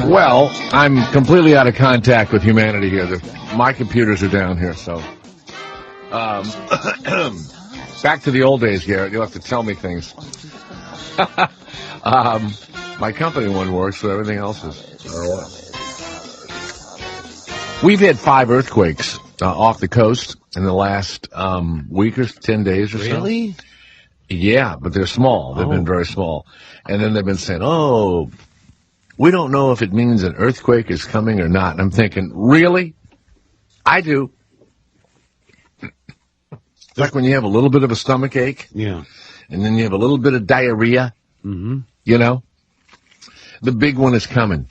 Well, I'm completely out of contact with humanity here. My computers are down here, so. Back to the old days, Garrett. You'll have to tell me things. My company one works, so everything else is. We've had 5 earthquakes off the coast in the last week or 10 days or so. Really? Yeah, but they're small. They've been very small. And then they've been saying, we don't know if it means an earthquake is coming or not. And I'm thinking, really? I do. It's like when you have a little bit of a stomach ache. Yeah. And then you have a little bit of diarrhea. Mm-hmm. You know? The big one is coming.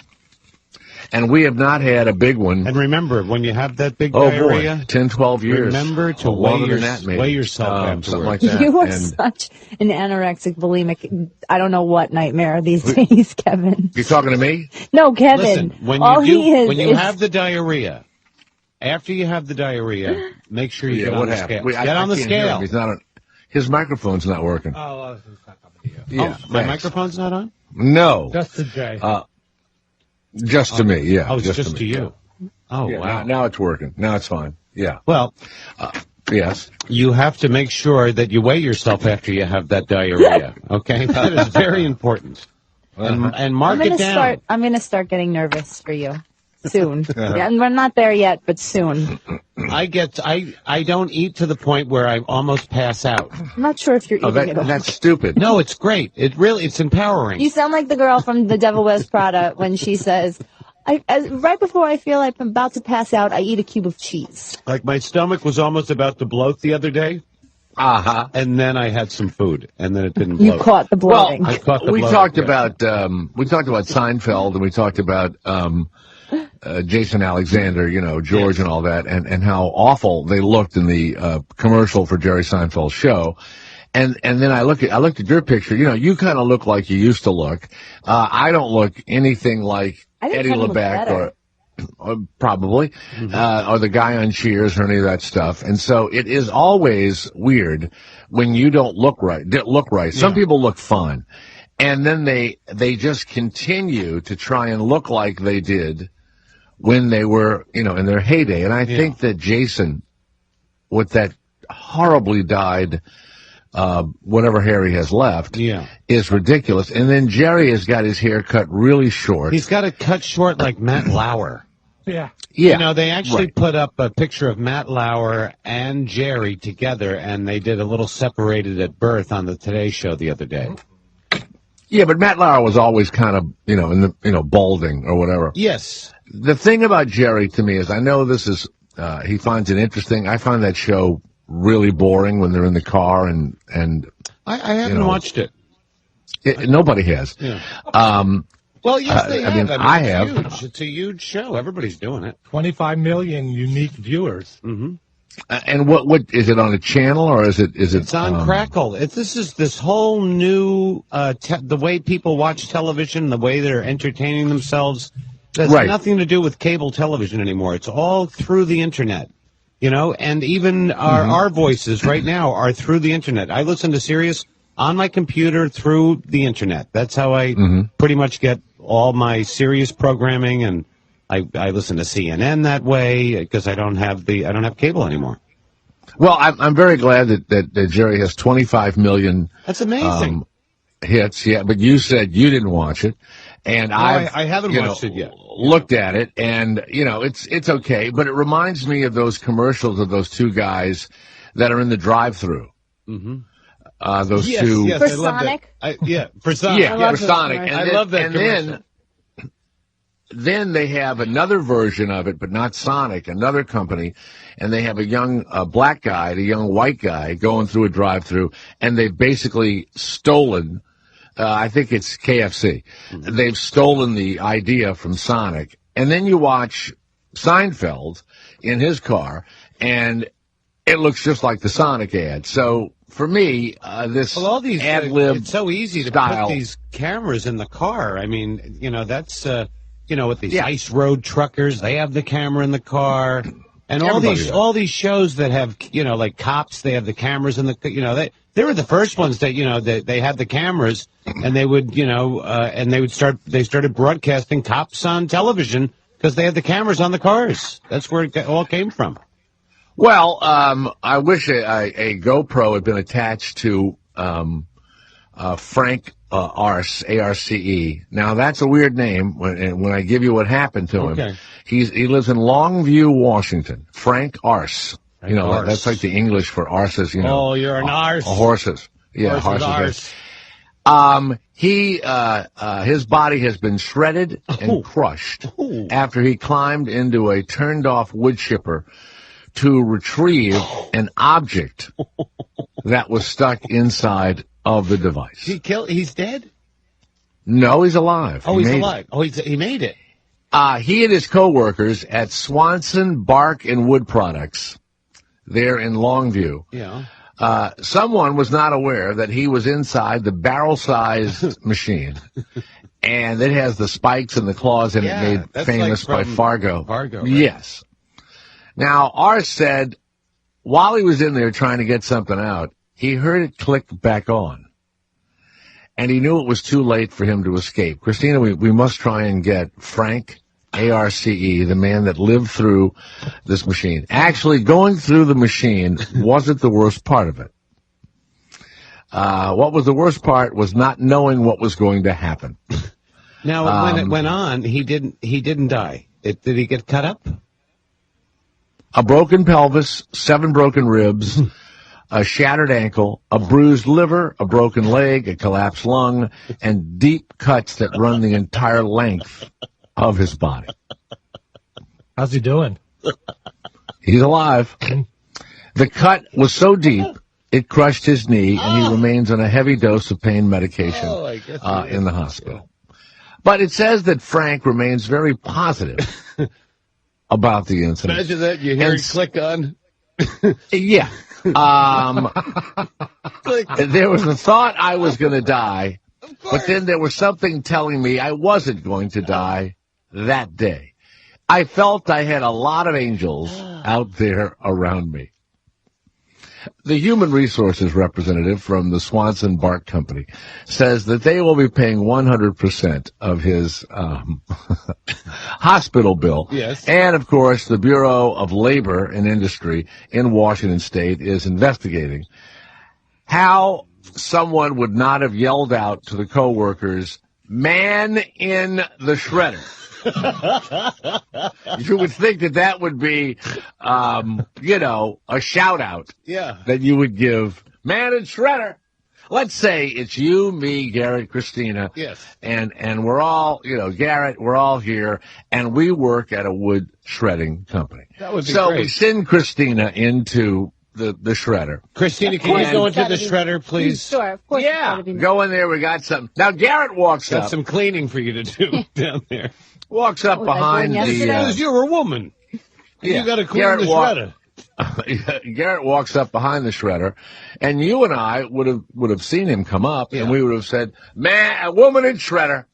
And we have not had a big one. And remember, when you have that big diarrhea, boy, 10, 12 years. Remember to weigh yourself afterwards. Something like that. You are such an anorexic, bulimic, I don't know what nightmare these days, Kevin. You talking to me? No, Kevin. Listen, when you have the diarrhea, after you have the diarrhea, make sure you get on the scale. Get on the scale. He's not his microphone's not working. Oh, it's not coming to you. Yeah, my microphone's not on? No. Just to Jay. Just to me, yeah. Oh, it's just to you. Yeah. Oh, yeah, wow. Now it's working. Now it's fine. Yeah. Well, yes. You have to make sure that you weigh yourself after you have that diarrhea, okay? That is very important. And mark it down. I'm going to start getting nervous for you soon. Yeah, and we're not there yet, but soon. I don't eat to the point where I almost pass out. I'm not sure if you're eating at all. That's stupid. No, it's great. It's empowering. You sound like the girl from The Devil Wears Prada when she says, right before I feel like I'm about to pass out, I eat a cube of cheese. Like my stomach was almost about to bloat the other day. Uh-huh. And then I had some food, and then it didn't bloat. You caught the bloating. Well, I caught the we bloating. talked about Seinfeld, and we talked about Jason Alexander, George and all that, and how awful they looked in the commercial for Jerry Seinfeld's show. And then I looked at your picture. You kind of look like you used to look. I don't look anything like Eddie LeBeck or probably, or the guy on Cheers or any of that stuff. And so it is always weird when you don't look right. Some people look fine. And then they just continue to try and look like they did when they were, in their heyday. And I think that Jason, with that horribly dyed, whatever hair he has left, is ridiculous. And then Jerry has got his hair cut really short. He's got it cut short like Matt Lauer. Yeah. They actually put up a picture of Matt Lauer and Jerry together, and they did a little separated at birth on the Today Show the other day. Yeah, but Matt Lauer was always kind of, in the, balding or whatever. Yes. The thing about Jerry to me is, I know this is, he finds it interesting. I find that show really boring when they're in the car and I haven't watched it. Nobody has. Yeah. Well, yes, they have. I have. Huge. It's a huge show. Everybody's doing it. 25 million unique viewers. Mm-hmm. And what is it on a channel or is it? It's on Crackle. This is this whole new the way people watch television, the way they're entertaining themselves. That's nothing to do with cable television anymore. It's all through the internet. And even our voices right now are through the internet. I listen to Sirius on my computer through the internet. That's how I pretty much get all my Sirius programming, and I listen to CNN that way because I don't have cable anymore. Well, I'm very glad that Jerry has 25 million. That's amazing. Hits, yeah. But you said you didn't watch it, and I haven't watched it yet. Looked at it, and it's okay. But it reminds me of those commercials of those two guys that are in the drive-through. Mm-hmm. Those two for Sonic. For Sonic. Yeah, for Sonic. And I love that. And then they have another version of it, but not Sonic, another company, and they have a young black guy and a young white guy going through a drive-through, and they've basically stolen. I think it's KFC. Mm-hmm. They've stolen the idea from Sonic, and then you watch Seinfeld in his car, and it looks just like the Sonic ad. So for me, this all these ad-lib it's so easy to style. put these cameras in the car. I mean, that's with these ice road truckers, they have the camera in the car. And Everybody does. all these shows that have, like cops, they have the cameras and they were the first ones that, they had the cameras and they would, and they started broadcasting cops on television because they had the cameras on the cars. That's where it all came from. Well, I wish a GoPro had been attached to Frank Arce, A-R-C-E. Now, that's a weird name when I give you what happened to him. He lives in Longview, Washington. Frank Arce. Arce. That's like the English for arses, Oh, you're an arse. Horses. Yeah, horses. His body has been shredded and crushed after he climbed into a turned-off wood chipper to retrieve an object that was stuck inside of the device. He's dead? No, he's alive. Oh, he's alive. Oh, he made it. He and his co-workers at Swanson Bark and Wood Products, there in Longview. Yeah. Someone was not aware that he was inside the barrel-sized machine, and it has the spikes and the claws in it made famous by Fargo. Fargo, right? Yes. Now, Arce said while he was in there trying to get something out, he heard it click back on. And he knew it was too late for him to escape. Christina, we must try and get Frank, A-R-C-E, the man that lived through this machine. Actually, going through the machine wasn't the worst part of it. What was the worst part was not knowing what was going to happen. Now, when it went on, he didn't die. Did he get cut up? A broken pelvis, 7 broken ribs, a shattered ankle, a bruised liver, a broken leg, a collapsed lung, and deep cuts that run the entire length of his body. How's he doing? He's alive. The cut was so deep, it crushed his knee, and he remains on a heavy dose of pain medication in the hospital. But it says that Frank remains very positive about the incident. Imagine that. You hear it click on. Yeah. There was a thought I was going to die, but then there was something telling me I wasn't going to die that day. I felt I had a lot of angels out there around me. The human resources representative from the Swanson Bark Company says that they will be paying 100% of his hospital bill. Yes. And, of course, the Bureau of Labor and Industry in Washington State is investigating how someone would not have yelled out to the co-workers, "Man in the shredder." You would think that would be, a shout-out that you would give, "Man in shredder." Let's say it's you, me, Garrett, Christina. Yes. And we're all, Garrett, we're all here, and we work at a wood shredding company. That would be so great. we send Christina into the shredder. Christina, can you go into the shredder, please? Sure, of course. Yeah, go in there. We got something. Now, Garrett walks up. Got some cleaning for you to do down there. Walks up behind the... Because you're a woman. You got to clean the shredder. Garrett walks up behind the shredder, and you and I would have seen him come up, and we would have said, "Man, a woman in shredder,"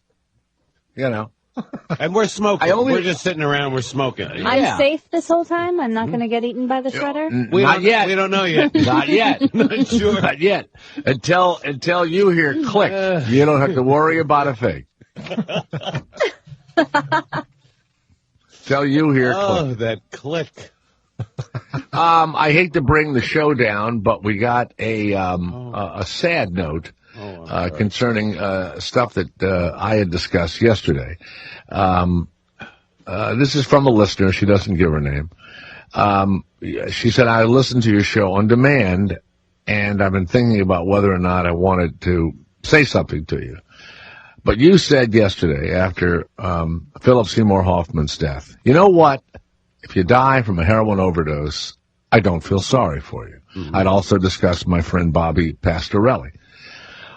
And we're smoking. We're just sitting around. We're smoking. I'm safe this whole time. I'm not going to get eaten by the shredder. Not yet. We don't know yet. Not yet. Not sure. Not yet. Until you hear click, you don't have to worry about a thing. Tell you here. Oh, that click. I hate to bring the show down, but we got a sad note concerning stuff that I had discussed yesterday. This is from a listener. She doesn't give her name. She said, "I listened to your show on demand, and I've been thinking about whether or not I wanted to say something to you. But you said yesterday, after Philip Seymour Hoffman's death, you know what? If you die from a heroin overdose, I don't feel sorry for you." I'd also discussed my friend Bobby Pastorelli.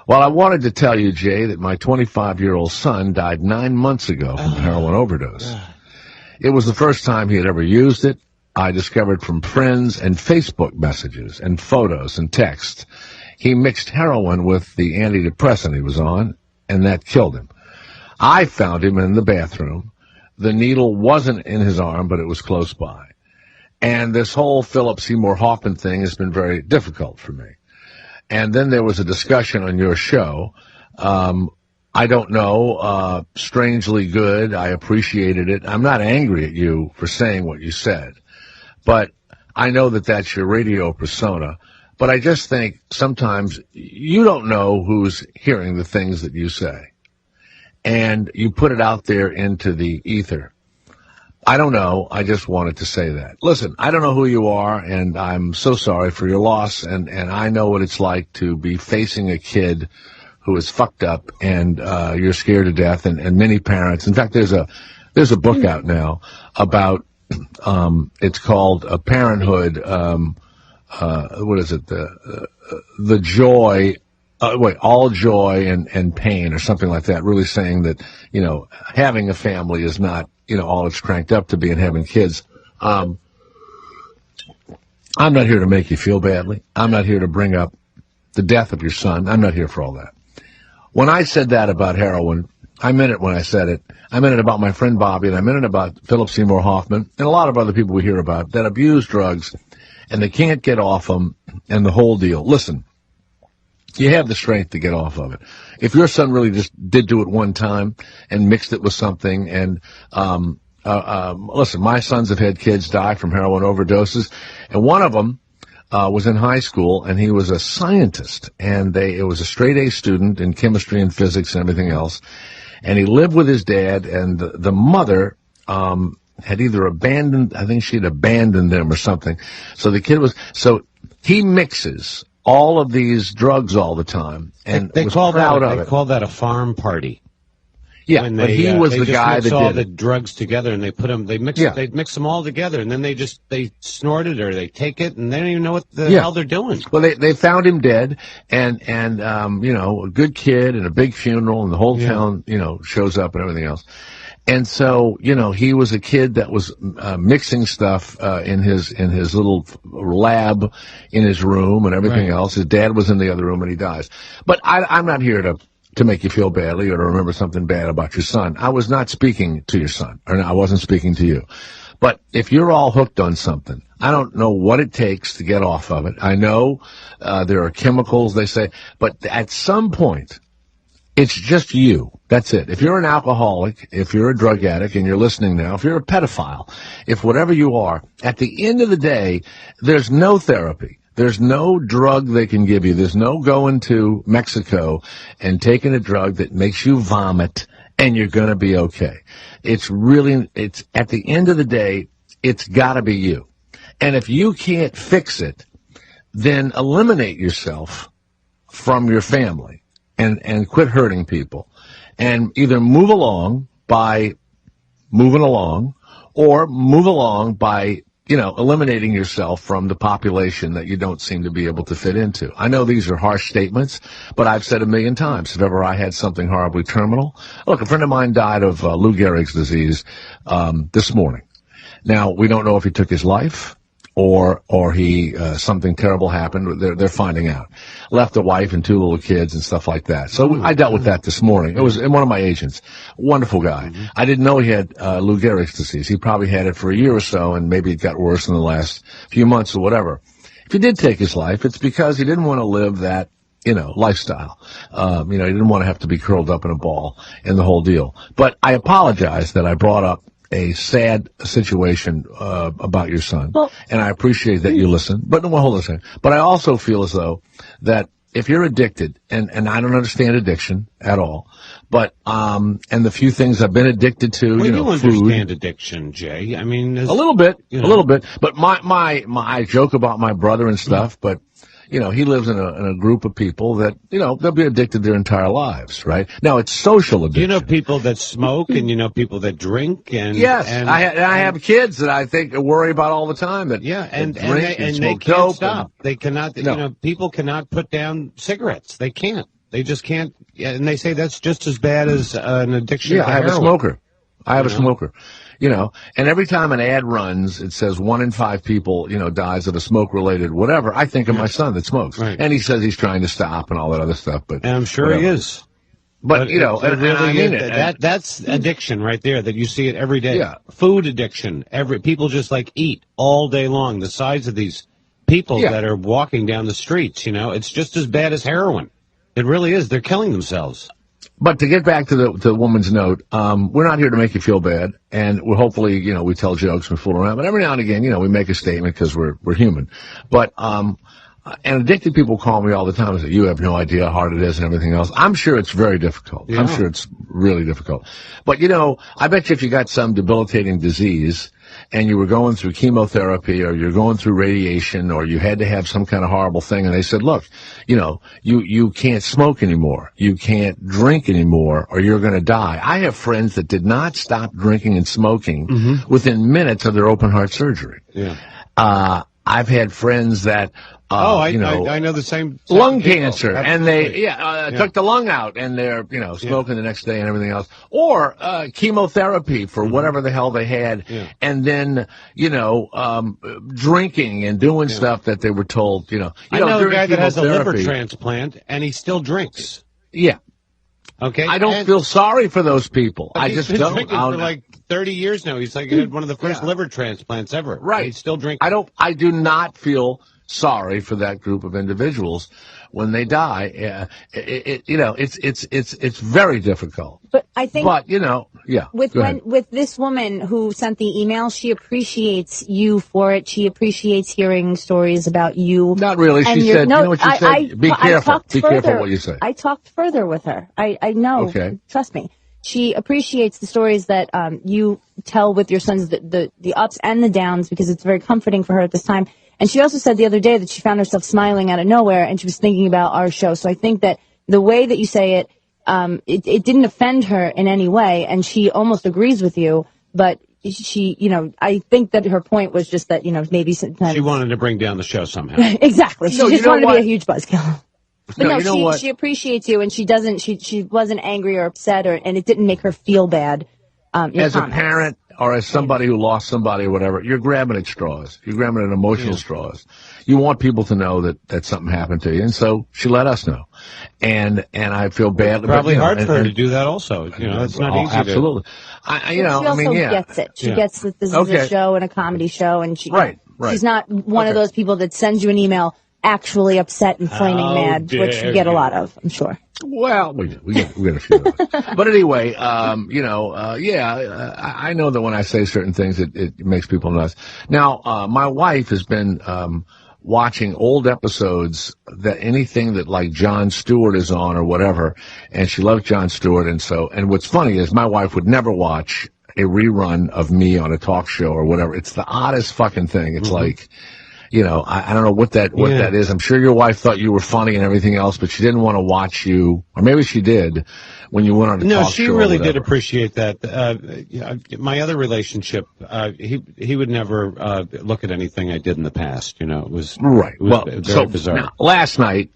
Well, I wanted to tell you, Jay, that my 25-year-old son died 9 months ago from a heroin overdose. It was the first time he had ever used it. I discovered from friends and Facebook messages and photos and texts. He mixed heroin with the antidepressant he was on, and that killed him. I found him in the bathroom. The needle wasn't in his arm, but it was close by. And this whole Philip Seymour Hoffman thing has been very difficult for me. And then there was a discussion on your show. I don't know, strangely good. I appreciated it. I'm not angry at you for saying what you said, but I know that that's your radio persona. But I just think sometimes you don't know who's hearing the things that you say, and you put it out there into the ether. I don't know. I just wanted to say that. Listen, I don't know who you are, and I'm so sorry for your loss, and I know what it's like to be facing a kid who is fucked up, and you're scared to death, and many parents. In fact, there's a book out now about it's called Parenthood. What is it? The joy. All joy and pain, or something like that. Really saying that having a family is not all it's cranked up to be, and having kids. I'm not here to make you feel badly. I'm not here to bring up the death of your son. I'm not here for all that. When I said that about heroin, I meant it when I said it. I meant it about my friend Bobby, and I meant it about Philip Seymour Hoffman, and a lot of other people we hear about that abuse drugs, and they can't get off them, and the whole deal. Listen, you have the strength to get off of it. If your son really just did do it one time and mixed it with something, and listen, my sons have had kids die from heroin overdoses, and one of them was in high school, and he was a scientist, and it was a straight A student in chemistry and physics and everything else, and he lived with his dad, and the mother had either abandoned, I think she'd abandoned him or something. So he mixes all of these drugs all the time, and they was call proud that, of they it. call that a farm party. Yeah, but he was the guy that did all the it. drugs together, and they mix them all together, and then they snort it or they take it, and they don't even know what the hell they're doing. Well, they found him dead, and a good kid and a big funeral, and the whole town shows up and everything else. And so, he was a kid that was mixing stuff in his little lab in his room and everything else. His dad was in the other room, and he dies. But I'm not here to make you feel badly or to remember something bad about your son. I was not speaking to your son, or I wasn't speaking to you. But if you're all hooked on something, I don't know what it takes to get off of it. I know there are chemicals, they say, but at some point, it's just you. That's it. If you're an alcoholic, if you're a drug addict, and you're listening now, if you're a pedophile, if whatever you are, at the end of the day, there's no therapy. There's no drug they can give you. There's no going to Mexico and taking a drug that makes you vomit and you're going to be okay. It's at the end of the day, it's got to be you. And if you can't fix it, then eliminate yourself from your family and quit hurting people. And either move along by moving along, or move along by eliminating yourself from the population that you don't seem to be able to fit into. I know these are harsh statements, but I've said a million times, if ever I had something horribly terminal. Look, a friend of mine died of Lou Gehrig's disease this morning. Now, we don't know if he took his life or he something terrible happened. They're finding out. Left a wife and 2 little kids and stuff like that. So I dealt with that this morning. It was one of my agents. Wonderful guy. Mm-hmm. I didn't know he had Lou Gehrig's disease. He probably had it for a year or so, and maybe it got worse in the last few months or whatever. If he did take his life, it's because he didn't want to live that lifestyle. He didn't want to have to be curled up in a ball and the whole deal. But I apologize that I brought up a sad situation about your son, and I appreciate that you listen. But hold on a second. But I also feel as though that if you're addicted, and I don't understand addiction at all, but and the few things I've been addicted to, you food. Understand addiction, Jay. I mean, a little bit. But my I joke about my brother and stuff, but. He lives in a group of people that, they'll be addicted their entire lives, right? Now, it's social addiction. You know people that smoke, and people that drink, and yes, I have kids that I think worry about all the time that and drink they can't stop. They cannot. People cannot put down cigarettes. They can't. They just can't. And they say that's just as bad as an addiction. Yeah, to I have heroin. a smoker. I have a smoker. And every time an ad runs, it says 1 in 5 people, dies of a smoke-related whatever. I think of my son that smokes. Right. And he says he's trying to stop and all that other stuff. But and I'm sure he is. But you know, and I mean it. That's addiction right there. That you see it every day. Yeah. Food addiction. People just like eat all day long. The size of these people that are walking down the streets. You know, it's just as bad as heroin. It really is. They're killing themselves. But to get back to the woman's note, we're not here to make you feel bad, and we're hopefully, you know, we tell jokes, we fool around, but every now and again, you know, we make a statement because we're human. But and addicted people call me all the time and say, you have no idea how hard it is and everything else. I'm sure it's very difficult. Yeah. I'm sure it's really difficult. But, you know, I bet you if you got some debilitating disease and you were going through chemotherapy or you're going through radiation or you had to have some kind of horrible thing and they said, look, you know, you can't smoke anymore. You can't drink anymore or you're going to die. I have friends that did not stop drinking and smoking within minutes of their open heart surgery. Yeah. I've had friends that, I know the same lung people. cancer, Absolutely. and they took the lung out, and they're smoking the next day and everything else, or chemotherapy for whatever the hell they had, and then drinking and doing stuff that they were told. I know a guy that has a liver transplant, and he still drinks. Yeah. Okay. I don't feel sorry for those people. I just don't. Drinking for like 30 years now. He's like had one of the first liver transplants ever. Right. He's still drinking. I do not feel sorry for that group of individuals when they die. It's very difficult. But I think, with this woman who sent the email, she appreciates you for it. She appreciates hearing stories about you. Not really. She said, you know what she said? Be careful. Be careful what you say. I talked further with her. I know. Okay. Trust me. She appreciates the stories that you tell with your sons, the ups and the downs, because it's very comforting for her at this time. And she also said the other day that she found herself smiling out of nowhere, and she was thinking about our show. So I think that the way that you say it, it didn't offend her in any way, and she almost agrees with you. But she, I think that her point was just that, maybe sometimes she wanted to bring down the show somehow. Exactly. She just wanted to be a huge buzzkill. But she appreciates you, and she wasn't angry or upset, and it didn't make her feel bad. As a parent or as somebody who lost somebody or whatever, you're grabbing at straws. You're grabbing at emotional straws. You want people to know that something happened to you, and so she let us know. And I feel badly. Probably hard for her to do that also. It's not easy. Absolutely. She also gets it. She gets that this is a show and a comedy show, and she's not one of those people that sends you an email actually upset and flaming mad, which you get a lot of, I'm sure. Well, we get a few of those. But anyway, I know that when I say certain things, it makes people nuts. Now, my wife has been watching old episodes, that anything that like Jon Stewart is on or whatever, and she loves Jon Stewart, and what's funny is my wife would never watch a rerun of me on a talk show or whatever. It's the oddest fucking thing. It's like, I don't know what that is. I'm sure your wife thought you were funny and everything else, but she didn't want to watch you, or maybe she did, when you went on a talk show. No, she really did appreciate that. My other relationship, he would never look at anything I did in the past. It was right. It was very bizarre. Now, last night,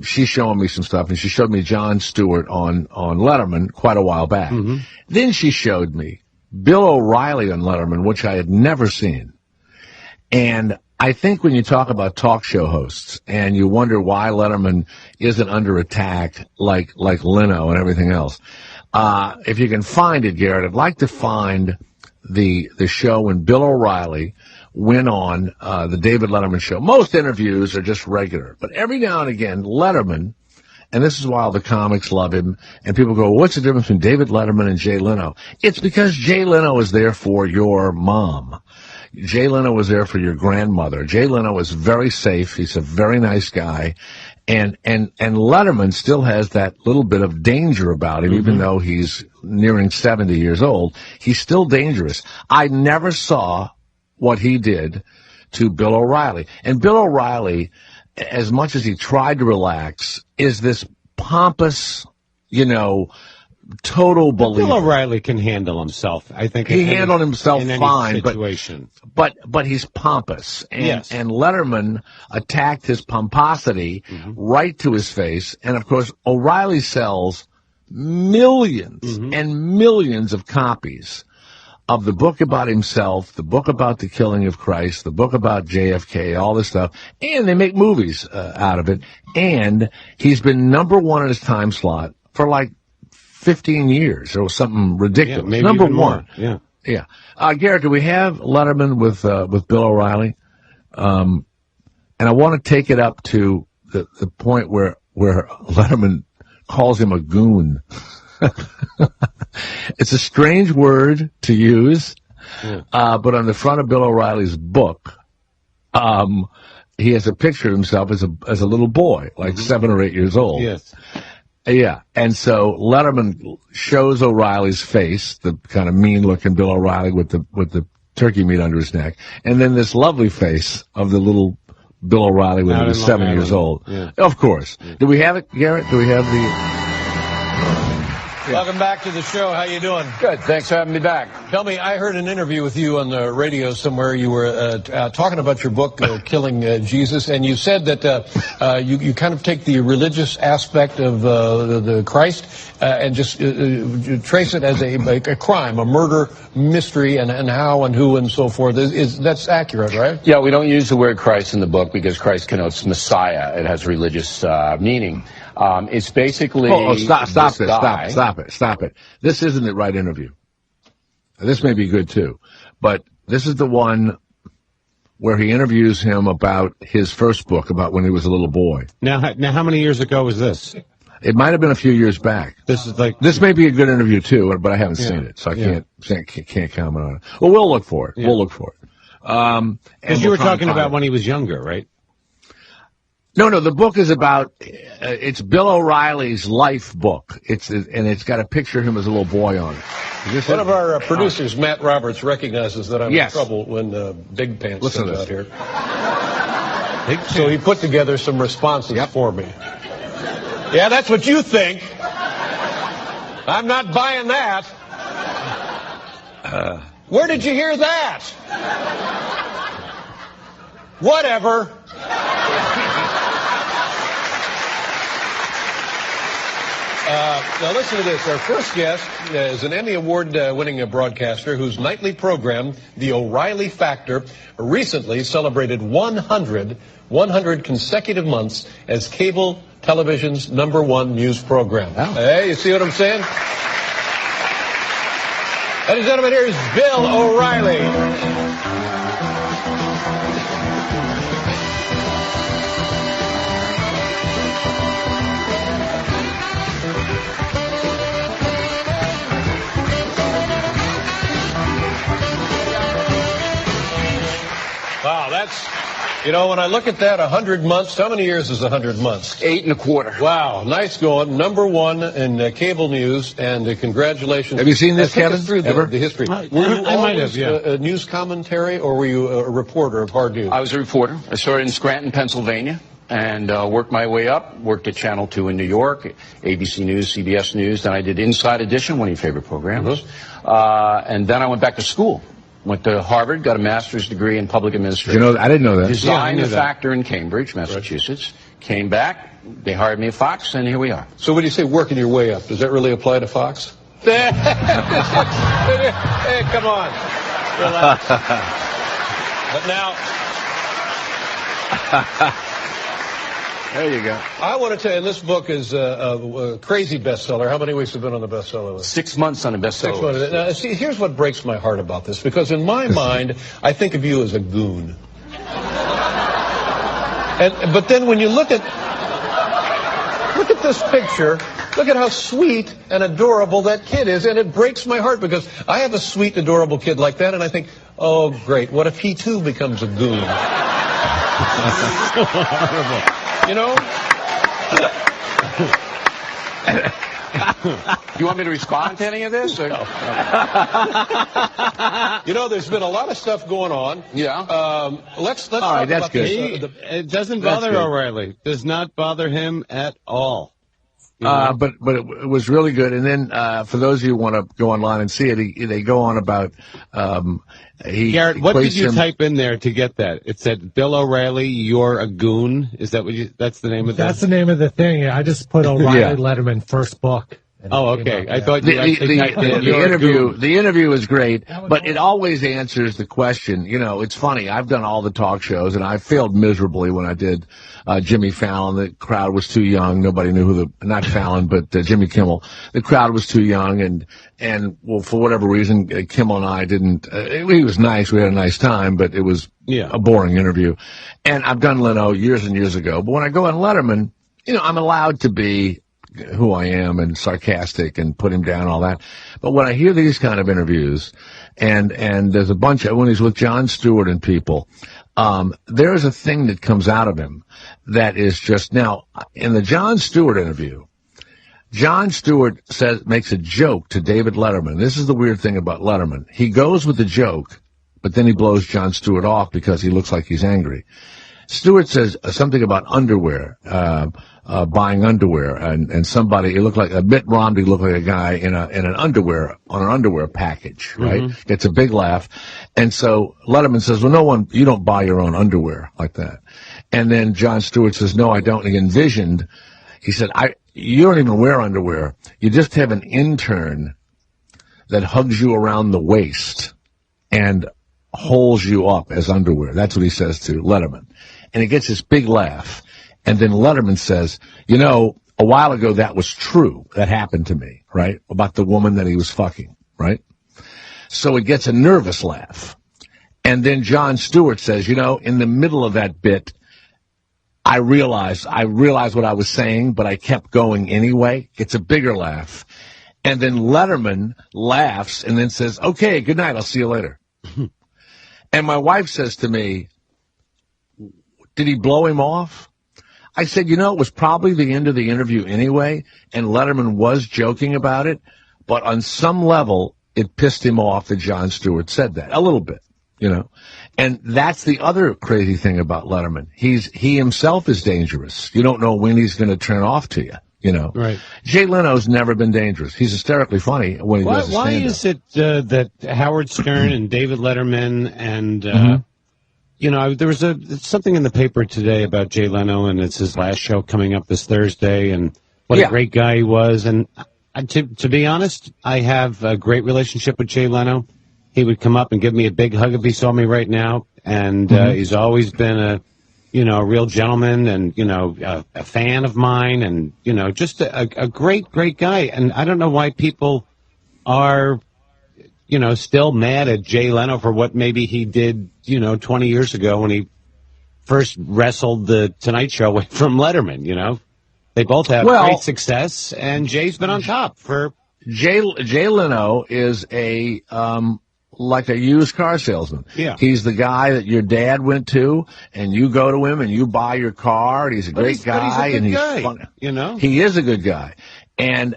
she's showing me some stuff, and she showed me Jon Stewart on Letterman quite a while back. Mm-hmm. Then she showed me Bill O'Reilly on Letterman, which I had never seen, and I think when you talk about talk show hosts and you wonder why Letterman isn't under attack like Leno and everything else, if you can find it, Garrett, I'd like to find the show when Bill O'Reilly went on the David Letterman show. Most interviews are just regular, but every now and again, Letterman, and this is why all the comics love him, and people go, what's the difference between David Letterman and Jay Leno? It's because Jay Leno is there for your mom. Jay Leno was there for your grandmother. Jay Leno was very safe. He's a very nice guy. And Letterman still has that little bit of danger about him, even though he's nearing 70 years old. He's still dangerous. I never saw what he did to Bill O'Reilly. And Bill O'Reilly, as much as he tried to relax, is this pompous, total believer. Bill O'Reilly can handle himself. I think he handled himself fine, but he's pompous, and Letterman attacked his pomposity right to his face. And of course, O'Reilly sells millions and millions of copies of the book about himself, the book about the killing of Christ, the book about JFK, all this stuff, and they make movies out of it. And he's been number one in his time slot for like 15 years. It was something ridiculous. Yeah, maybe Number even one. more. Yeah. Garrett, do we have Letterman with Bill O'Reilly? And I want to take it up to the point where Letterman calls him a goon. It's a strange word to use, but on the front of Bill O'Reilly's book, he has a picture of himself as a little boy, like 7 or 8 years old. Yes. Yeah, and so Letterman shows O'Reilly's face, the kind of mean-looking Bill O'Reilly with the turkey meat under his neck, and then this lovely face of the little Bill O'Reilly when he was 7 years old. Yeah. Of course. Do we have it, Garrett? Do we have the... Welcome back to the show. How you doing? Good. Thanks for having me back. Tell me, I heard an interview with you on the radio somewhere. You were talking about your book, Killing Jesus, and you said that you kind of take the religious aspect of the Christ and just trace it as a crime, a murder mystery, and how and who and so forth. That's accurate, right? Yeah, we don't use the word Christ in the book because Christ connotes Messiah. It has religious meaning. It's basically... Stop it. This isn't the right interview. This may be good, too. But this is the one where he interviews him about his first book, about when he was a little boy. Now, how many years ago was this? It might have been a few years back. This may be a good interview, too, but I haven't seen it, so I can't comment on it. Well, we'll look for it. Yeah. We'll look for it. Because you were talking about when he was younger, right? No, the book is about, it's Bill O'Reilly's life book. And it's got a picture of him as a little boy on it. One of our producers, Matt Roberts, recognizes that I'm Yes. in trouble when Big Pants Listen comes to out here. So he put together some responses for me. Yeah, that's what you think. I'm not buying that. Where did you hear that? Whatever. Now listen to this. Our first guest is an Emmy Award-winning broadcaster whose nightly program, The O'Reilly Factor, recently celebrated 100 consecutive months as cable television's #1 news program. Wow. Hey, you see what I'm saying? Ladies and gentlemen, here's Bill O'Reilly. Wow, when I look at that, 100 months, how many years is 100 months? 8 1/4. Wow, nice going. #1 in cable news, and congratulations. Have you seen this, Take us Kevin? through Ever? the history. I Were you might always have, yeah. a news commentary, or were you a reporter of hard news? I was a reporter. I started in Scranton, Pennsylvania, and worked my way up. Worked at Channel 2 in New York, ABC News, CBS News. Then I did Inside Edition, one of your favorite programs. And then I went back to school. Went to Harvard, got a master's degree in public administration. I didn't know that. Designed knew the that. Factor in Cambridge, Massachusetts. Came back, they hired me at Fox, and here we are. So when you say working your way up, does that really apply to Fox? Hey, come on. Relax. But now... There you go. I want to tell you, this book is a crazy bestseller. How many weeks have been on the bestseller list? 6 months on a bestseller list. Now, see, here's what breaks my heart about this, because in my mind, I think of you as a goon. But then when you look at this picture, look at how sweet and adorable that kid is, and it breaks my heart because I have a sweet, adorable kid like that, and I think, oh, great, what if he too becomes a goon? So horrible. You know? You want me to respond to any of this? Or? You know, there's been a lot of stuff going on. Yeah. Let's All talk right, that's about good. this. It doesn't That's bother good. O'Reilly. Does not bother him at all. But it was really good. And then for those of you who want to go online and see it, they go on about Garrett, what did you type in there to get that? It said, Bill O'Reilly, you're a goon. Is that that's the name of that? That's the name of the thing. I just put O'Reilly Yeah. Letterman first book. Oh, okay. I thought the interview is great, but it always answers the question. You know, it's funny. I've done all the talk shows, and I failed miserably when I did Jimmy Fallon. The crowd was too young. Nobody knew not Fallon, but Jimmy Kimmel. The crowd was too young, and well, for whatever reason, Kimmel and I didn't. He was nice. We had a nice time, but it was a boring interview. And I've done Leno years and years ago, but when I go on Letterman, you know, I'm allowed to be who I am and sarcastic and put him down and all that. But when I hear these kind of interviews, and there's a bunch of, when he's with Jon Stewart and people, there is a thing that comes out of him that is just, now, in the Jon Stewart interview, Jon Stewart makes a joke to David Letterman. This is the weird thing about Letterman. He goes with the joke, but then he blows Jon Stewart off because he looks like he's angry. Stewart says something about underwear, buying underwear, and somebody, it looked like Mitt Romney looked like a guy in an underwear, on an underwear package, right? Mm-hmm. Gets a big laugh. And so Letterman says, well, you don't buy your own underwear like that. And then Jon Stewart says, no, I don't. And he envisioned, he said, you don't even wear underwear. You just have an intern that hugs you around the waist and holds you up as underwear. That's what he says to Letterman. And he gets this big laugh. And then Letterman says, you know, a while ago that was true. That happened to me, right? About the woman that he was fucking, right? So he gets a nervous laugh. And then Jon Stewart says, you know, in the middle of that bit, I realized what I was saying, but I kept going anyway. Gets a bigger laugh. And then Letterman laughs and then says, okay, good night. I'll see you later. And my wife says to me, did he blow him off? I said, you know, it was probably the end of the interview anyway, and Letterman was joking about it, but on some level, it pissed him off that Jon Stewart said that. A little bit, you know. And that's the other crazy thing about Letterman. He himself is dangerous. You don't know when he's going to turn off to you, you know. Right. Jay Leno's never been dangerous. He's hysterically funny when he does his stand-up. Why is it that Howard Stern and David Letterman and... You know, there was something in the paper today about Jay Leno, and it's his last show coming up this Thursday, and what a great guy he was. And to be honest, I have a great relationship with Jay Leno. He would come up and give me a big hug if he saw me right now, and he's always been a real gentleman, and a fan of mine, and just a great guy. And I don't know why people are still mad at Jay Leno for what maybe he did, 20 years ago when he first wrestled the Tonight Show away from Letterman, They both have great success, and Jay's been on top for... Jay Leno is like a used car salesman. Yeah. He's the guy that your dad went to, and you go to him, and you buy your car, and he's a great guy, and he's fun. He is a good guy. And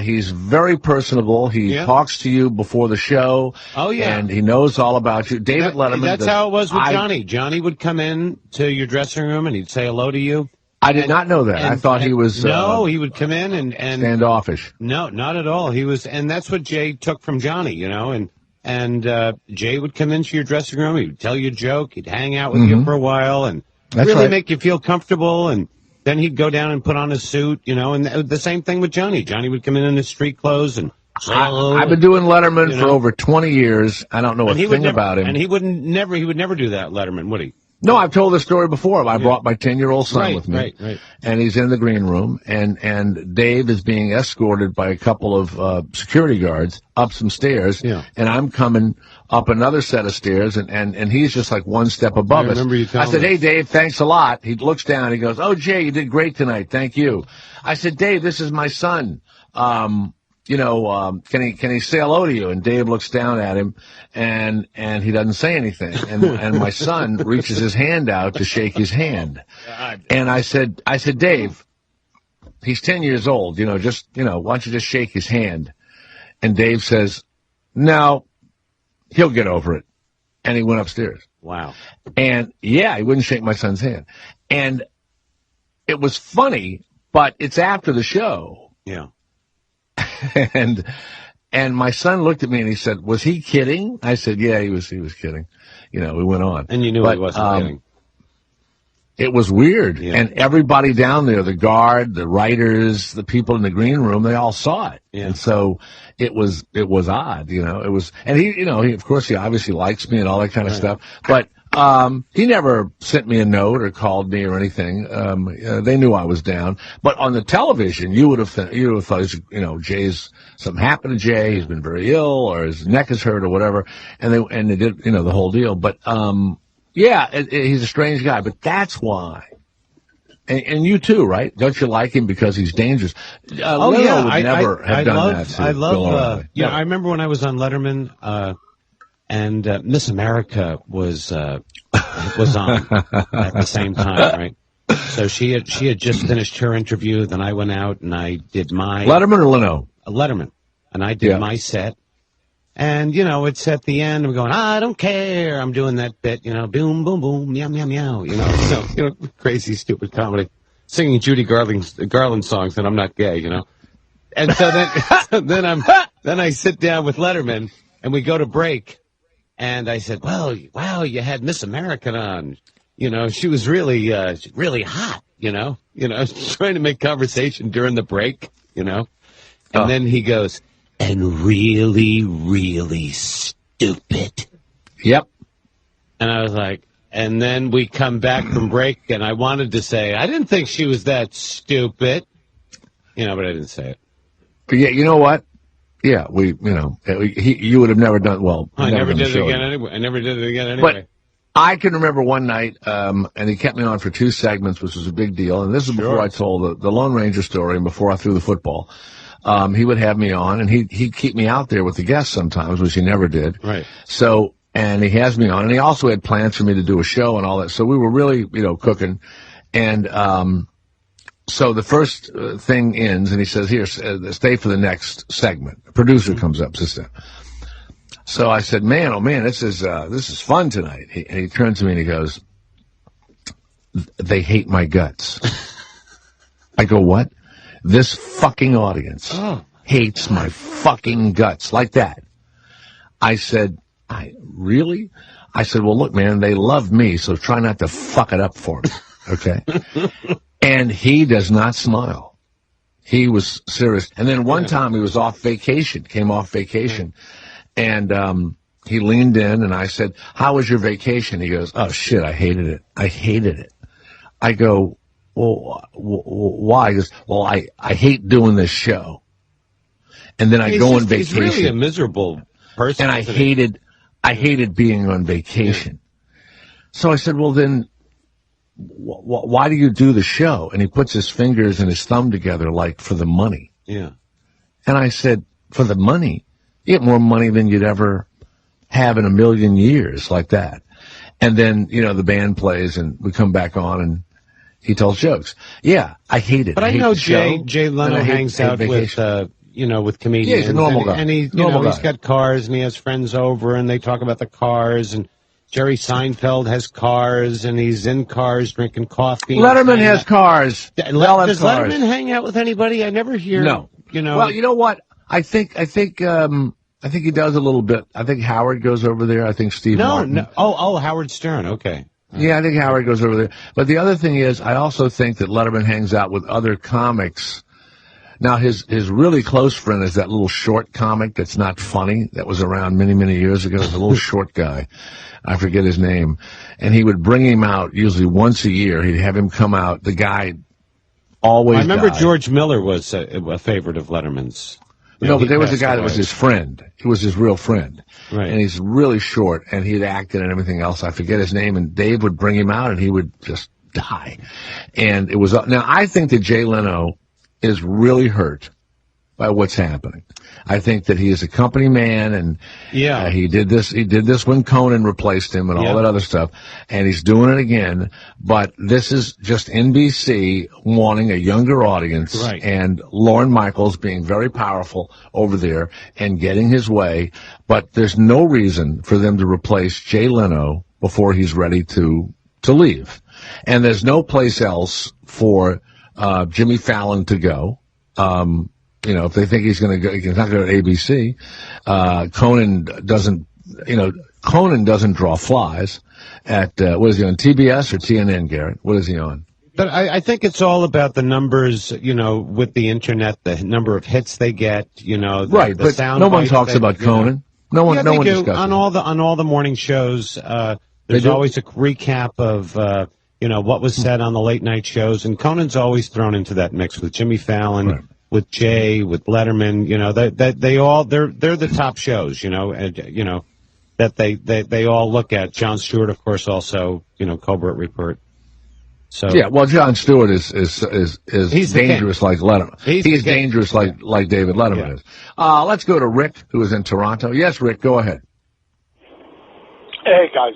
he's very personable. He talks to you before the show. Oh, yeah. And he knows all about you. David Letterman. That's how it was with Johnny. Johnny would come in to your dressing room and he'd say hello to you. I did not know that. I thought he was... No, he would come in and... Standoffish. No, not at all. He was... And that's what Jay took from Johnny, And Jay would come into your dressing room. He would tell you a joke. He'd hang out with you for a while and make you feel comfortable. And then he'd go down and put on a suit, and the same thing with Johnny. Johnny would come in his street clothes and say hello. I've been doing Letterman for over 20 years. I don't know a thing about him. And he would never do that, Letterman, would he? No, I've told the story before. I brought my 10-year-old son with me, and he's in the green room, and Dave is being escorted by a couple of security guards up some stairs, and I'm coming up another set of stairs, and he's just like one step above us. I said, hey, Dave, thanks a lot. He looks down, he goes, oh, Jay, you did great tonight, thank you. I said, Dave, this is my son. Can he say hello to you? And Dave looks down at him, and he doesn't say anything. And my son reaches his hand out to shake his hand. And I said, Dave, he's 10 years old, why don't you just shake his hand? And Dave says, no, he'll get over it. And he went upstairs. Wow. And he wouldn't shake my son's hand. And it was funny, but it's after the show. Yeah. And my son looked at me and he said, was he kidding? I said, yeah, he was kidding. We went on. And you knew he wasn't kidding. It was weird. Yeah. And everybody down there, the guard, the writers, the people in the green room, they all saw it. Yeah. And so it was odd, it was, and he of course he obviously likes me and all that kind of stuff, but he never sent me a note or called me or anything. They knew I was down. But on the television, you would have thought, Jay's, something happened to Jay. He's been very ill, or his neck is hurt, or whatever. And they did, the whole deal. But he's a strange guy. But that's why. And you too, right? Don't you like him because he's dangerous? Leno would never have done that to Bill O'Reilly. I remember when I was on Letterman. And Miss America was on at the same time, right? So she had just finished her interview. Then I went out and I did my Letterman or Leno? Letterman, and I did my set. And it's at the end. I'm going, I don't care. I'm doing that bit, boom, boom, boom, meow, meow, meow. Crazy, stupid comedy, singing Judy Garland songs, and I'm not gay, And so then I sit down with Letterman, and we go to break. And I said, well, wow, you had Miss America on. She was really hot, trying to make conversation during the break, And then he goes, and really, really stupid. Yep. And I was like, and then we come back from break, and I wanted to say, I didn't think she was that stupid, but I didn't say it. But yeah, you know what? Yeah, you would have never done well. I never did it again anyway. But I can remember one night, and he kept me on for 2 segments, which was a big deal. And this is before I told the Lone Ranger story and before I threw the football. He would have me on, and he'd keep me out there with the guests sometimes, which he never did. Right. So, and he has me on, and he also had plans for me to do a show and all that. So we were really, cooking. And, so the first thing ends, and he says, here, stay for the next segment. A producer comes up, says, so I said, man, oh man, this is fun tonight. And he turns to me and he goes, they hate my guts. I go, what? This fucking audience hates my fucking guts, like that. I said, really? I said, well, look, man, they love me, so try not to fuck it up for me, okay? And he does not smile. He was serious. And then one time he was came off vacation, and he leaned in, and I said, how was your vacation? He goes, oh, shit, I hated it. I go, well, why? He goes, well, I hate doing this show. And then I go on vacation. He's really a miserable person. And I hated being on vacation. So I said, well, then, why do you do the show? And he puts his fingers and his thumb together like for the money. Yeah. And I said, for the money? You get more money than you'd ever have in a million years, like that. And then, the band plays and we come back on and he tells jokes. Yeah, I hate it. But I know Jay Leno hangs out with, with comedians. Yeah, he's a normal guy. And he's got cars and he has friends over and they talk about the cars, and Jerry Seinfeld has cars, and he's in cars drinking coffee. Letterman has cars. Does Letterman hang out with anybody? I never hear. No. Well, you know what? I think he does a little bit. I think Howard goes over there. I think Steve Martin. No. Oh, Howard Stern. Okay. Yeah, I think Howard goes over there. But the other thing is, I also think that Letterman hangs out with other comics. Now, his really close friend is that little short comic that's not funny, that was around many, many years ago. It's a little short guy. I forget his name. And he would bring him out usually once a year. He'd have him come out. The guy always I remember died. George Miller was a favorite of Letterman's. No, but there was a guy that was his friend. He was his real friend. Right. And he's really short, and he'd acted and everything else. I forget his name, and Dave would bring him out, and he would just die. And it was, now I think that Jay Leno is really hurt by what's happening. I think that he is a company man, and he did this when Conan replaced him and all that other stuff, and he's doing it again. But this is just NBC wanting a younger audience, right, and Lorne Michaels being very powerful over there and getting his way. But there's no reason for them to replace Jay Leno before he's ready to leave, and there's no place else for Jimmy Fallon to go. If they think he's going to go, he's not going to ABC. Conan doesn't, Conan doesn't draw flies at, what is he on, TBS or TNN, Garrett? What is he on? But I think it's all about the numbers, with the internet, the number of hits they get, Right, the but sound no one bites talks about Conan. No one they do. discusses On all the morning shows. There's always a recap of what was said on the late night shows, and Conan's always thrown into that mix with Jimmy Fallon, right, with Jay, with Letterman. They're the top shows. And that they all look at. Jon Stewart, of course, also Colbert Report. So yeah, well, Jon Stewart is dangerous like Letterman. He's dangerous like David Letterman is. Let's go to Rick, who is in Toronto. Yes, Rick, go ahead. Hey guys.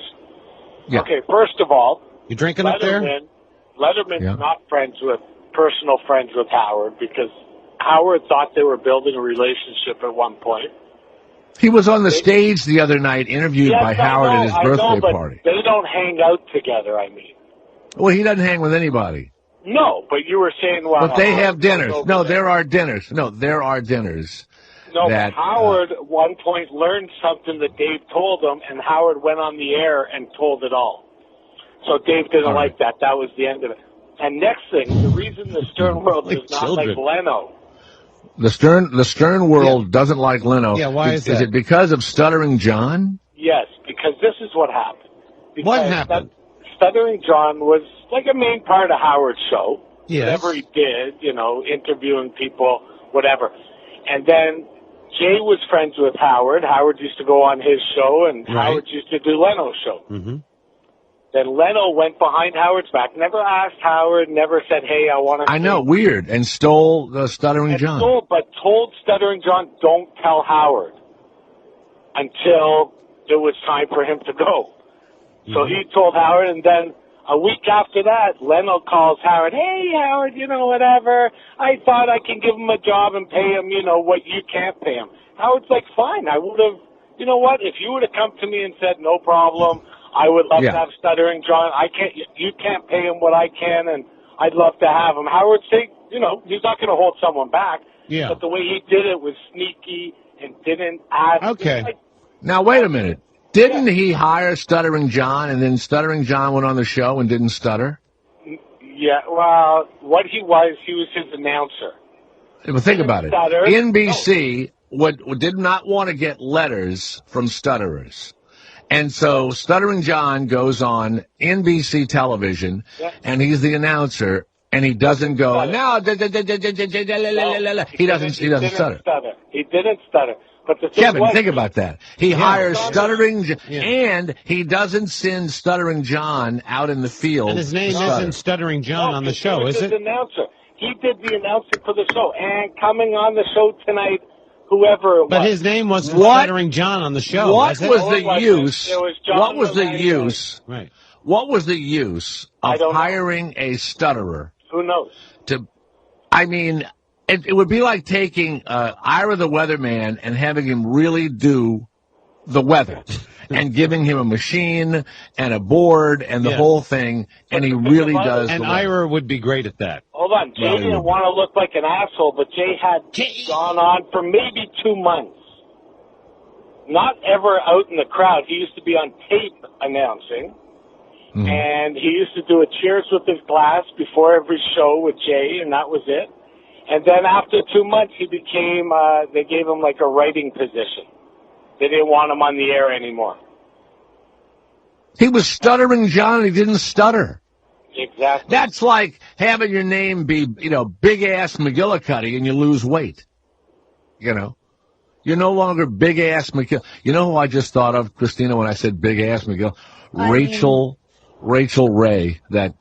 Yeah. Okay, first of all, you drinking up there? Letterman's not personal friends with Howard, because Howard thought they were building a relationship at one point. He was on the stage the other night, interviewed by Howard at his birthday party. They don't hang out together, I mean. Well, he doesn't hang with anybody. No, but you were saying, well... But they have dinners. No, there are dinners. No, there are dinners. No, but Howard at one point learned something that Dave told him, and Howard went on the air and told it all. So Dave didn't like that. That was the end of it. And next thing, the reason the Stern world does not like Leno... The Stern world doesn't like Leno. Yeah, why is that? Is it because of Stuttering John? Yes, because this is what happened. What happened? Stuttering John was like a main part of Howard's show. Yes. Whatever he did, interviewing people, whatever. And then Jay was friends with Howard. Howard used to go on his show, and Howard used to do Leno's show. Mm-hmm. Then Leno went behind Howard's back, never asked Howard, never said, hey, I want to... I know, weird, and stole the Stuttering John. But told Stuttering John, don't tell Howard until it was time for him to go. Mm-hmm. So he told Howard, and then a week after that, Leno calls Howard, hey, Howard, whatever. I thought I can give him a job and pay him, what you can't pay him. Howard's like, fine, I would have, what, if you would have come to me and said, no problem, I would love to have Stuttering John. You can't pay him what I can, and I'd love to have him. Howard said, he's not going to hold someone back. Yeah. But the way he did it was sneaky and didn't ask. Okay. Now, wait a minute. Didn't he hire Stuttering John, and then Stuttering John went on the show and didn't stutter? Yeah, well, what he was his announcer. Well, think about it. Stutter. NBC did not want to get letters from stutterers. And so Stuttering John goes on NBC television, and he's the announcer, and he doesn't go, no, he doesn't stutter. He didn't stutter. But the Kevin, think about that. He hires Stuttering, and he doesn't send Stuttering John out in the field. And his name isn't Stuttering John on the show, is it? Announcer. He did the announcing for the show, and coming on the show tonight, whoever it was. But his name wasn't Stuttering John on the show. What was the use? What was the use? Right. What was the use of hiring a stutterer? Who knows? It would be like taking Ira the weatherman and having him really do the weather and giving him a machine and a board and the whole thing, and he really does. And Ira would be great at that. Hold on. Jay didn't want to look like an asshole, but Jay had gone on for maybe 2 months. Not ever out in the crowd. He used to be on tape announcing. Mm-hmm. And he used to do a cheers with his glass before every show with Jay, and that was it. And then after 2 months, he became, they gave him like a writing position. They didn't want him on the air anymore. He was Stuttering John, and he didn't stutter. Exactly. That's like having your name be, big-ass McGillicuddy, and you lose weight. You're no longer big-ass McGill. You know who I just thought of, Christina, when I said big-ass McGill? Rachel Ray, that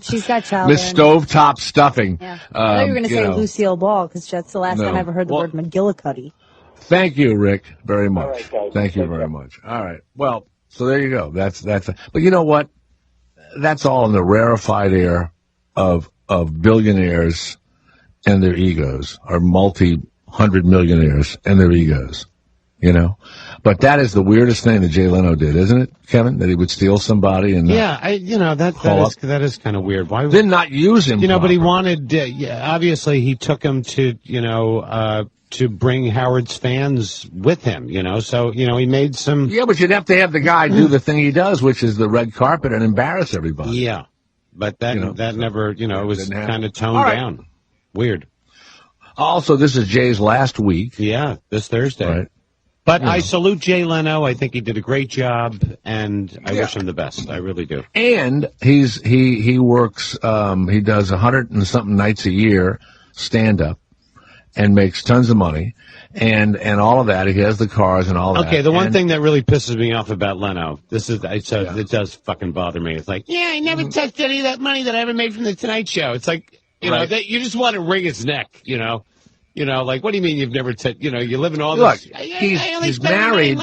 she's got child. Miss Stovetop Stuffing. Yeah. I thought you were going to say Lucille Ball, because that's the last time I ever heard the word McGillicuddy. Thank you, Rick, very much. All right, guys. Thank you very much. All right. Well, so there you go. But you know what? That's all in the rarefied air of billionaires and their egos, or multi-hundred millionaires and their egos. you know. But that is the weirdest thing that Jay Leno did, isn't it, Kevin? That he would steal somebody and that is kind of weird. Why then not use him? But he wanted. Obviously, he took him to to bring Howard's fans with him. So he made some. Yeah, but you'd have to have the guy do the thing he does, which is the red carpet and embarrass everybody. Yeah, but that never was kind of toned down. Weird. Also, this is Jay's last week. Yeah, this Thursday. Right. But I salute Jay Leno. I think he did a great job, and I wish him the best. I really do. And he works. He does 100 and something nights a year stand up, and makes tons of money, and all of that. He has the cars and all that. Okay, the one thing that really pisses me off about Leno, it does fucking bother me. It's like, I never touched any of that money that I ever made from the Tonight Show. It's like, that you just want to wring his neck, like, what do you mean you've never you live in all this. Look, he's married.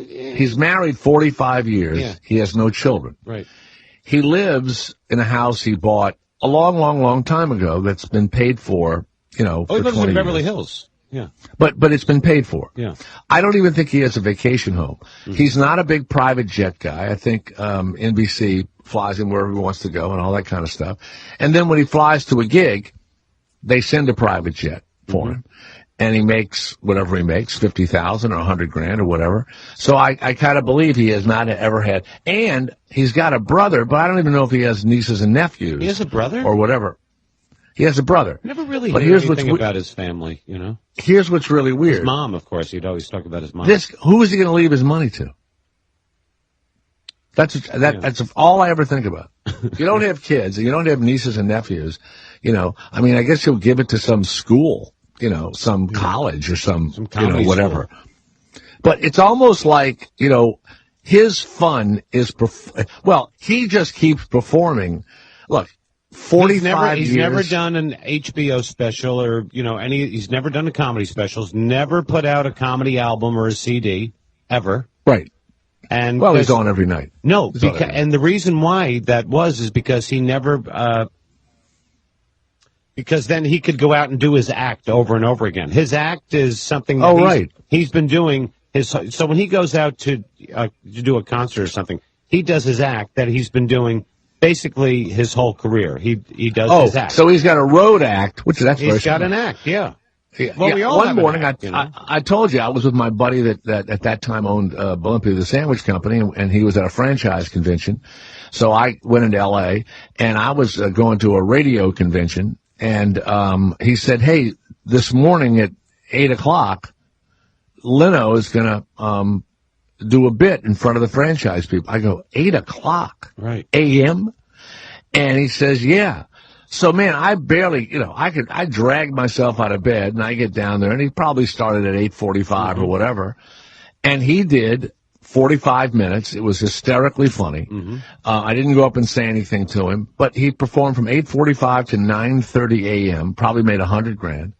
He's married 45 years. Yeah. He has no children. Right. He lives in a house he bought a long, long, long time ago that's been paid for, for 20 years. He lives in Beverly Hills. Yeah. But it's been paid for. Yeah. I don't even think he has a vacation home. Mm-hmm. He's not a big private jet guy. I think NBC flies him wherever he wants to go and all that kind of stuff. And then when he flies to a gig, they send a private jet for him, and he makes whatever he makes, $50,000 or $100,000 or whatever. So I kind of believe he has not ever had, and he's got a brother, but I don't even know if he has nieces and nephews. He has a brother or whatever. He has a brother. Never really heard anything about his family, Here's what's really weird. His mom, of course. He'd always talk about his mom. Who is he going to leave his money to? That's all I ever think about. You don't have kids, and you don't have nieces and nephews. I mean, I guess he'll give it to some school, some college or some whatever. School. But it's almost like, his fun is, he just keeps performing. Look, 45 years. He's never done an HBO special or, he's never done a comedy special. He's never put out a comedy album or a CD, ever. Right. And he's on every night. No, and the reason why that is because he never, because then he could go out and do his act over and over again. His act is something that he's been doing. So when he goes out to do a concert or something, he does his act that he's been doing basically his whole career. He does his act. So he's got a road act, which that's he's got an act, yeah. Well, we all one morning, I told you I was with my buddy that at that time owned Olympia, the sandwich company, and he was at a franchise convention. So I went into L.A. and I was going to a radio convention, and he said, "Hey, this morning at 8:00, Leno is going to do a bit in front of the franchise people." I go, 8:00, right, a.m., and he says, "Yeah." So, man, I barely, I drag myself out of bed, and I get down there, and he probably started at 8:45 or whatever, and he did 45 minutes. It was hysterically funny. I didn't go up and say anything to him, but he performed from 8:45 to 9:30 a.m., probably made $100,000,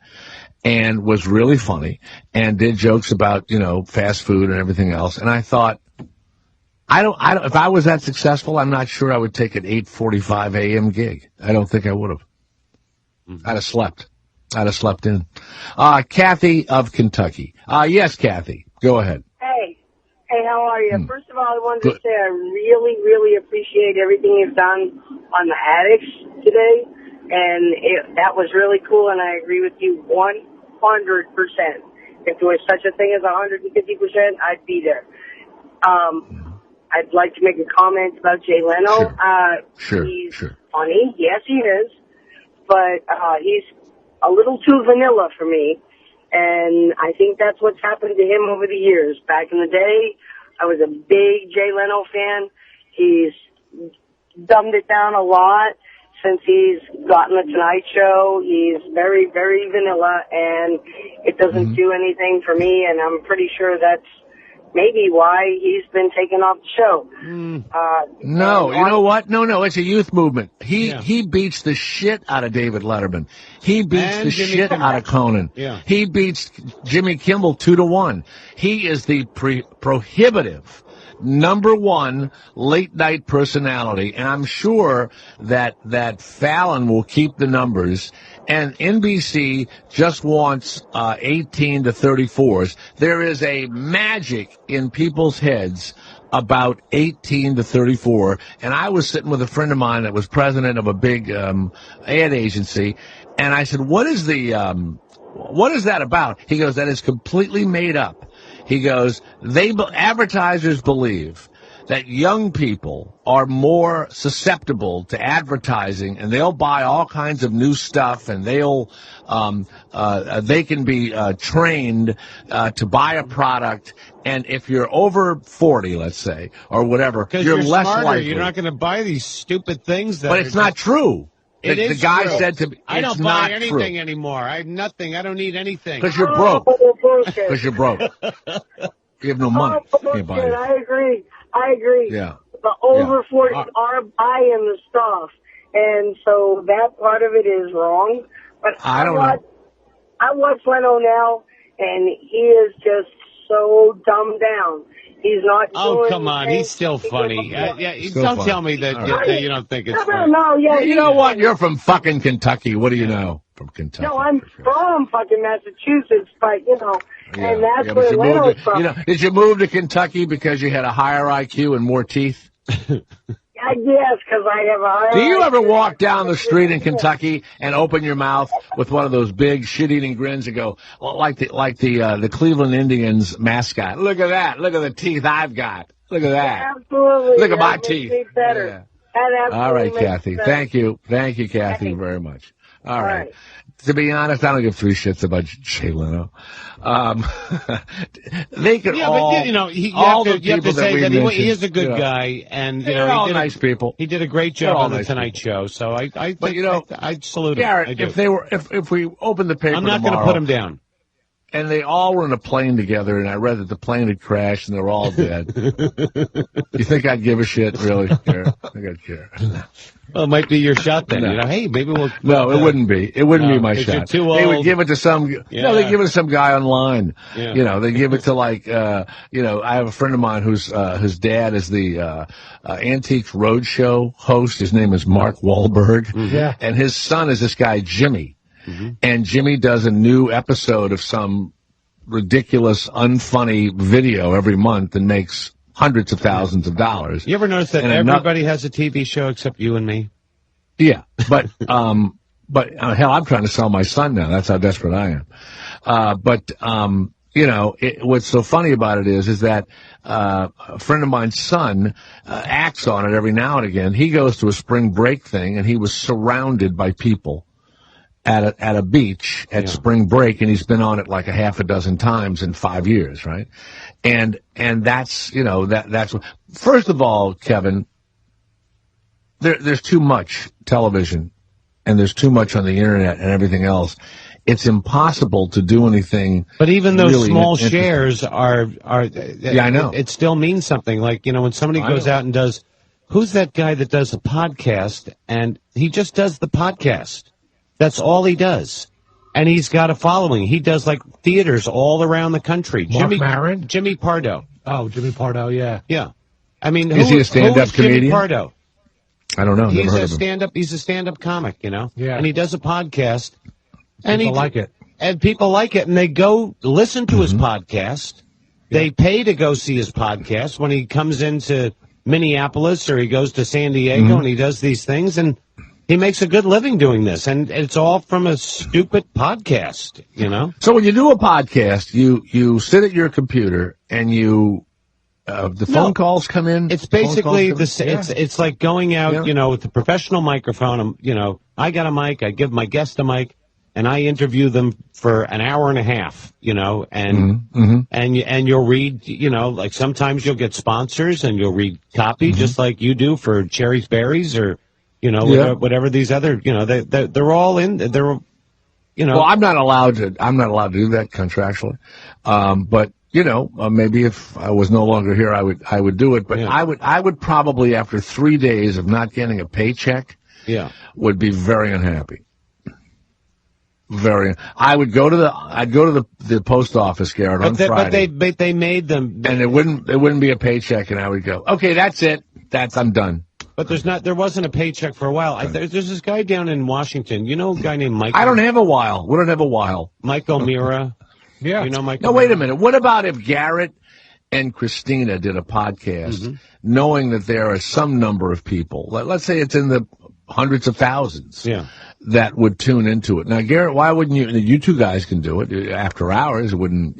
and was really funny, and did jokes about, fast food and everything else, and I thought, I don't, if I was that successful, I'm not sure I would take an 8:45 a.m. gig. I don't think I would have. I'd have slept. I'd have slept in. Kathy of Kentucky. Yes, Kathy. Go ahead. Hey, how are you? First of all, I wanted to say I really, really appreciate everything you've done on the addicts today. And that was really cool, and I agree with you 100%. If there was such a thing as 150%, I'd be there. I'd like to make a comment about Jay Leno. Sure. He's funny. Yes, he is. But he's a little too vanilla for me. And I think that's what's happened to him over the years. Back in the day, I was a big Jay Leno fan. He's dumbed it down a lot since he's gotten the Tonight Show. He's very, very vanilla, and it doesn't do anything for me, and I'm pretty sure that's maybe why he's been taken off the show. No, you know what? No, it's a youth movement. He beats the shit out of David Letterman. He beats the shit out of Conan. Yeah. He beats Jimmy Kimmel 2-1. He is the prohibitive #1 late night personality, and I'm sure that Fallon will keep the numbers, and NBC just wants 18 to 34s. There is a magic in people's heads about 18 to 34, and I was sitting with a friend of mine that was president of a big ad agency, and I said, what is that about? He goes, that is completely made up. He goes, advertisers believe that young people are more susceptible to advertising, and they'll buy all kinds of new stuff, and they can be trained to buy a product. And if you're over 40, let's say, or whatever, you're less smarter. likely. You're not going to buy these stupid things. But it's not true. The guy true. said to me, I don't it's buy not anything true. anymore. I have nothing. I don't need anything. Because you're broke. Because you're broke. You have no money. Can't buy it. I agree. Yeah. The over 40s are buying the stuff. And so that part of it is wrong. But I don't know. I watch Leno now, and he is just so dumbed down. He's not doing come on. anything. He's still funny. Still don't funny. tell me that you don't think it's funny. No, yeah. You know what? You're from fucking Kentucky. What do you know from Kentucky? No, I'm from fucking Massachusetts, but, and that's but where you Leno's moved from. did you move to Kentucky because you had a higher IQ and more teeth? Yes, because I have a higher Do you ever IQ. walk down the street in Kentucky and open your mouth with one of those big shit-eating grins and go, well, like the Cleveland Indians mascot? Look at that! Look at the teeth I've got! Look at that! Absolutely. Look at my That makes teeth! me better. Yeah. That absolutely All right, makes Kathy. me better. Thank you, Kathy, very much. All right. right. To be honest, I don't give three shits about Jay Leno. They could all. But you have to say that he is a good guy, and they're all nice people. He did a great job on the Tonight Show, so I think I'd salute him. Garrett, if we open the paper, I'm not going to put him down. And they all were in a plane together, and I read that the plane had crashed, and they were all dead. You think I'd give a shit, really? Garrett? I think I'd care. Well, it might be your shot then. No. Hey, maybe we'll. No, it wouldn't be. It wouldn't be my you're shot. too old. They would give it to some. Yeah. No, they give it to some guy online. Yeah. They give it to I have a friend of mine whose dad is the Antiques Roadshow host. His name is Mark Wahlberg. Mm-hmm. Yeah. And his son is this guy Jimmy. Mm-hmm. And Jimmy does a new episode of some ridiculous, unfunny video every month and makes hundreds of thousands of dollars. You ever notice that everybody has a TV show except you and me? Yeah, but hell, I'm trying to sell my son now. That's how desperate I am. What's so funny about it is that a friend of mine's son acts on it every now and again. He goes to a spring break thing, and he was surrounded by people at a beach at spring break, and he's been on it like a half a dozen times in 5 years, right? And that's that's what. First of all, Kevin, there's too much television, and there's too much on the internet and everything else. It's impossible to do anything. But even those really small shares are. Yeah, I know. It still means something. Like when somebody goes out and does. Who's that guy that does a podcast, and he just does the podcast? That's all he does. And he's got a following. He does like theaters all around the country. Jimmy Pardo. Oh, Jimmy Pardo, yeah. Yeah. I mean, is he a stand-up comedian? Jimmy Pardo. I don't know. He's a stand-up comic, Yeah. And he does a podcast. And people like it. And people like it, and they go listen to his podcast. They pay to go see his podcast when he comes into Minneapolis or he goes to San Diego and he does these things, and he makes a good living doing this, and it's all from a stupid podcast, So when you do a podcast, you sit at your computer and the phone calls come in. It's basically it's like going out, with a professional microphone. I got a mic. I give my guest a mic, and I interview them for an hour and a half. And you'll read. Like sometimes you'll get sponsors, and you'll read copy just like you do for Cherry's Berries or. Whatever these other, they're all in. They're, Well, I'm not allowed to do that contractually. But maybe if I was no longer here, I would do it. But I would probably, after 3 days of not getting a paycheck, would be very unhappy. I would go to the post office, Garrett, on Friday. But they made them, and it wouldn't be a paycheck, and I would go, okay, that's it. I'm done. But there wasn't a paycheck for a while. There's this guy down in Washington. You know a guy named Mike? I don't have a while. We don't have a while. Mike O'Meara. Yeah. You know Mike No, wait a minute. What about if Garrett and Christina did a podcast knowing that there are some number of people, let's say it's in the hundreds of thousands, that would tune into it. Now, Garrett, why wouldn't you two guys can do it after hours? It wouldn't,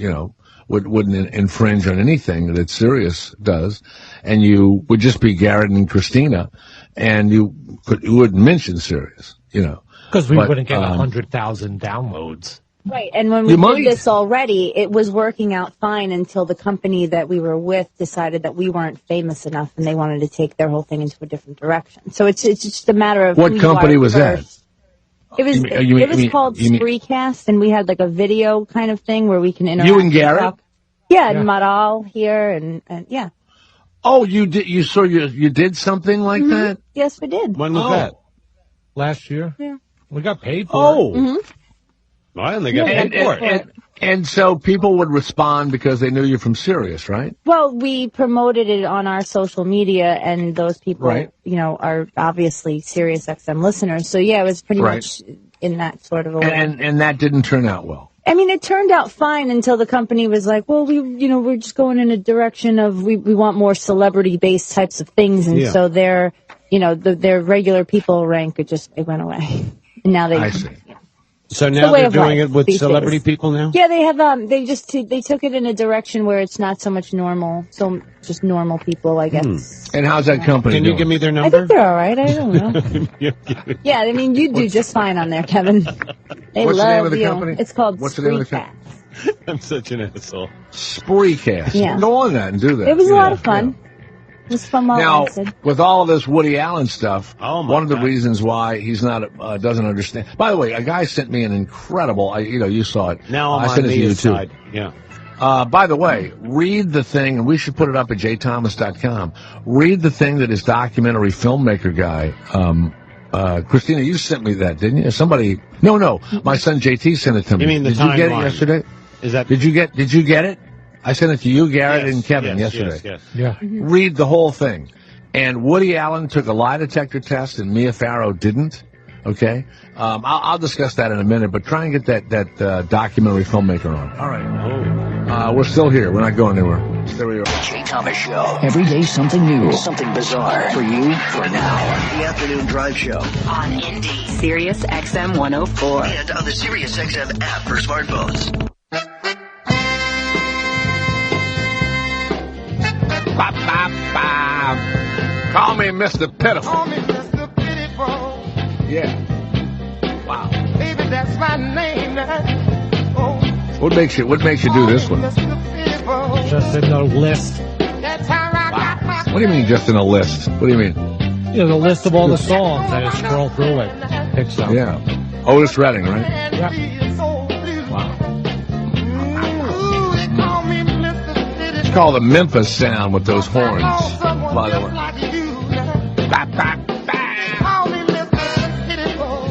wouldn't infringe on anything that Sirius does. And you would just be Garrett and Christina, and you wouldn't mention Sirius, Because we wouldn't get 100,000 downloads. Right, and when we did this already, it was working out fine until the company that we were with decided that we weren't famous enough, and they wanted to take their whole thing into a different direction. So it's just a matter of what company was that? It was called Spreecast, and we had like a video kind of thing where we can interact. You and Garrett? Yeah, and Maral here, and yeah. Oh, you did? You did something like that? Yes, we did. When was that? Last year? Yeah. We got paid for it. Mm-hmm. Well, they got paid for it. And so people would respond because they knew you from Sirius, right? Well, we promoted it on our social media, and those people, are obviously Sirius XM listeners. So, yeah, it was pretty much in that sort of a way. And that didn't turn out well. I mean, it turned out fine until the company was like, well, we're just going in a direction of we want more celebrity-based types of things. And so their regular people rank, it went away. And now I see. So now they're doing it with celebrity people now? Yeah, they have. They took it in a direction where it's not so much normal, just normal people, I guess. And how's that company Can you give me their number? I think they're all right. I don't know. Yeah, I mean, you do just fine on there, Kevin. They What's love the name of the you. company? It's called What's the name of the Spreecast. I'm such an asshole. Spreecast. Yeah. Go on that and do that. It was a lot of fun. It was fun while it Now, lasted. with all of this Woody Allen stuff, one of the God. reasons why he's not doesn't understand. By the way, a guy sent me an incredible. You saw it. Now I'm I sent on it to you his too. side. Yeah. By the way, read the thing, and we should put it up at jthomas.com. Read the thing that his documentary filmmaker guy, Christina, you sent me that, didn't you? Somebody? No. My son JT sent it to me. You mean the Did you get it timeline? yesterday? Is that? Did you get it? I sent it to you, Garrett, and Kevin yesterday. Yes. Yeah. Read the whole thing. And Woody Allen took a lie detector test, and Mia Farrow didn't. Okay, I'll discuss that in a minute. But try and get that documentary filmmaker on. All right. We're still here. We're not going anywhere. There we are. The Jay Thomas Show. Every day something new, something bizarre. For you, for now. The Afternoon Drive Show. On Indy. Sirius XM 104. And on the Sirius XM app for smartphones. Bop, bop, bop. Call me Mr. Pitiful. Call me Mr. Pitiful. Yeah. Wow. Baby, that's my name now. Oh. What makes you do this one? Just in the list. That's how I got my What do you mean just in a list? What do you mean? The list of all the songs. I just scroll through it. Pick some. Yeah. Otis Redding, right? Yeah. Wow. It's called the Memphis sound with those horns, by the way. Bop, bop, bop.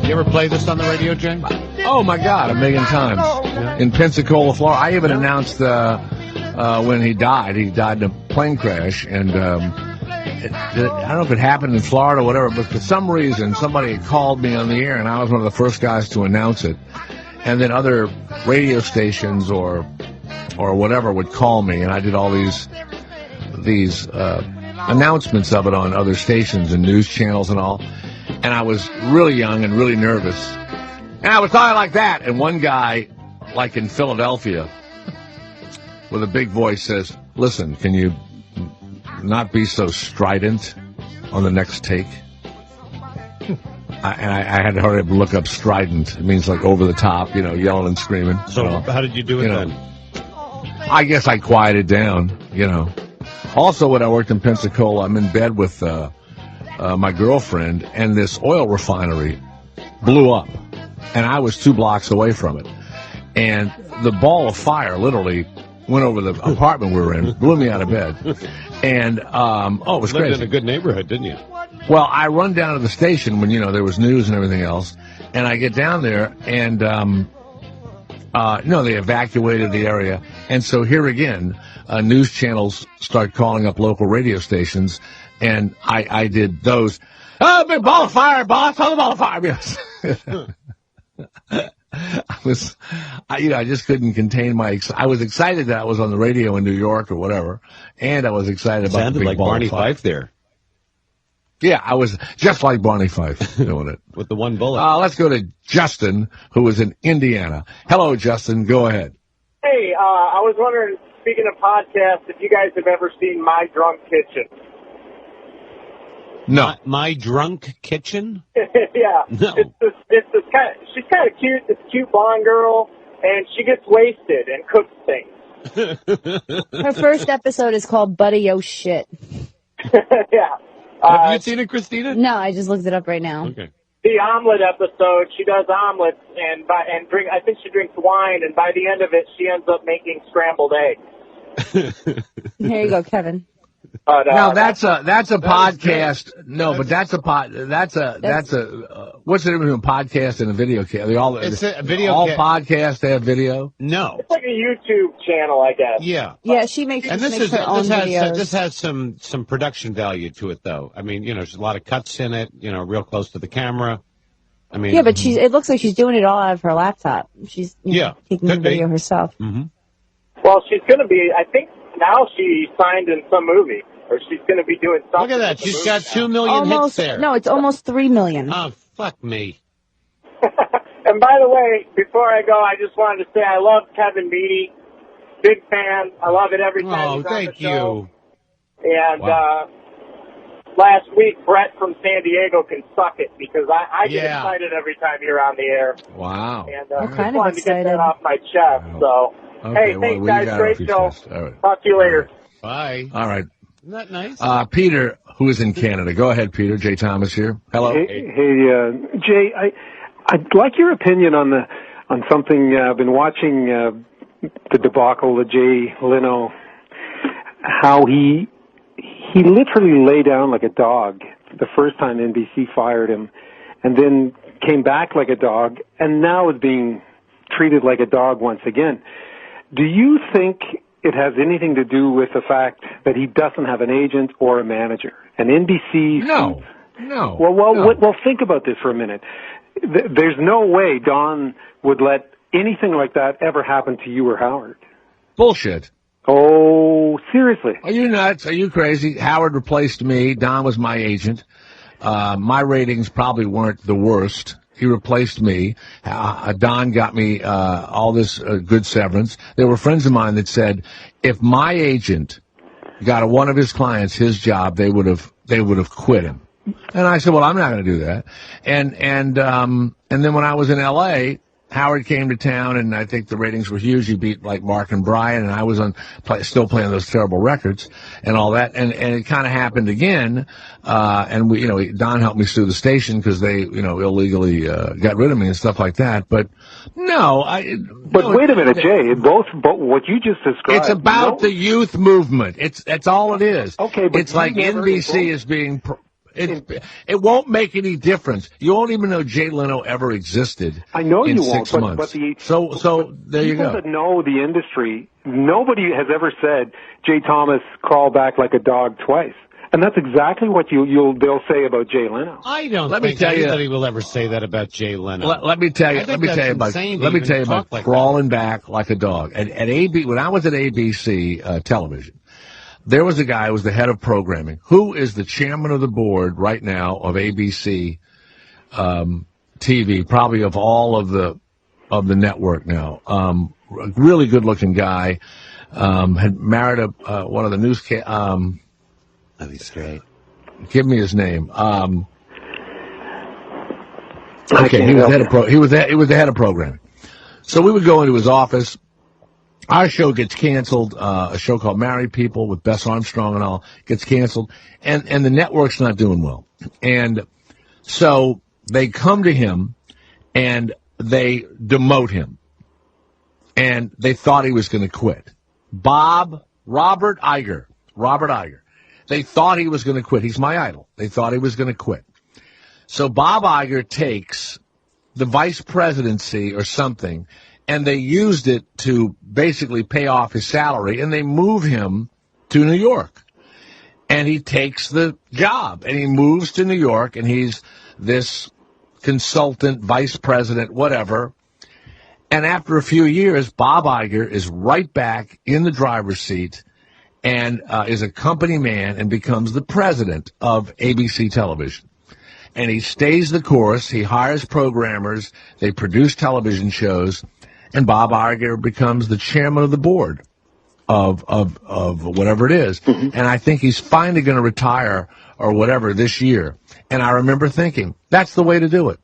You ever play this on the radio, Jay? Oh, my God, a million times. In Pensacola, Florida. I even announced when he died. He died in a plane crash, and I don't know if it happened in Florida or whatever, but for some reason, somebody had called me on the air, and I was one of the first guys to announce it. And then other radio stations or whatever would call me, and I did all these announcements of it on other stations and news channels and all. And I was really young and really nervous. And I was talking like that, and one guy, like in Philadelphia, with a big voice says, "Listen, can you not be so strident on the next take?" I had to hurry up and look up strident. It means like over the top, yelling and screaming. So how did you do it then? I guess I quieted down, Also, when I worked in Pensacola, I'm in bed with my girlfriend, and this oil refinery blew up, and I was 2 blocks away from it. And the ball of fire literally went over the apartment we were in, blew me out of bed. And, it was crazy. Lived in a good neighborhood, didn't you? Well, I run down to the station when, there was news and everything else, and I get down there, and, they evacuated the area. And so here again, news channels start calling up local radio stations And I did those. Oh, big ball of fire, boss! Oh, the ball of fire! Yes. I just couldn't contain I was excited that I was on the radio in New York or whatever, and I was excited about the big like ball Barney of fire. Fife there. Yeah, I was just like Barney Fife doing it. With the one bullet. Let's go to Justin, who is in Indiana. Hello, Justin. Go ahead. Hey, I was wondering, speaking of podcasts, if you guys have ever seen My Drunk Kitchen. No. My Drunk Kitchen? Yeah. No. It's this kind of, she's kind of cute, this cute blonde girl, and she gets wasted and cooks things. Her first episode is called Buddy Oh Shit. Yeah. Have you seen it, Christina? No, I just looked it up right now. Okay. The omelet episode, she does omelets and drink. I think she drinks wine, and by the end of it, she ends up making scrambled eggs. Here you go, Kevin. No, that's a podcast. No, but that's a what's the difference between a podcast and a video? It's a video. All podcasts they have video. No, it's like a YouTube channel, I guess. Yeah, yeah. She makes and this her own videos. This has some production value to it, though. I mean, there's a lot of cuts in it. Real close to the camera. I mean, yeah, but it looks like she's doing it all out of her laptop. She's taking the video herself. Mm-hmm. Well, she's going to be. I think now she signed in some movie. Or she's going to be doing something. Look at that. She's got 2 million hits there. No, it's almost 3 million. Oh, fuck me. And by the way, before I go, I just wanted to say I love Kevin Beatty. Big fan. I love it every time he's on the show. And last week, Brett from San Diego can suck it because I get excited every time you're on the air. Wow. And I'm I kind of wanted to get excited. that off my chest. So, hey, thanks, guys. Great show. Talk to you later. Bye. All right. Isn't that nice? Peter, who is in Canada. Go ahead, Peter. Jay Thomas here. Hello. Hey, Jay. I'd like your opinion on something. I've been watching the debacle of Jay Leno. How he literally lay down like a dog the first time NBC fired him, and then came back like a dog, and now is being treated like a dog once again. Do you think it has anything to do with the fact that he doesn't have an agent or a manager? And NBC... No. Well, think about this for a minute. There's no way Don would let anything like that ever happen to you or Howard. Bullshit. Oh, seriously? Are you nuts? Are you crazy? Howard replaced me. Don was my agent. My ratings probably weren't the worst. He replaced me. Don got me all this good severance. There were friends of mine that said if my agent got one of his clients his job, they would have quit him. And I said, well, I'm not going to do that. And then when I was in L.A., Howard came to town, and I think the ratings were huge. He beat like Mark and Brian, and I was still playing those terrible records and all that. And it kind of happened again. And we, Don helped me sue the station because they, illegally got rid of me and stuff like that. But no, wait a minute, Jay. Both what you just described. It's about the youth movement. That's all it is. Okay, but it's like NBC is being. It won't make any difference. You won't even know Jay Leno ever existed. I know in you 6 won't. months. So there you go. People that know the industry, nobody has ever said Jay Thomas crawled back like a dog twice, and that's exactly what they'll say about Jay Leno. I don't think anybody will ever say that about Jay Leno. Let me tell you about crawling back like a dog. At when I was at ABC television. There was a guy who was the head of programming, who is the chairman of the board right now of ABC TV, probably of all of the network now. A really good-looking guy. Had married one of the newscast. Let me straight. Give me his name. Okay, he was the head of programming. So we would go into his office. Our show gets canceled, a show called Married People with Bess Armstrong and all gets canceled, and the network's not doing well. And so they come to him and they demote him. And they thought he was going to quit. Robert Iger. They thought he was going to quit. He's my idol. They thought he was going to quit. So Bob Iger takes the vice presidency or something, and they used it to basically pay off his salary, and they move him to New York. and he takes the job, and he moves to New York, and he's this consultant, vice president, whatever. And after a few years, Bob Iger is right back in the driver's seat and is a company man and becomes the president of ABC Television. And he stays the course. He hires programmers. They produce television shows. And Bob Iger becomes the chairman of the board of whatever it is. Mm-hmm. And I think he's finally going to retire or whatever this year. And I remember thinking, that's the way to do it.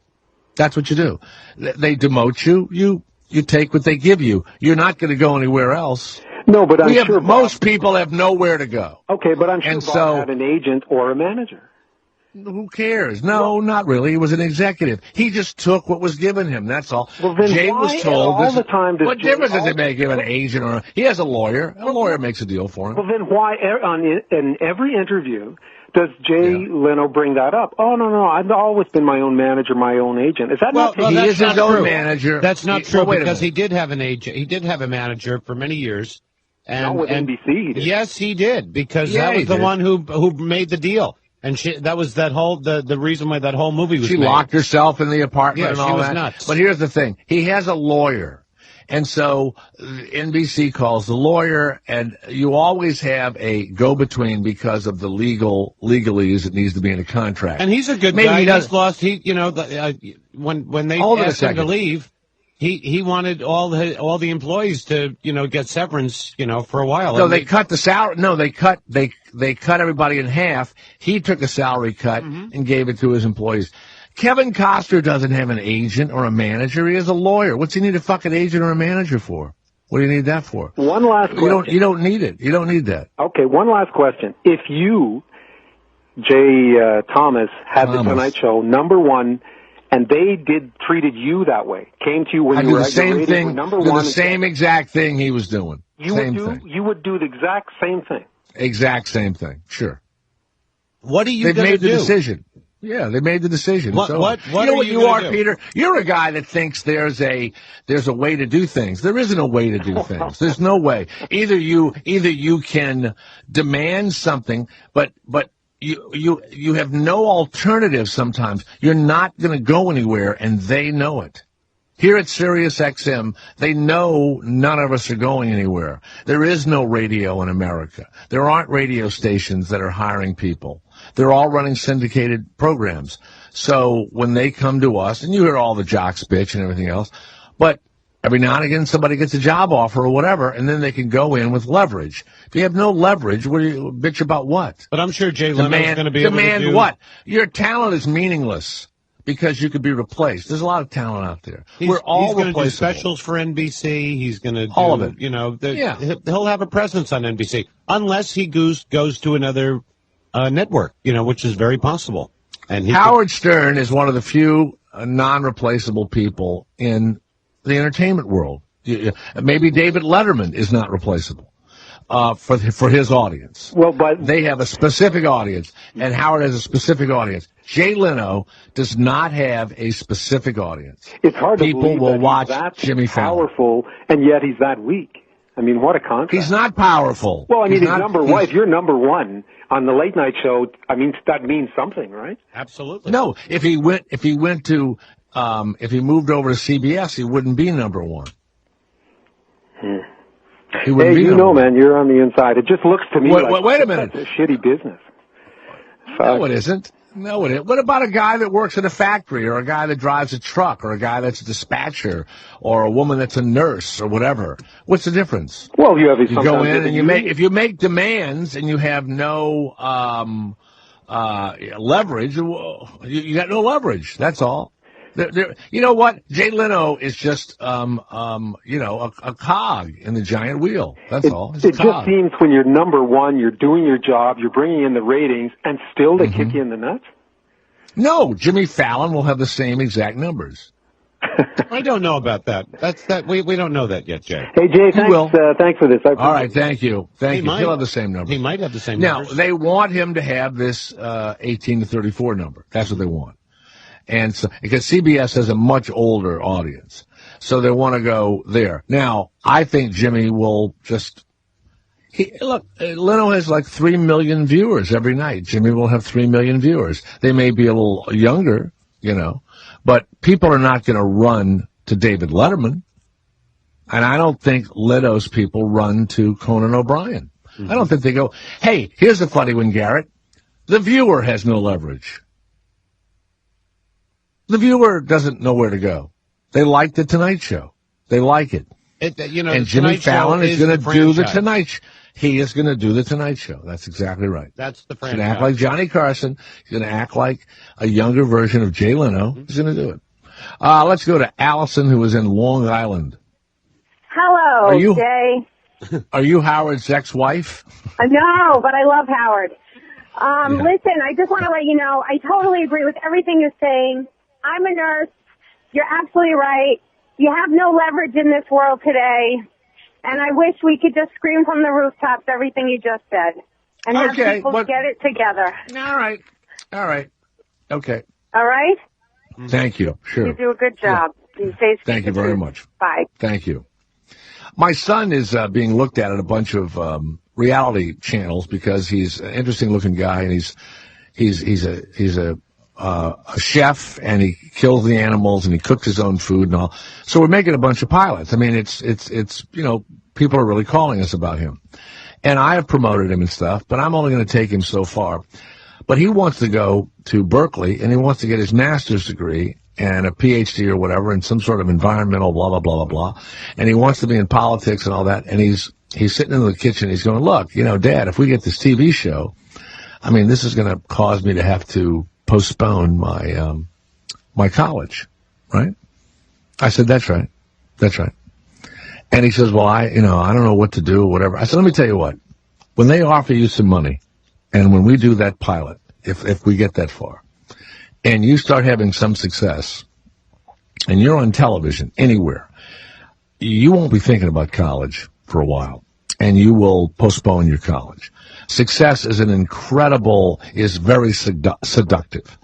That's what you do. They demote you. You take what they give you. You're not going to go anywhere else. No, but I'm sure most people have nowhere to go. Okay, but I'm sure Bob had an agent or a manager. Who cares? No, not really. He was an executive. He just took what was given him. That's all. Well, then Jay why was told all the time does what Jay difference does it make him an agent or he has a lawyer? A lawyer makes a deal for him. Well, then why in every interview does Jay Leno bring that up? Oh, no, I've always been my own manager, my own agent. Is that not true? He is his own manager. That's not true because he did have an agent. He did have a manager for many years. And, not with NBC, he did. Yes, he did because that was the one who made the deal. And that was the reason why that whole movie was made. She locked herself in the apartment and all that. She was nuts. But here's the thing. He has a lawyer. And so NBC calls the lawyer, and you always have a go-between because of the legalese that needs to be in a contract. And he's a good guy. He's lost. When they asked him to leave, he wanted all the employees to get severance for a while. So they cut the salary. No, they cut everybody in half. He took a salary cut and gave it to his employees. Kevin Costner doesn't have an agent or a manager. He has a lawyer. What's he need a fucking agent or a manager for? What do you need that for? One last question. You don't need it. You don't need that. Okay, one last question. If you, Jay Thomas, had the Tonight Show, number one, and they treated you that way, came to you when you were at your ratings, number one, the same exact thing he was doing. You would do the exact same thing. Exact same thing. Sure. What are you They've going to do? They've made the decision. Yeah, they made the decision. What you know what you are, Peter? You're a guy that thinks there's a way to do things. There isn't a way to do things. There's no way. Either you can demand something, but you have no alternative sometimes. You're not going to go anywhere, and they know it. Here at Sirius XM, they know none of us are going anywhere. There is no radio in America. There aren't radio stations that are hiring people. They're all running syndicated programs. So when they come to us, and you hear all the jocks bitch and everything else, but every now and again somebody gets a job offer or whatever, and then they can go in with leverage. If you have no leverage, what do you bitch about what? But I'm sure Jay Leno's going to be able to demand what? Your talent is meaningless because you could be replaced. There's a lot of talent out there. We're all he's going to do replaceable. specials for NBC. He's going to do all of it. He'll have a presence on NBC unless he goes to another network, which is very possible. And Howard Stern is one of the few non-replaceable people in the entertainment world. Maybe David Letterman is not replaceable for his audience. Well, but they have a specific audience, and Howard has a specific audience. Jay Leno does not have a specific audience. It's hard to people believe will that watch he's that Jimmy Fallon. Powerful, and yet he's that weak. I mean, what a contrast. He's not powerful. Well, I mean, he's number one. If you're number one on the late night show, I mean, that means something, right? Absolutely. No, if he moved over to CBS, he wouldn't be number one. He wouldn't be number one. Man, you're on the inside. It just looks to me like wait a minute. That's a shitty business. No, it isn't. No, it isn't. What about a guy that works at a factory, or a guy that drives a truck, or a guy that's a dispatcher, or a woman that's a nurse, or whatever? What's the difference? Well, you go in and if you make demands and you have no leverage, you got no leverage. That's all. You know what? Jay Leno is just a cog in the giant wheel. That's all. It just seems when you're number one, you're doing your job, you're bringing in the ratings, and still they kick you in the nuts? No, Jimmy Fallon will have the same exact numbers. I don't know about that. We don't know that yet, Jay. Hey, Jay, thanks for this. All right, thank you. He'll have the same numbers. He might have the same numbers. Now, they want him to have this 18 to 34 number. That's what they want. And so, because CBS has a much older audience, so they want to go there. Now, I think Jimmy will Look, Leno has like 3 million viewers every night. Jimmy will have 3 million viewers. They may be a little younger, but people are not going to run to David Letterman. And I don't think Leno's people run to Conan O'Brien. I don't think they go, hey, here's a funny one, Garrett. The viewer has no leverage. The viewer doesn't know where to go. They like the Tonight Show. They like it. And Jimmy Fallon is going to do the Tonight Show. He is going to do the Tonight Show. That's exactly right. That's the franchise. He's going to act like Johnny Carson. He's going to act like a younger version of Jay Leno. He's going to do it. Let's go to Allison, who is in Long Island. Hello, Jay. Are you Howard's ex-wife? No, but I love Howard. Listen, I just want to let you know, I totally agree with everything you're saying. I'm a nurse. You're absolutely right. You have no leverage in this world today. And I wish we could just scream from the rooftops everything you just said. And have people get it together. All right. Okay. All right? Thank you. Sure. You do a good job. Yeah. You say Thank you very much. Bye. Thank you. My son is being looked at a bunch of reality channels because he's an interesting-looking guy, and he's a chef, and he kills the animals, and he cooks his own food and all. So we're making a bunch of pilots. I mean, it's people are really calling us about him, and I have promoted him and stuff, but I'm only going to take him so far. But he wants to go to Berkeley, and he wants to get his master's degree and a PhD or whatever in some sort of environmental blah, blah, blah, blah, blah. And he wants to be in politics and all that. And he's sitting in the kitchen. He's going, look, Dad, if we get this TV show, I mean, this is going to cause me to have to postpone my college, right? I said, that's right. And he says, well, I don't know what to do or whatever. I said, let me tell you what. When they offer you some money, and when we do that pilot, if we get that far, and you start having some success, and you're on television anywhere, you won't be thinking about college for a while, and you will postpone your college. Success is is very seductive,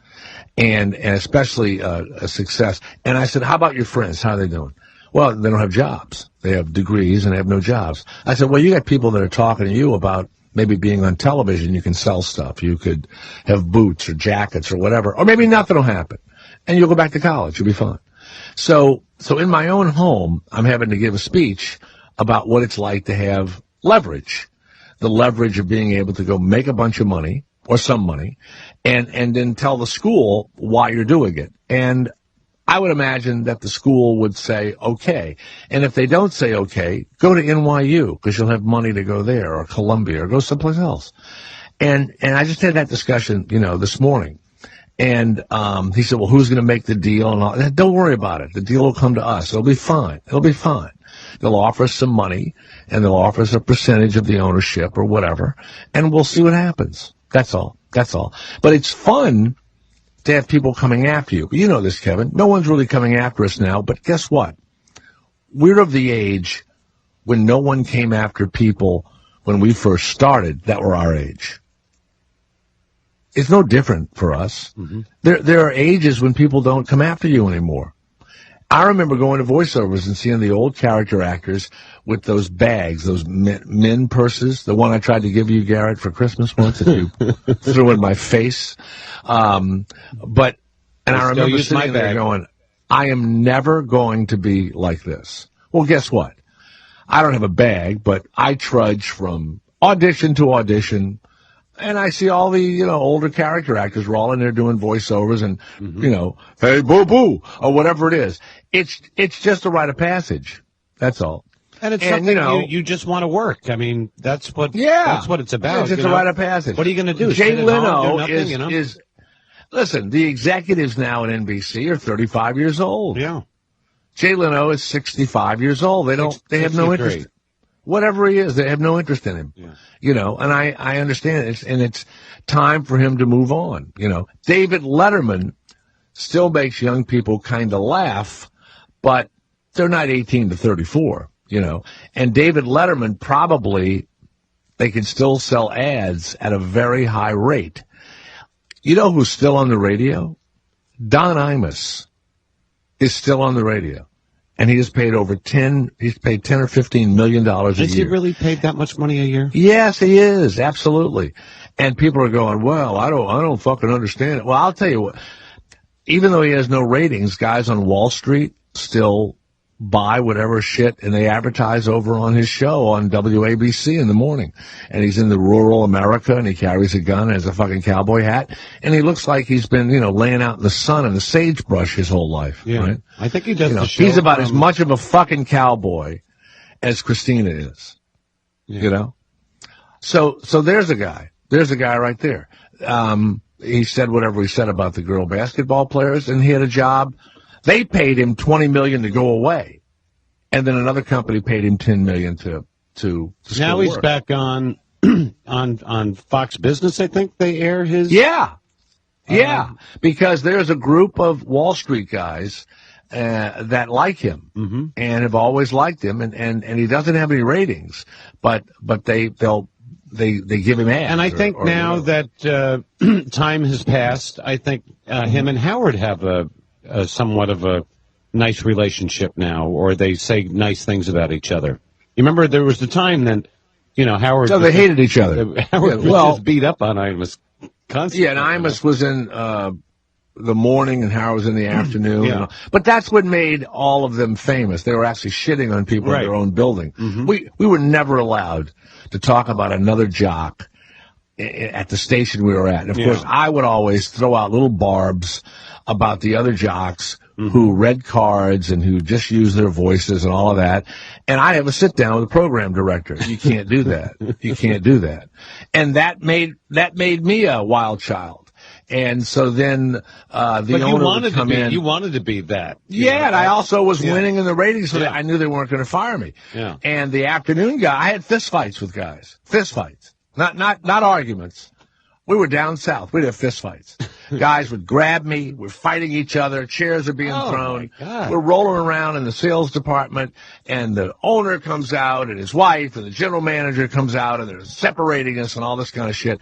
and especially a success. And I said, how about your friends? How are they doing? Well, they don't have jobs. They have degrees and they have no jobs. I said, well, you got people that are talking to you about maybe being on television. You can sell stuff. You could have boots or jackets or whatever, or maybe nothing will happen, and you'll go back to college. You'll be fine. So in my own home, I'm having to give a speech about what it's like to have leverage, the leverage of being able to go make a bunch of money or some money, and then tell the school why you're doing it. And I would imagine that the school would say, okay. And if they don't say okay, go to NYU, because you'll have money to go there, or Columbia, or go someplace else. And I just had that discussion, this morning. And he said, well, who's going to make the deal? And all. Don't worry about it. The deal will come to us. It'll be fine. They'll offer us some money, and they'll offer us a percentage of the ownership or whatever, and we'll see what happens. That's all. But it's fun to have people coming after you. You know this, Kevin. No one's really coming after us now, but guess what? We're of the age when no one came after people when we first started that were our age. It's no different for us. Mm-hmm. There are ages when people don't come after you anymore. I remember going to voiceovers and seeing the old character actors with those bags, those men purses, the one I tried to give you, Garrett, for Christmas once that you threw in my face. And I remember sitting there going, I am never going to be like this. Well, guess what? I don't have a bag, but I trudge from audition to audition, and I see all the, older character actors are all in there doing voiceovers and, hey, boo-boo, or whatever it is. It's just a rite of passage. That's all. And it's something you just want to work. I mean, that's what it's about. It's just a rite of passage. What are you going to do? Jay Leno is listen, the executives now at NBC are 35 years old. Yeah. Jay Leno is 65 years old. They have no interest. Whatever he is, they have no interest in him. Yeah. And I understand it. And it's time for him to move on. David Letterman still makes young people kind of laugh, but they're not 18 to 34, And David Letterman probably, they can still sell ads at a very high rate. You know who's still on the radio? Don Imus is still on the radio. And he has paid he's paid $10 or $15 million a year. Is he really paid that much money a year? Yes, he is. Absolutely. And people are going, well, I don't fucking understand it. Well, I'll tell you what, even though he has no ratings, guys on Wall Street still buy whatever shit and they advertise over on his show on WABC in the morning. And he's in the rural America and he carries a gun and has a fucking cowboy hat. And he looks like he's been, laying out in the sun in the sagebrush his whole life. Yeah. Right? I think he does the show. He's about as much of a fucking cowboy as Christina is. Yeah. So there's a guy. There's a guy right there. He said whatever he said about the girl basketball players and he had a job. They paid him $20 million to go away, and then another company paid him $10 million to now he's work. back on on Fox Business. I think they air his. Yeah, because there's a group of Wall Street guys that like him and have always liked him, and he doesn't have any ratings, but they give him ads. And I think now that time has passed, I think him and Howard have a somewhat of a nice relationship now, or they say nice things about each other. You remember there was the time then, Howard. So they hated each other. Howard was just beat up on Imus constantly. Yeah, and Imus was in the morning and Howard was in the afternoon. Yeah. But that's what made all of them famous. They were actually shitting on people in their own building. We were never allowed to talk about another jock at the station we were at. And of course, I would always throw out little barbs about the other jocks who read cards and who just used their voices and all of that. And I'd have a sit down with the program director. You can't do that. You can't do that. And that made me a wild child. And so then the owner would come in. You wanted to be that. Yeah, and I also was winning in the ratings, so that I knew they weren't going to fire me. Yeah. And the afternoon guy, I had fist fights with guys. Fist fights. Not arguments. We were down south. We'd have fist fights. Guys would grab me. We're fighting each other. Chairs are being thrown. We're rolling around in the sales department, and the owner comes out, and his wife, and the general manager comes out, and they're separating us and all this kind of shit.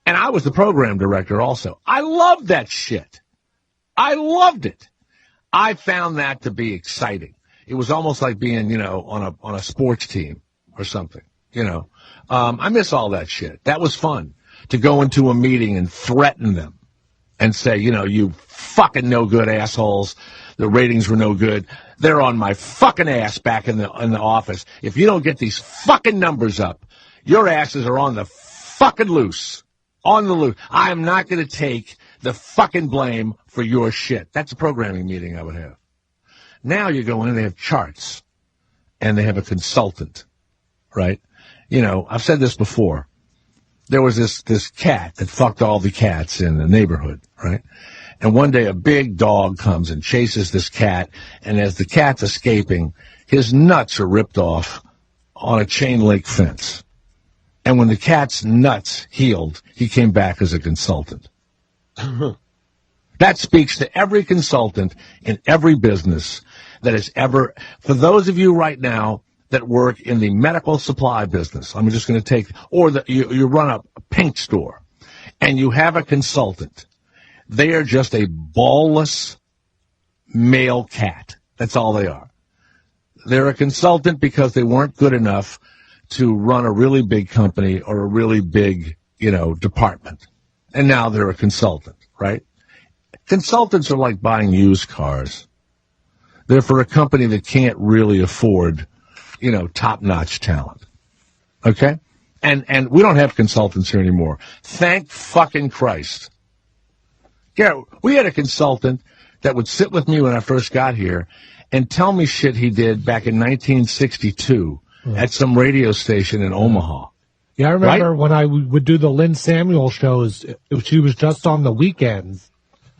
And I was the program director also. I loved that shit. I loved it. I found that to be exciting. It was almost like being, on a sports team or something, I miss all that shit. That was fun. To go into a meeting and threaten them and say, you fucking no good assholes. The ratings were no good. They're on my fucking ass back in the office. If you don't get these fucking numbers up, your asses are on the fucking loose. On the loose. I am not going to take the fucking blame for your shit. That's a programming meeting I would have. Now you go in and they have charts and they have a consultant, right? I've said this before. There was this cat that fucked all the cats in the neighborhood, right? And one day a big dog comes and chases this cat, and as the cat's escaping, his nuts are ripped off on a chain link fence. And when the cat's nuts healed, he came back as a consultant. That speaks to every consultant in every business that has ever, for those of you right now that work in the medical supply business. I'm just going to take, or you run a paint store, and you have a consultant. They are just a ballless male cat. That's all they are. They're a consultant because they weren't good enough to run a really big company or a really big, department. And now they're a consultant, right? Consultants are like buying used cars. They're for a company that can't really afford top-notch talent. Okay? And we don't have consultants here anymore. Thank fucking Christ. Yeah, we had a consultant that would sit with me when I first got here and tell me shit he did back in 1962 at some radio station in Omaha. Yeah, I remember when I would do the Lynn Samuel shows, she was just on the weekends,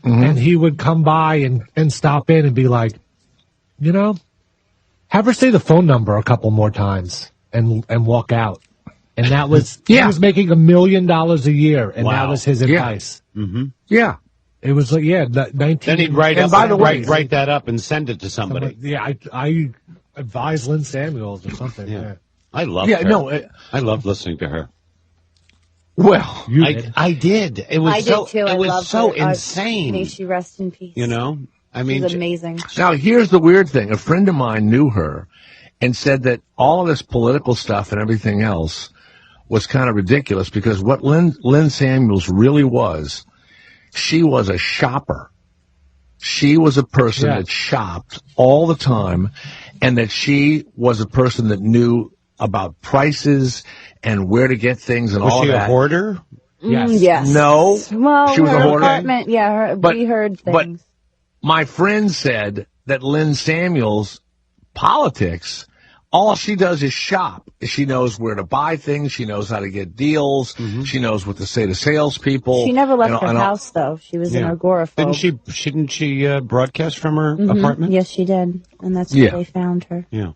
and he would come by and stop in and be like, have her say the phone number a couple more times and walk out. And that was, he was making $1 million a year, and that was his advice. Yeah. It was like, 19. Then he'd write that up and send it to somebody. I advised Lynn Samuels or something. Yeah. I loved her. No, I loved listening to her. Well, I did. It was I so, did too. It was so insane. May she rest in peace. I mean, she's amazing. Now, here's the weird thing. A friend of mine knew her and said that all of this political stuff and everything else was kind of ridiculous because what Lynn Samuels really was, she was a shopper. She was a person that shopped all the time, and that she was a person that knew about prices and where to get things and all of that. Was she a hoarder? Yes. Yes. No. Well, she was her a hoarder. apartment, we heard things. But my friend said that Lynn Samuels' politics, all she does is shop. She knows where to buy things. She knows how to get deals. She knows what to say to salespeople. She never left her house, though. She was an agoraphobe. Didn't she broadcast from her apartment? Yes, she did. And that's where they found her. Yeah.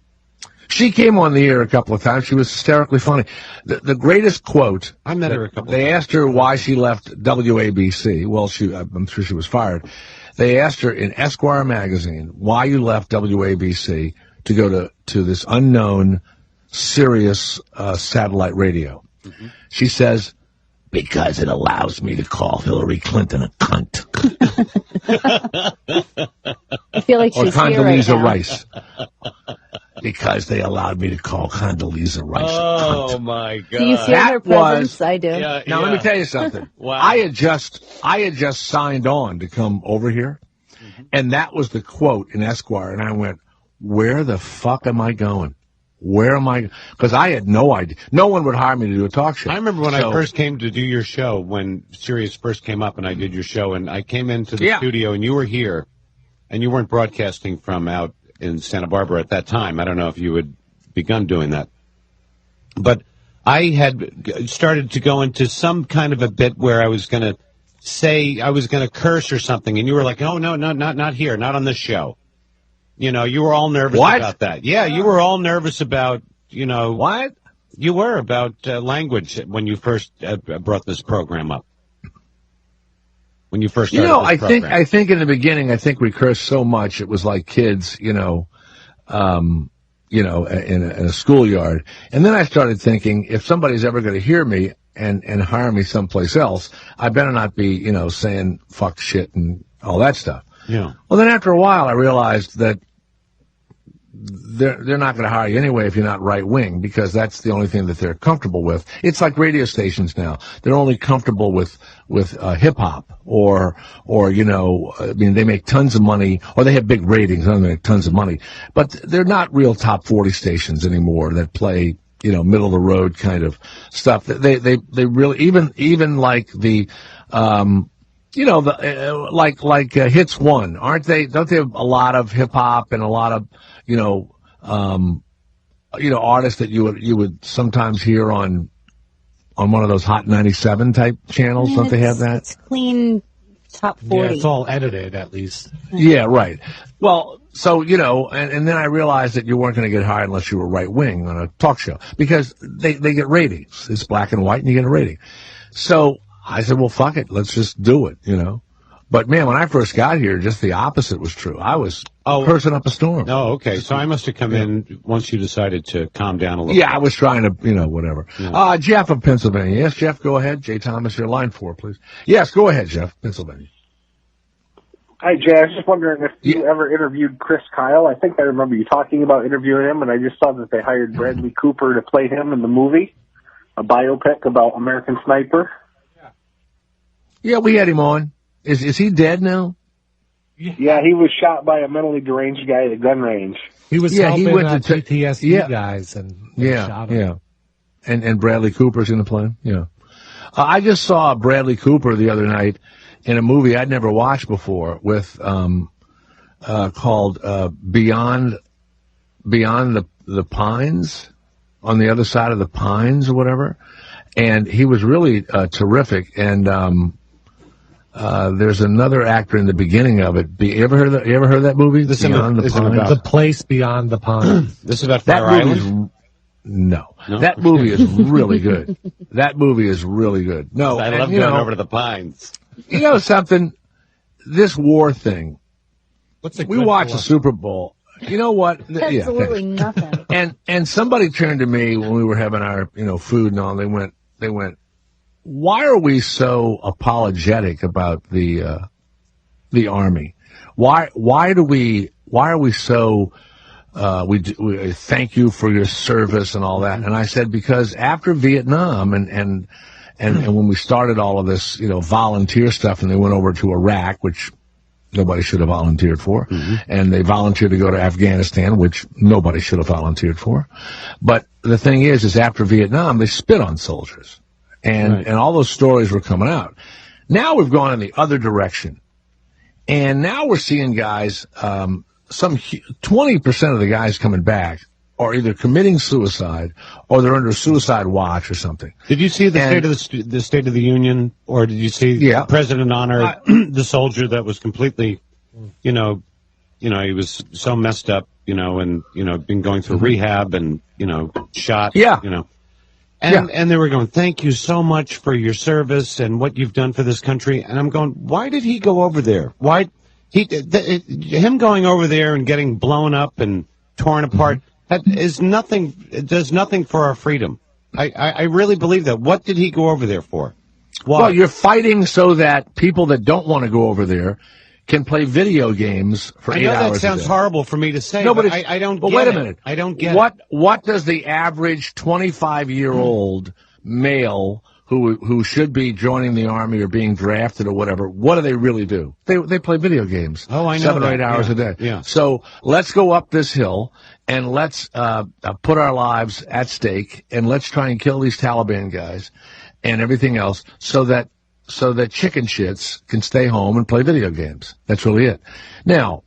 She came on the air a couple of times. She was hysterically funny. The greatest quote. I met her a couple of times. They asked her why she left WABC. Well, I'm sure she was fired. They asked her in Esquire magazine why you left WABC to go to this unknown Sirius satellite radio. She says, because it allows me to call Hillary Clinton a cunt. I feel like she's here right Condoleezza now. Rice. Because they allowed me to call Condoleezza Rice a cunt. Oh, my God. Do you feel her presence? I do. Now, let me tell you something. Wow. I had just signed on to come over here, and that was the quote in Esquire, and I went, where the fuck am I going? Where am I? Because I had no idea. No one would hire me to do a talk show. I remember when I first came to do your show, when Sirius first came up and I did your show, and I came into the studio and you were here, and you weren't broadcasting from out in Santa Barbara at that time. I don't know if you had begun doing that. But I had started to go into some kind of a bit where I was going to say, I was going to curse or something, and you were like, oh, no, not here, not on this show. You know, you were all nervous about that. Yeah, you were all nervous about, What? You were about language when you first brought this program up. When you first started this program. I think in the beginning, we cursed so much, it was like kids, in a schoolyard. And then I started thinking, if somebody's ever going to hear me and hire me someplace else, I better not be, saying fuck, shit, and all that stuff. Yeah. Well, then after a while, I realized that they're not going to hire you anyway if you're not right wing, because that's the only thing that they're comfortable with. It's like radio stations now; they're only comfortable with hip hop or they make tons of money, or they have big ratings and they make tons of money, but they're not real top 40 stations anymore that play middle of the road kind of stuff. They really even like the like Hits One, aren't they? Don't they have a lot of hip hop and a lot of artists that you would sometimes hear on one of those Hot 97 type channels? Don't they have that? It's clean top 40. Yeah, it's all edited at least. Yeah, right. Well, so and then I realized that you weren't going to get hired unless you were right wing on a talk show, because they get ratings. It's black and white, and you get a rating. So I said, well, fuck it. Let's just do it, But, man, when I first got here, just the opposite was true. I was cursing up a storm. Oh, okay. So I must have come in once you decided to calm down a little. Yeah, I was trying to, whatever. Yeah. Jeff of Pennsylvania. Yes, Jeff, go ahead. Jay Thomas, your line 4, please. Yes, go ahead, Jeff, Pennsylvania. Hi, Jay. I was just wondering if you ever interviewed Chris Kyle. I think I remember you talking about interviewing him, and I just saw that they hired Bradley Cooper to play him in the movie, a biopic about American Sniper. Yeah, we had him on. Is he dead now? Yeah, he was shot by a mentally deranged guy at a gun range. He was helping PTSD guys and shot him. And Bradley Cooper's going to play him. Yeah. I just saw Bradley Cooper the other night in a movie I'd never watched before with called Beyond the Pines, on the other side of the pines or whatever. And he was really terrific. And there's another actor in the beginning of it. You ever heard that movie? Beyond the Pines? The Place Beyond the Pines. This is about Fire Island? No. That movie is really good. That movie is really good. No, I love going over to the Pines. You know something? This war thing. We watch the Super Bowl. You know what? Absolutely nothing. And somebody turned to me when we were having our food and all. They went, why are we so apologetic about the Army? Why are we so, we thank you for your service and all that. And I said, because after Vietnam and when we started all of this, volunteer stuff, and they went over to Iraq, which nobody should have volunteered for, and they volunteered to go to Afghanistan, which nobody should have volunteered for. But the thing is after Vietnam, they spit on soldiers, and all those stories were coming out. Now we've gone in the other direction, and now we're seeing guys, some 20% of the guys coming back are either committing suicide or they're under suicide watch or something. Did you see the State of the Union, or did you see the President honor the soldier that was completely, he was so messed up, and been going through rehab and shot, and they were going, thank you so much for your service and what you've done for this country. And I'm going, why did he go over there? Why him going over there and getting blown up and torn apart? That is nothing. It does nothing for our freedom. I really believe that. What did he go over there for? Why? Well, you're fighting so that people that don't want to go over there can play video games for 8 hours a day. I know that sounds horrible for me to say, but I don't get it. But wait a minute. I don't get it. What does the average 25-year-old male who should be joining the Army or being drafted or whatever, what do they really do? They play video games. Oh, I know 7 or 8 hours a day. Yeah. So let's go up this hill and let's put our lives at stake, and let's try and kill these Taliban guys and everything else so that chicken shits can stay home and play video games. That's really it. Now,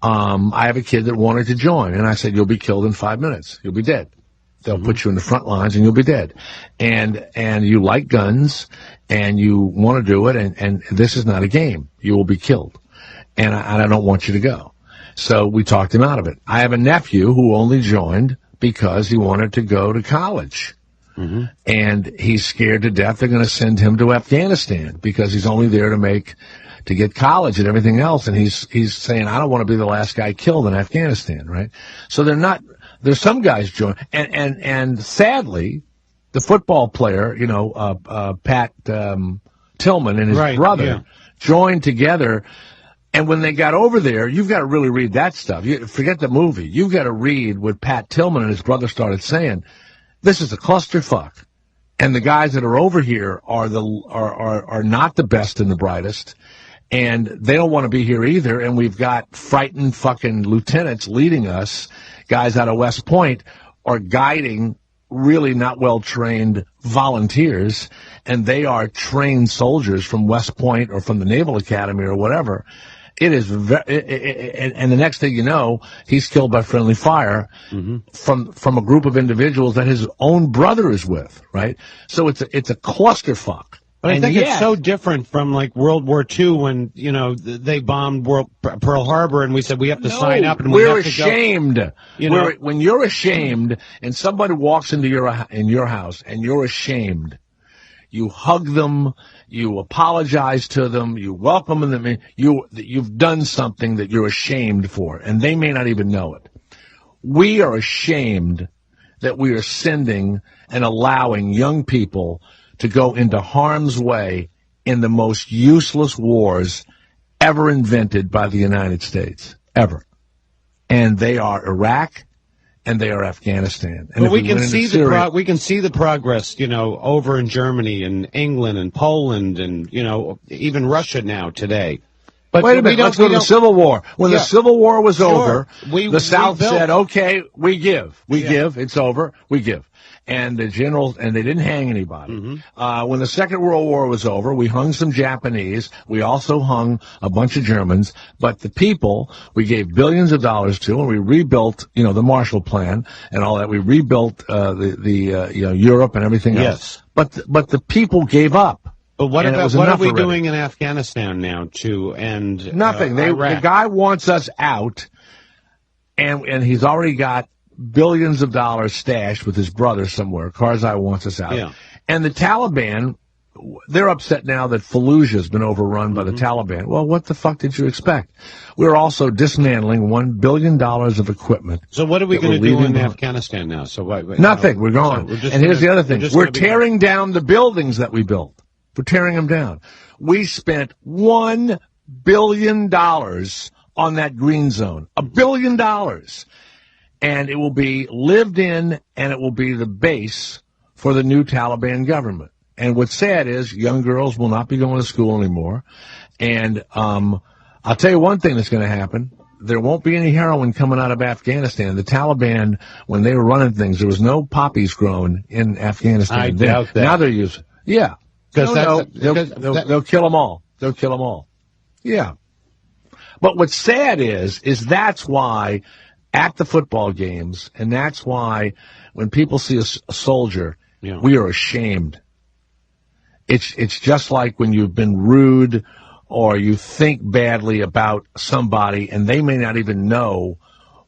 I have a kid that wanted to join, and I said, you'll be killed in 5 minutes. You'll be dead. They'll put you in the front lines and you'll be dead. And you like guns and you want to do it, and this is not a game. You will be killed. And I don't want you to go. So we talked him out of it. I have a nephew who only joined because he wanted to go to college. And he's scared to death they're going to send him to Afghanistan because he's only there to get college and everything else. And he's saying, I don't want to be the last guy killed in Afghanistan, right? So there's some guys join, and sadly, the football player, Pat Tillman and his brother joined together. And when they got over there, you've got to really read that stuff. Forget the movie. You've got to read what Pat Tillman and his brother started saying. This is a clusterfuck, and the guys that are over here are not the best and the brightest, and they don't want to be here either. And we've got frightened fucking lieutenants leading us. Guys out of West Point are guiding really not well-trained volunteers, and they are trained soldiers from West Point or from the Naval Academy or whatever. It is and the next thing you know, he's killed by friendly fire from a group of individuals that his own brother is with, right? So it's a clusterfuck. But I think it's so different from like World War II when, they bombed Pearl Harbor and we said we have to sign up and we're ashamed. When you're ashamed and somebody walks into your house and you're ashamed, you hug them, you apologize to them, you welcome them in, you've done something that you're ashamed for, and they may not even know it. We are ashamed that we are sending and allowing young people to go into harm's way in the most useless wars ever invented by the United States, ever. And they are Iraq and they are Afghanistan. And we can see the progress, over in Germany and England and Poland and, even Russia now today. But wait a minute, let's go to the Civil War. When the Civil War was over, the South said, okay, we give. It's over, we give. And the generals, and they didn't hang anybody. When the Second World War was over, we hung some Japanese. We also hung a bunch of Germans. But the people we gave billions of dollars to, and we rebuilt, the Marshall Plan and all that. We rebuilt Europe and everything else. But the people gave up. But what are we doing in Afghanistan now to end? Nothing. The guy wants us out, and he's already got billions of dollars stashed with his brother somewhere. Karzai wants us out. Yeah. And the Taliban, they're upset now that Fallujah's been overrun by the Taliban. Well, what the fuck did you expect? We're also dismantling $1 billion of equipment. So what are we going to do in Afghanistan now? So nothing. We're gone. And here's the other thing. We're tearing down the buildings that we built. We're tearing them down. We spent $1 billion on that green zone. $1 billion. And it will be lived in, and it will be the base for the new Taliban government. And what's sad is young girls will not be going to school anymore. And I'll tell you one thing that's going to happen. There won't be any heroin coming out of Afghanistan. The Taliban, when they were running things, there was no poppies grown in Afghanistan. I doubt that. Now they're using, yeah. They'll kill them all. They'll kill them all. Yeah. But what's sad is that's why at the football games, and that's why when people see a soldier, we are ashamed. It's just like when you've been rude or you think badly about somebody and they may not even know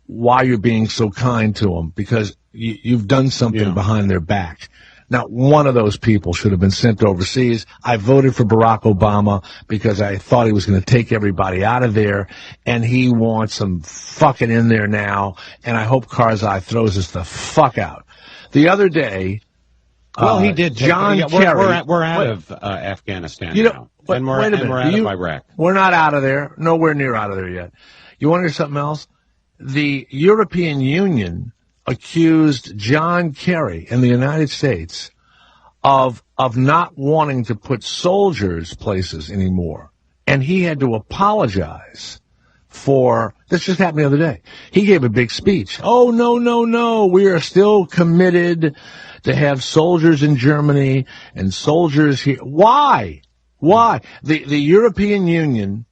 why you're being so kind to them because you've done something behind their back. Not one of those people should have been sent overseas. I voted for Barack Obama because I thought he was going to take everybody out of there, and he wants them fucking in there now, and I hope Karzai throws us the fuck out. The other day, well, he did. John Kerry. We're out of Afghanistan now. And we're out of Iraq. We're not out of there. Nowhere near out of there yet. You want to hear something else? The European Union accused John Kerry in the United States of not wanting to put soldiers places anymore. And he had to apologize for, this just happened the other day. He gave a big speech. Oh, no. We are still committed to have soldiers in Germany and soldiers here. Why? The European Union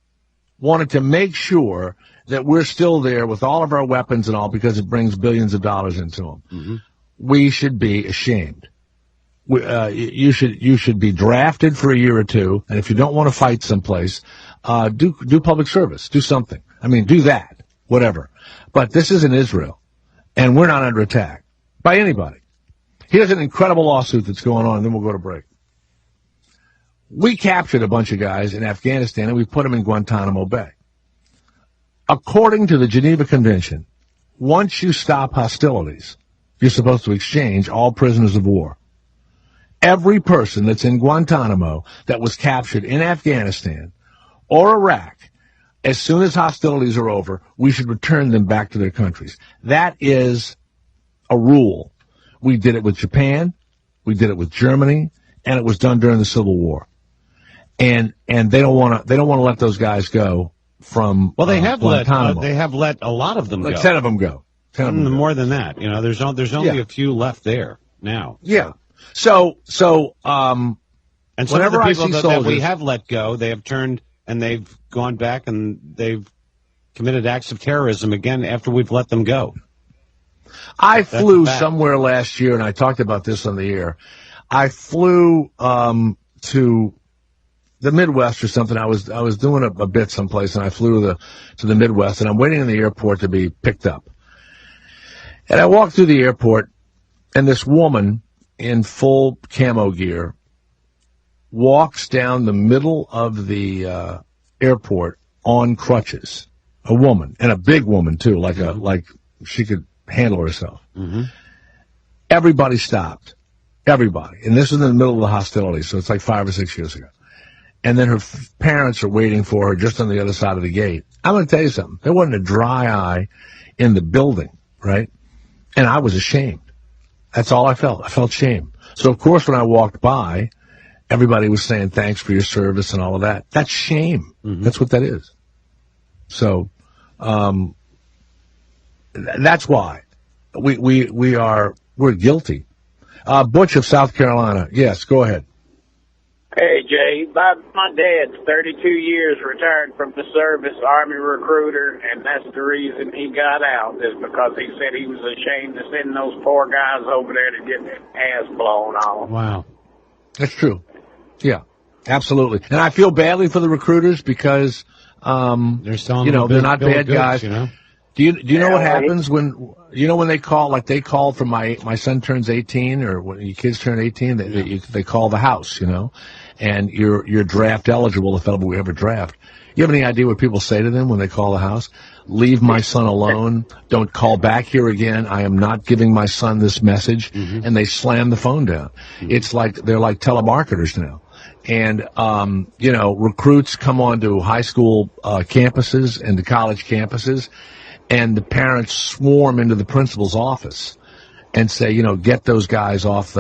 wanted to make sure that we're still there with all of our weapons and all because it brings billions of dollars into them. Mm-hmm. We should be ashamed. You should be drafted for a year or two, and if you don't want to fight someplace, do public service, do something. I mean, do that, whatever. But this isn't Israel, and we're not under attack by anybody. Here's an incredible lawsuit that's going on, and then we'll go to break. We captured a bunch of guys in Afghanistan, and we put them in Guantanamo Bay. According to the Geneva Convention, once you stop hostilities, you're supposed to exchange all prisoners of war. Every person that's in Guantanamo that was captured in Afghanistan or Iraq, as soon as hostilities are over, we should return them back to their countries. That is a rule. We did it with Japan, we did it with Germany, and it was done during the Civil War. And they don't want to let those guys go from they have Guantanamo. They have let a lot of them go. 10 of them go. 10 of them go. More than that. There's only a few left there now. Yeah. So and some whenever of the people that we have let go, they have turned and they've gone back and they've committed acts of terrorism again after we've let them go. I flew somewhere last year, and I talked about this on the air. I flew to the Midwest or something. I was doing a bit someplace, and I flew to the Midwest, and I'm waiting in the airport to be picked up. And I walked through the airport, and this woman in full camo gear walks down the middle of the airport on crutches. A woman, and a big woman too, like she could handle herself. Mm-hmm. Everybody stopped. Everybody. And this was in the middle of the hostility, so it's like 5 or 6 years ago. And then her parents are waiting for her just on the other side of the gate. I'm going to tell you something. There wasn't a dry eye in the building, right? And I was ashamed. That's all I felt. I felt shame. So, of course, when I walked by, everybody was saying thanks for your service and all of that. That's shame. Mm-hmm. That's what that is. So, that's why we're guilty. Butch of South Carolina. Yes, go ahead. Hey, Jay. My dad's 32 years retired from the service, Army recruiter, and that's the reason he got out, is because he said he was ashamed to send those poor guys over there to get their ass blown off. Wow. That's true. Yeah, absolutely. And I feel badly for the recruiters because, they're they're not bad guys. Do you know what happens when they call, like they call for my son turns 18, or when your kids turn 18, they call the house, and you're draft eligible if we ever draft. You have any idea what people say to them when they call the house? Leave my son alone. Don't call back here again. I am not giving my son this message. Mm-hmm. And they slam the phone down. Mm-hmm. It's like they're like telemarketers now. and recruits come onto high school campuses and to college campuses, and the parents swarm into the principal's office and say, get those guys off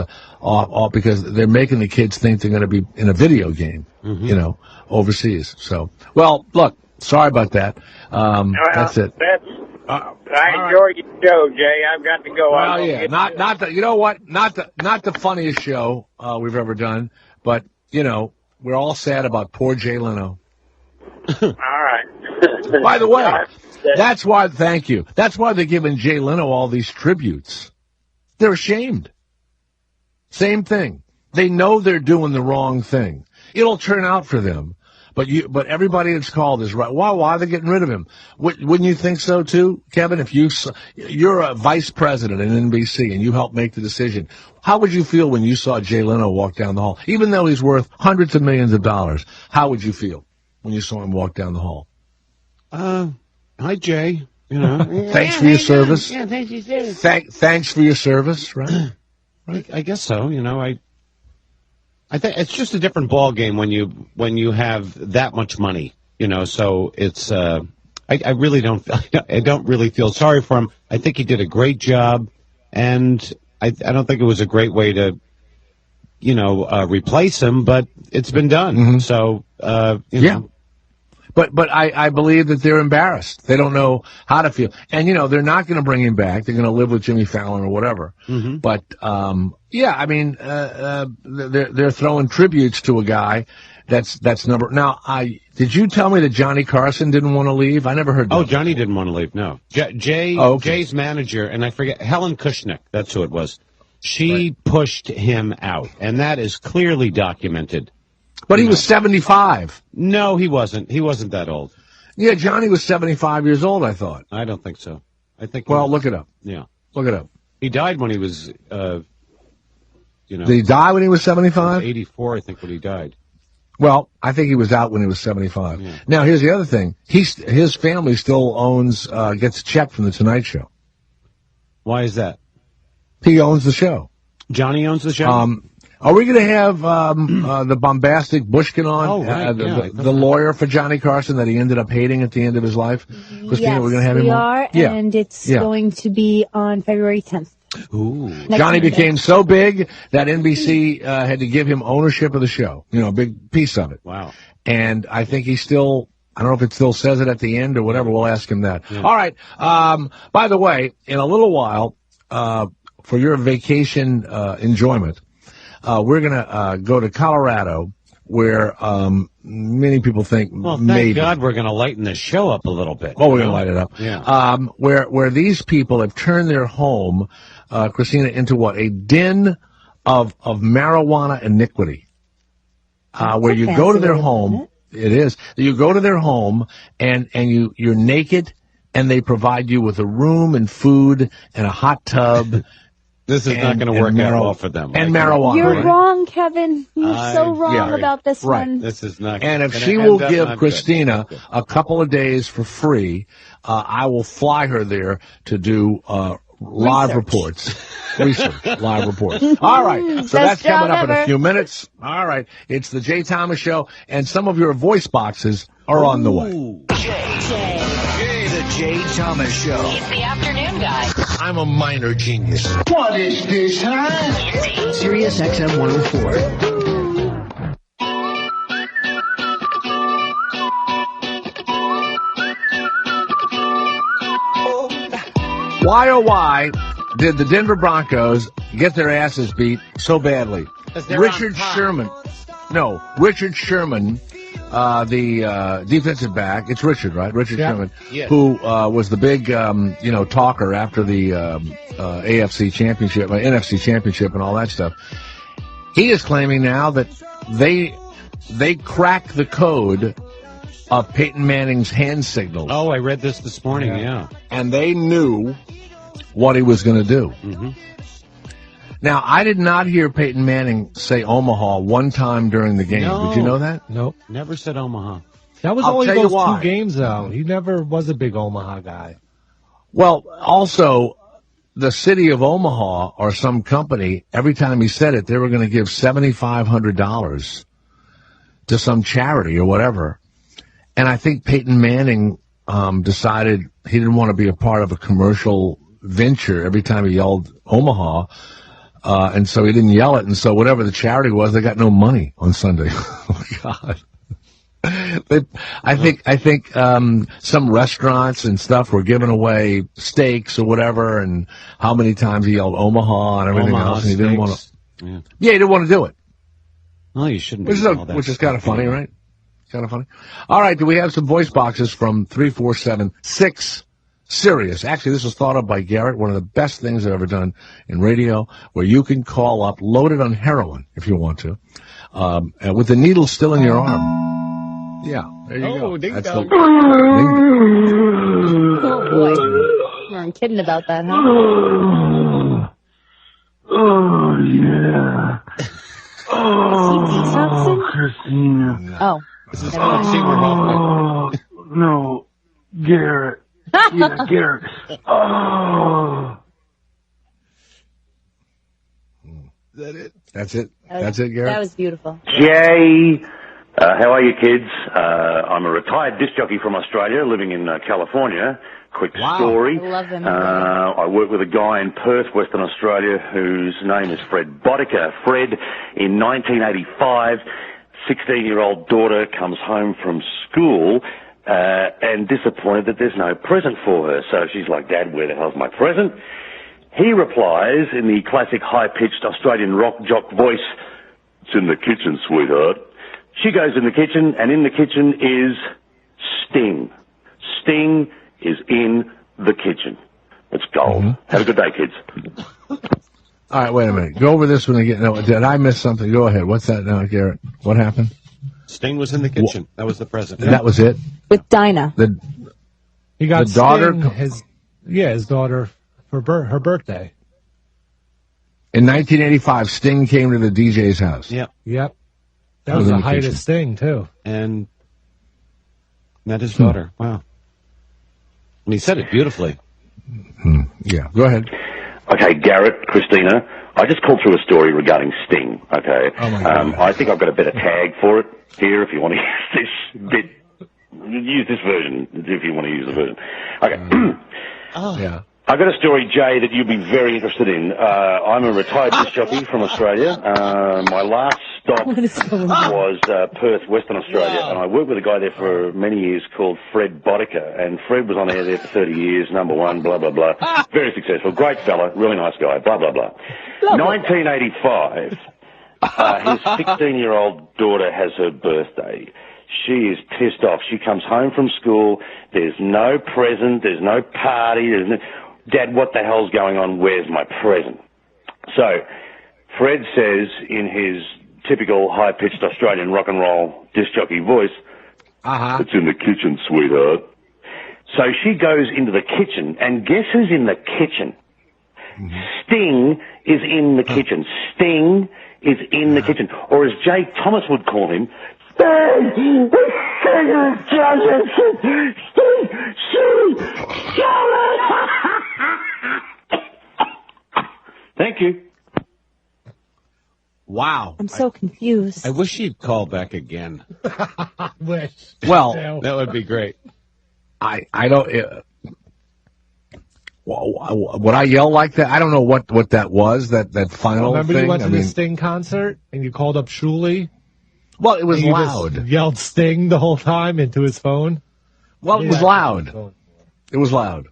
because they're making the kids think they're going to be in a video game, overseas. So, well, look, sorry about that. That's it. I enjoyed your show, Jay. I've got to go. Well, yeah, not the, you know what? Not the funniest show we've ever done, but we're all sad about poor Jay Leno. All right. By the way, that's why. Thank you. That's why they're giving Jay Leno all these tributes. They're ashamed. Same thing. They know they're doing the wrong thing. It'll turn out for them. But everybody that's called is right. Why are they getting rid of him? Wouldn't you think so too, Kevin? If you're a vice president at NBC and you helped make the decision, how would you feel when you saw Jay Leno walk down the hall? Even though he's worth hundreds of millions of dollars, how would you feel when you saw him walk down the hall? Hi, Jay. Thanks for your service. Yeah, thanks for your service. Thanks for your service, right? I guess so. I think it's just a different ball game when you have that much money, So it's I really don't really feel sorry for him. I think he did a great job, and I don't think it was a great way to replace him, but it's been done. Mm-hmm. So yeah. But I believe that they're embarrassed. They don't know how to feel. And, they're not going to bring him back. They're going to live with Jimmy Fallon or whatever. Mm-hmm. But, they're throwing tributes to a guy that's number. Now, did you tell me that Johnny Carson didn't want to leave? I never heard that. Oh, Johnny didn't want to leave, no. Jay's manager, and I forget, Helen Kushnick, that's who it was. She pushed him out, and that is clearly documented. But he was 75. No, he wasn't. He wasn't that old. Yeah, Johnny was 75 years old, I thought. I don't think so. I think. Well, look it up. Yeah. Look it up. He died when he was, Did he die when he was 75? 84, I think, when he died. Well, I think he was out when he was 75. Yeah. Now, here's the other thing. His family still gets a check from The Tonight Show. Why is that? He owns the show. Johnny owns the show? Are we going to have the bombastic Bushkin on? Oh, right. The lawyer for Johnny Carson that he ended up hating at the end of his life? Christina, yes, we're going to have him we on? are, and it's going to be on February 10th. Ooh. Johnny became so big that NBC had to give him ownership of the show, a big piece of it. Wow. And I think I don't know if it still says it at the end or whatever. We'll ask him that. Yeah. All right. By the way, in a little while, for your vacation enjoyment, we're going to go to Colorado, where many people think thank God we're going to lighten the show up a little bit. Oh, we're going to light it up. Yeah. Where these people have turned their home, Christina, into what? A den of marijuana iniquity. Where you go to their home. It is. You go to their home and you're naked, and they provide you with a room and food and a hot tub. This is not going to work out well for them. And marijuana. You're wrong, Kevin. You're so wrong about this one. This is not. And if she will give Christina a couple of days for free, I will fly her there to do live reports. Research. Live reports. All right. So that's coming up in a few minutes. All right. It's the Jay Thomas Show, and some of your voice boxes are on the way. The Jay Thomas Show. He's the afternoon guy. I'm a minor genius. What is this, huh? Sirius XM 104. Why did the Denver Broncos get their asses beat so badly? Richard Sherman, the defensive back. It's Richard, right? Richard Sherman, who was the big, talker after the NFC Championship, NFC Championship, and all that stuff. He is claiming now that they cracked the code of Peyton Manning's hand signals. Oh, I read this morning. Yeah, and they knew what he was going to do. Mm-hmm. Now, I did not hear Peyton Manning say Omaha one time during the game. No. Did you know that? Nope. Never said Omaha. That was only those 2 games, though. He never was a big Omaha guy. Well, also, the city of Omaha or some company, every time he said it, they were going to give $7,500 to some charity or whatever. And I think Peyton Manning decided he didn't want to be a part of a commercial venture every time he yelled Omaha, and so he didn't yell it. And so whatever the charity was, they got no money on Sunday. Oh God! I think some restaurants and stuff were giving away steaks or whatever, and how many times he yelled Omaha and everything else, and he didn't want to. Yeah, he didn't want to do it. No, you shouldn't. Which is kind of funny, right? Kind of funny. All right, do we have some voice boxes from 347-6 Sirius? Actually, this was thought of by Garrett, one of the best things I've ever done in radio, where you can call up loaded on heroin, if you want to, and with the needle still in your arm. Yeah, there you go. Ding dong. Oh, boy. You weren't kidding about that, huh? Oh, yeah. Oh, Christina. Oh. This is oh, no. Garrett. Yeah, Garrett. Oh. Is that it? That's it? That's it, Garrett? That was beautiful. Jay, how are you, kids? I'm a retired disc jockey from Australia, living in California. Quick story. I love him. I work with a guy in Perth, Western Australia, whose name is Fred Boddicker. Fred, in 1985, 16-year-old daughter comes home from school and disappointed that there's no present for her. So she's like, Dad, where the hell's my present? He replies in the classic high-pitched Australian rock jock voice, it's in the kitchen, sweetheart. She goes in the kitchen, and in the kitchen is Sting. Sting is in the kitchen. It's gold. Have a good day, kids. All right, wait a minute. Go over this one again. No, did I miss something? Go ahead. What's that now, Garrett? What happened? Sting was in the kitchen. That was the present. That was it? With Dinah. He got the daughter. Sting, his daughter for her birthday. In 1985, Sting came to the DJ's house. Yep. That was the height of Sting, too. And met his daughter. Wow. And he said it beautifully. Yeah, go ahead. Okay, Garrett, Christina, I just called through a story regarding Sting, okay? Oh my God. I think I've got a better tag for it here if you want to use this bit. Use this version if you want to use the version. Okay. Yeah. I've got a story, Jay, that you'd be very interested in. I'm a retired disc jockey from Australia. My last stop was Perth, Western Australia, and I worked with a guy there for many years called Fred Boddicker, and Fred was on air there for 30 years, number one, blah, blah, blah. Very successful, great fella, really nice guy, blah, blah, blah. 1985, his 16-year-old daughter has her birthday. She is pissed off. She comes home from school. There's no present. There's no party. There's no... Dad, what the hell's going on? Where's my present? So, Fred says in his typical high-pitched Australian rock and roll disc jockey voice, it's in the kitchen, sweetheart. So she goes into the kitchen, and guess who's in the kitchen? Sting is in the kitchen. Sting is in the kitchen. Or as Jay Thomas would call him, Thank you. Wow. I'm so confused. I wish he'd call back again. Wish. Well, that would be great. I don't. Would I yell like that? I don't know what that was. That final Remember thing. you went to the Sting concert and you called up Shuley? Well, it was and you loud. Just yelled Sting the whole time into his phone. Well, it was loud. It was loud.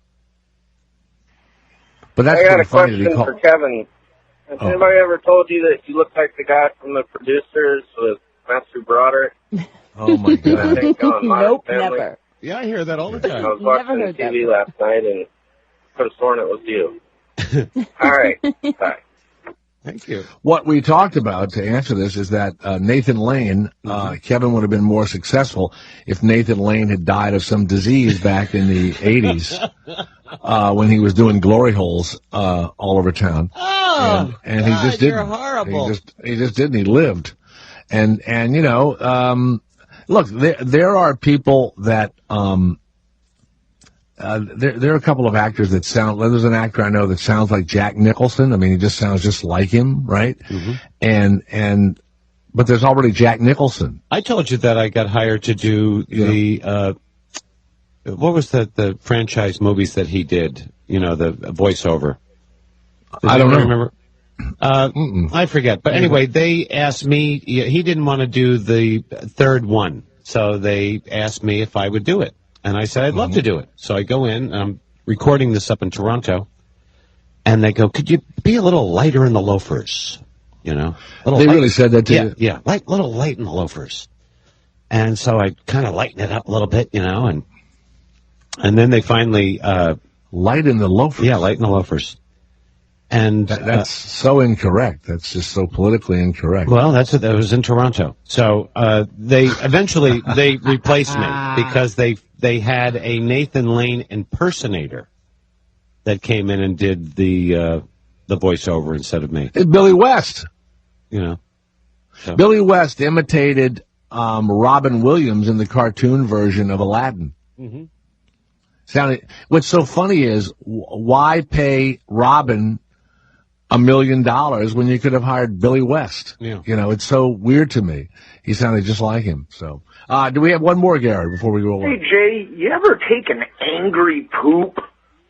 But that's I got a funny question for Kevin. Has anybody ever told you that you look like the guy from The Producers with Matthew Broderick? Oh my God! Nope, never. Yeah, I hear that all the time. I was watching TV last night and could have sworn it was you. All right, bye. Thank you. What we talked about to answer this is that Nathan Lane, Kevin would have been more successful if Nathan Lane had died of some disease back in the 80s when he was doing glory holes all over town. Oh, and God, he just didn't. You're horrible. He just didn't. He lived. And you know, look, there are people that there are a couple of actors that sound. There's an actor I know that sounds like Jack Nicholson. I mean, he just sounds just like him, right? But there's already Jack Nicholson. I told you that I got hired to do the, what was the franchise movies that he did? You know, the voiceover. I don't know. Remember? I forget. But anyway, they asked me, he didn't want to do the third one. So they asked me if I would do it. And I said, I'd love to do it. So I go in, and I'm recording this up in Toronto. And they go, could you be a little lighter in the loafers? You know? They really said that to you? Yeah, little light in the loafers. And so I kind of lighten it up a little bit, you know, and then they finally... light in the loafers? Yeah, light in the loafers. And that's so incorrect. That's just so politically incorrect. Well, that was in Toronto. So they eventually they replaced me because they had a Nathan Lane impersonator that came in and did the voiceover instead of me. Billy West. You know, so. Billy West imitated Robin Williams in the cartoon version of Aladdin. Mm-hmm. What's so funny is, why pay Robin $1 million when you could have hired Billy West? Yeah. You know, it's so weird to me. He sounded just like him. So, do we have one more, Gary, before we go on? Hey, Jay, you ever take an angry poop?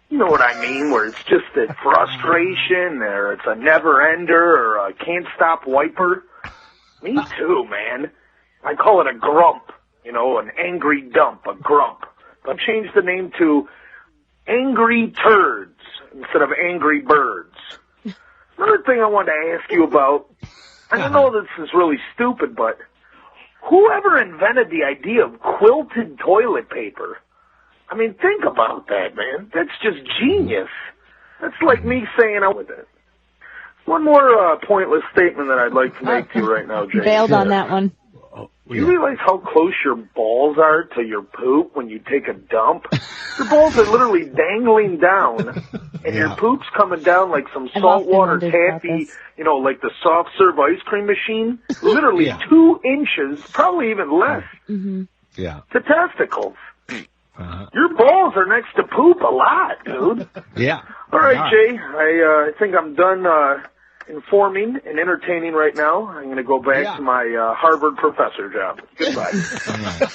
You know what I mean, where it's just a frustration, or it's a never-ender, or a can't-stop wiper? Me too, man. I call it a grump. You know, an angry dump, a grump. I've changed the name to Angry Turds instead of Angry Birds. Another thing I wanted to ask you about, and I know this is really stupid, but whoever invented the idea of quilted toilet paper? I mean, think about that, man. That's just genius. That's like me saying I'm with it. One more pointless statement that I'd like to make to you right now, Jay. Bailed on that one. Do you realize how close your balls are to your poop when you take a dump? Your balls are literally dangling down, and your poop's coming down like some saltwater taffy, you know, like the soft serve ice cream machine. Literally 2 inches, probably even less, Yeah. to testicles. Your balls are next to poop a lot, dude. Yeah. All right, Jay, I think I'm done informing and entertaining right now. I'm going to go back to my Harvard professor job. Goodbye.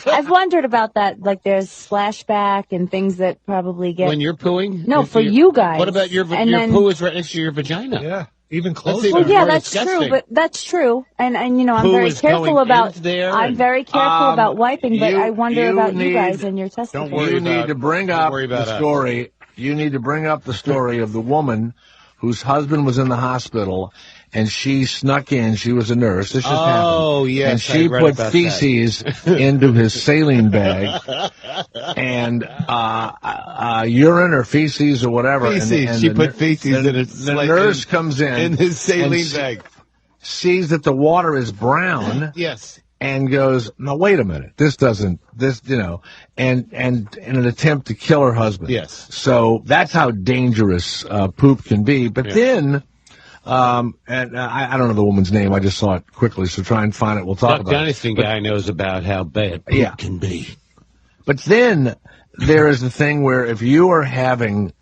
I've wondered about that. Like, there's splashback and things that probably get... When you're pooing? No, for you guys. What about your poo is right next to your vagina? Yeah, even closer. Well, yeah, that's true, but that's true. And you know, I'm very careful about... I'm very careful about wiping, but I wonder about you guys and your testicles. You need to bring up the story. You need to bring up the story of the woman whose husband was in the hospital, and she snuck in. She was a nurse. This just happened. Oh, yes. And she put feces into his saline bag, and urine or feces or whatever. Feces. And she put feces in his The nurse comes in his saline bag. Sees that the water is brown. Yes. And goes, no, wait a minute. And in an attempt to kill her husband. Yes. So that's how dangerous poop can be. But then, and I don't know the woman's name. I just saw it quickly. So try and find it. We'll talk about it. Duck guy knows about how bad poop can be. But then there is the thing where if you are having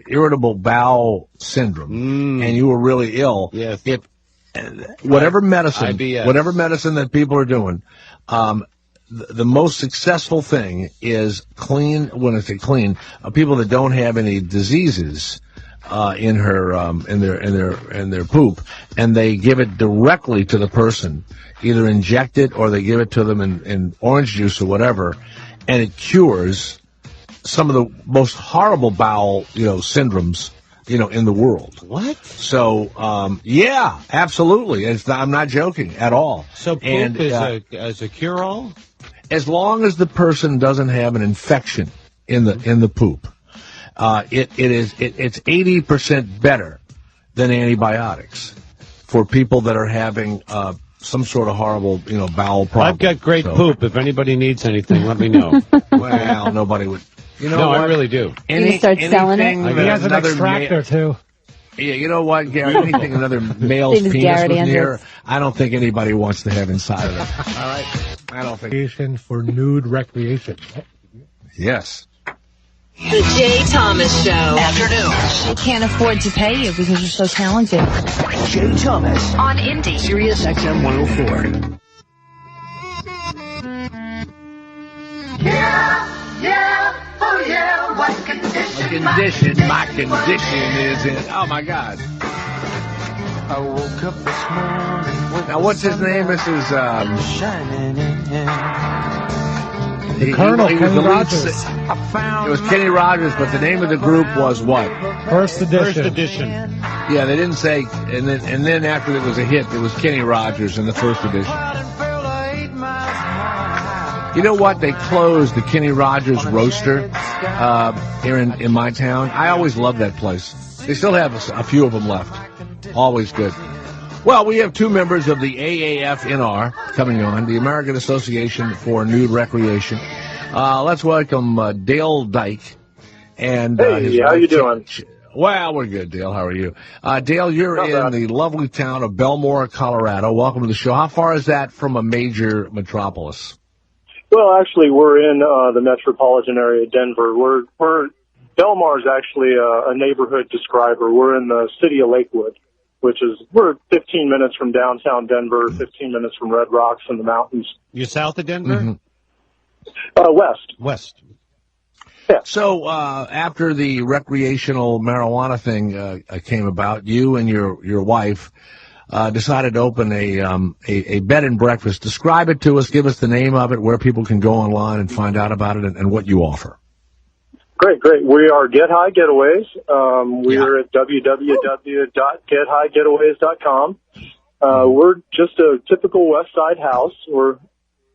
irritable bowel syndrome and you are really ill, whatever medicine that people are doing, the most successful thing is clean. When I say clean, people that don't have any diseases in their poop, and they give it directly to the person, either inject it or they give it to them in orange juice or whatever, and it cures some of the most horrible bowel syndromes in the world. What? So, yeah, absolutely. I'm not joking at all. So poop is a cure-all? As long as the person doesn't have an infection in the poop, it's 80% better than antibiotics for people that are having some sort of horrible bowel problem. I've got great poop. If anybody needs anything, let me know. Well, nobody would. No, I really do. You start selling it? He has an extractor, too. Yeah, you know what, Gary? Anything another male's penis was near, I don't think anybody wants to have inside of it. All right? I don't think. For nude recreation. Yes. The Jay Thomas Show. Afternoons. They can't afford to pay you because you're so talented. Jay Thomas On Indy. Sirius XM 104. Oh yeah, what condition? My condition is in. Oh my God. I woke up this morning. Now, what's his name? This is Colonel he was Kenny the lead Rogers. It was Kenny Rogers, but the name of the group was what? First edition. First edition. Yeah, they didn't say. And then after it was a hit, it was Kenny Rogers in the first edition. You know what? They closed the Kenny Rogers Roaster here in my town. I always loved that place. They still have a few of them left. Always good. Well, we have two members of the AAFNR coming on, the American Association for Nude Recreation. Let's welcome Dale Dyke. And hey, how you doing? Well, we're good, Dale. How are you? Dale, you're in the lovely town of Belmore, Colorado. Welcome to the show. How far is that from a major metropolis? Well, actually, we're in the metropolitan area of Denver. Belmar is actually a neighborhood describer. We're in the city of Lakewood, we're 15 minutes from downtown Denver, 15 minutes from Red Rocks in the mountains. You're south of Denver? Mm-hmm. West. West. Yeah. So after the recreational marijuana thing came about, you and your wife decided to open a bed and breakfast. Describe it to us. Give us the name of it, where people can go online and find out about it, and what you offer. Great. We are Get High Getaways. We're at www.gethighgetaways.com. We're just a typical West Side house. We're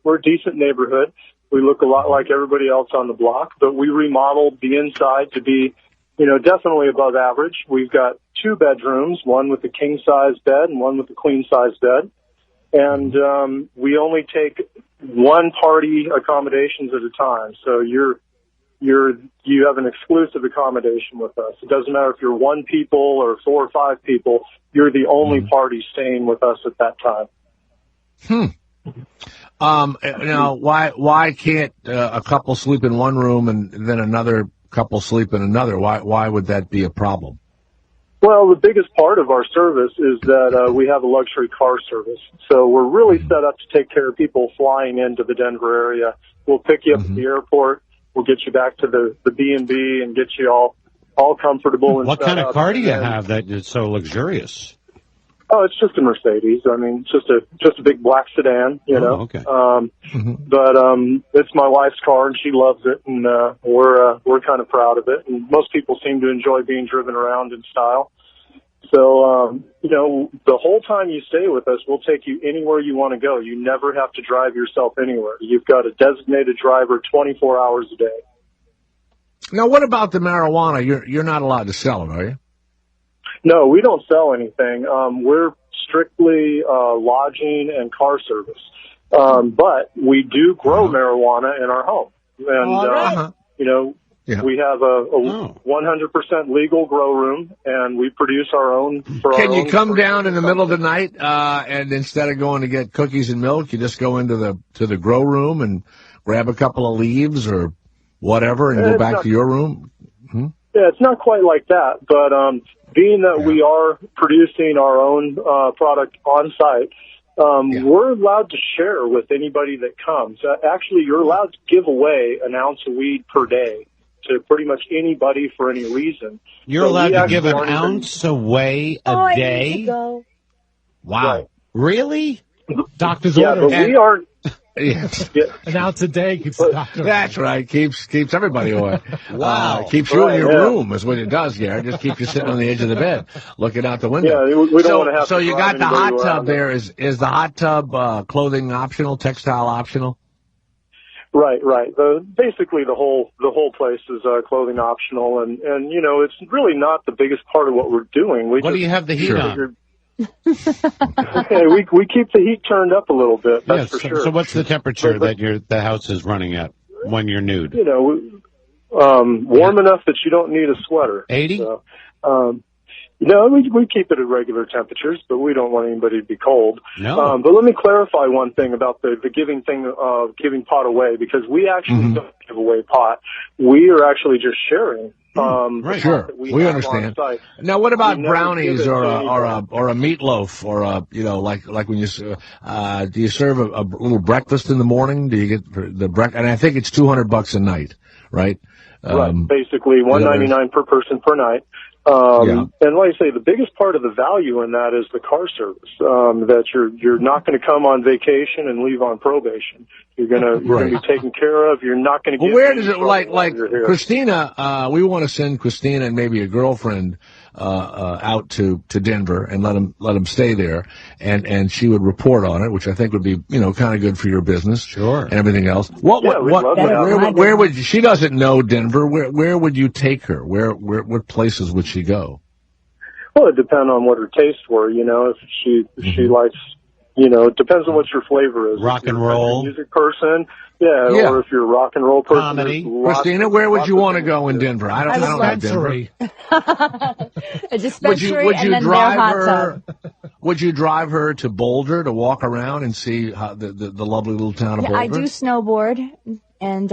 a decent neighborhood. We look a lot like everybody else on the block, but we remodeled the inside to be, definitely above average. We've got 2 bedrooms, one with a king-size bed and one with a queen-size bed. And we only take one party accommodations at a time. So you have an exclusive accommodation with us. It doesn't matter if you're 1 people or 4 or 5 people. You're the only party staying with us at that time. Now, why can't a couple sleep in one room and then another couple sleep in another? Why would that be a problem? Well, the biggest part of our service is that we have a luxury car service. So we're really set up to take care of people flying into the Denver area. We'll pick you up at the airport. We'll get you back to the B&B and get you all comfortable. And what kind of car do you have that is so luxurious? Oh, it's just a Mercedes. I mean, it's just a big black sedan, know. Okay. But it's my wife's car, and she loves it, and we're kind of proud of it. And most people seem to enjoy being driven around in style. So, the whole time you stay with us, we'll take you anywhere you want to go. You never have to drive yourself anywhere. You've got a designated driver 24 hours a day. Now, what about the marijuana? You're not allowed to sell it, are you? No, we don't sell anything. We're strictly lodging and car service. But we do grow marijuana in our home. And, we have a 100% legal grow room, and we produce our own. Can you come down in the middle of the night, and instead of going to get cookies and milk, you just go into the grow room and grab a couple of leaves or whatever and go back to your room? Yeah, it's not quite like that, but being that we are producing our own product on site, we're allowed to share with anybody that comes. Actually, you're allowed to give away an ounce of weed per day to pretty much anybody for any reason. You're allowed to give an ounce away a day? Go. Wow. Right. Really? Doctor's order. orders. But we aren't. Yes. An ounce a day keeps the doctor. That's right. Keeps everybody away. Wow. Keeps you in your room is what it does, Gary. Just keeps you sitting on the edge of the bed, looking out the window. Yeah, we don't want to have. So to you got the drive hot tub around. there. Is the hot tub clothing optional, textile optional? Right. Basically, the whole place is clothing optional, and it's really not the biggest part of what we're doing. What do you have the heat on? Okay, we keep the heat turned up a little bit. That's for sure. So what's the temperature that the house is running at when you're nude? Warm enough that you don't need a sweater. 80? So, No, we keep it at regular temperatures, but we don't want anybody to be cold. No. But let me clarify one thing about the giving thing, giving pot away, because we actually don't give away pot. We are actually just sharing. Right. Sure, we understand. Now, what about brownies or a meatloaf or like when you do you serve a little breakfast in the morning? Do you get the breakfast? And I think it's $200 a night, right? Right, basically $199 per person per night. And like I say, the biggest part of the value in that is the car service. That you're not going to come on vacation and leave on probation. You're going to be taken care of. You're not going to get. Well, where does it like Christina? We want to send Christina and maybe a girlfriend out to Denver and let them stay there, and she would report on it, which I think would be kind of good for your business, sure, and everything else. Where would she doesn't know Denver? Where would you take her? What places would she go? Well, it depends on what her tastes were. If she likes, it depends on what your flavor is. Rock and roll, music person, or if you're a rock and roll person. Comedy. Christina, where would you want to go in Denver? I don't know Denver. A dispensary would you and then drive their hot her? tub. Would you drive her to Boulder to walk around and see the lovely little town of Boulder? I do snowboard, and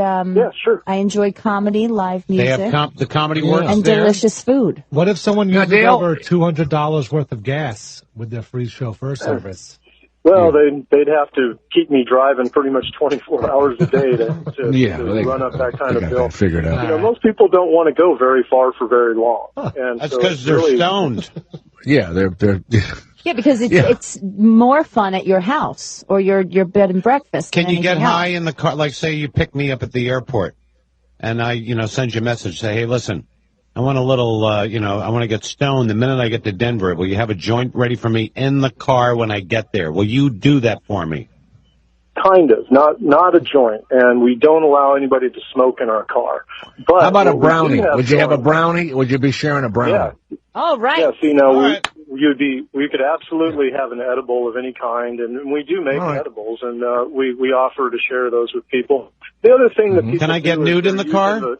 sure. I enjoy comedy, live music. They have the comedy works and there. Delicious food. What if someone uses over $200 worth of gas with their free chauffeur service? Well, they'd have to keep me driving pretty much 24 hours a day to run up that kind of bill. Figure it out. Most people don't want to go very far for very long, and that's because they're stoned. Yeah, they're. Yeah, because it's more fun at your house or your bed and breakfast. Can you get high in the car? Like, say you pick me up at the airport, and I, send you a message, say, hey, listen, I want a little, I want to get stoned the minute I get to Denver. Will you have a joint ready for me in the car when I get there? Will you do that for me? Kind of, not a joint, and we don't allow anybody to smoke in our car. But how about a brownie? Would you have a brownie? Would you be sharing a brownie? Yeah. Oh, right. Yes, we could absolutely have an edible of any kind, and we do make edibles, and we offer to share those with people. The other thing that people can I get nude in the car?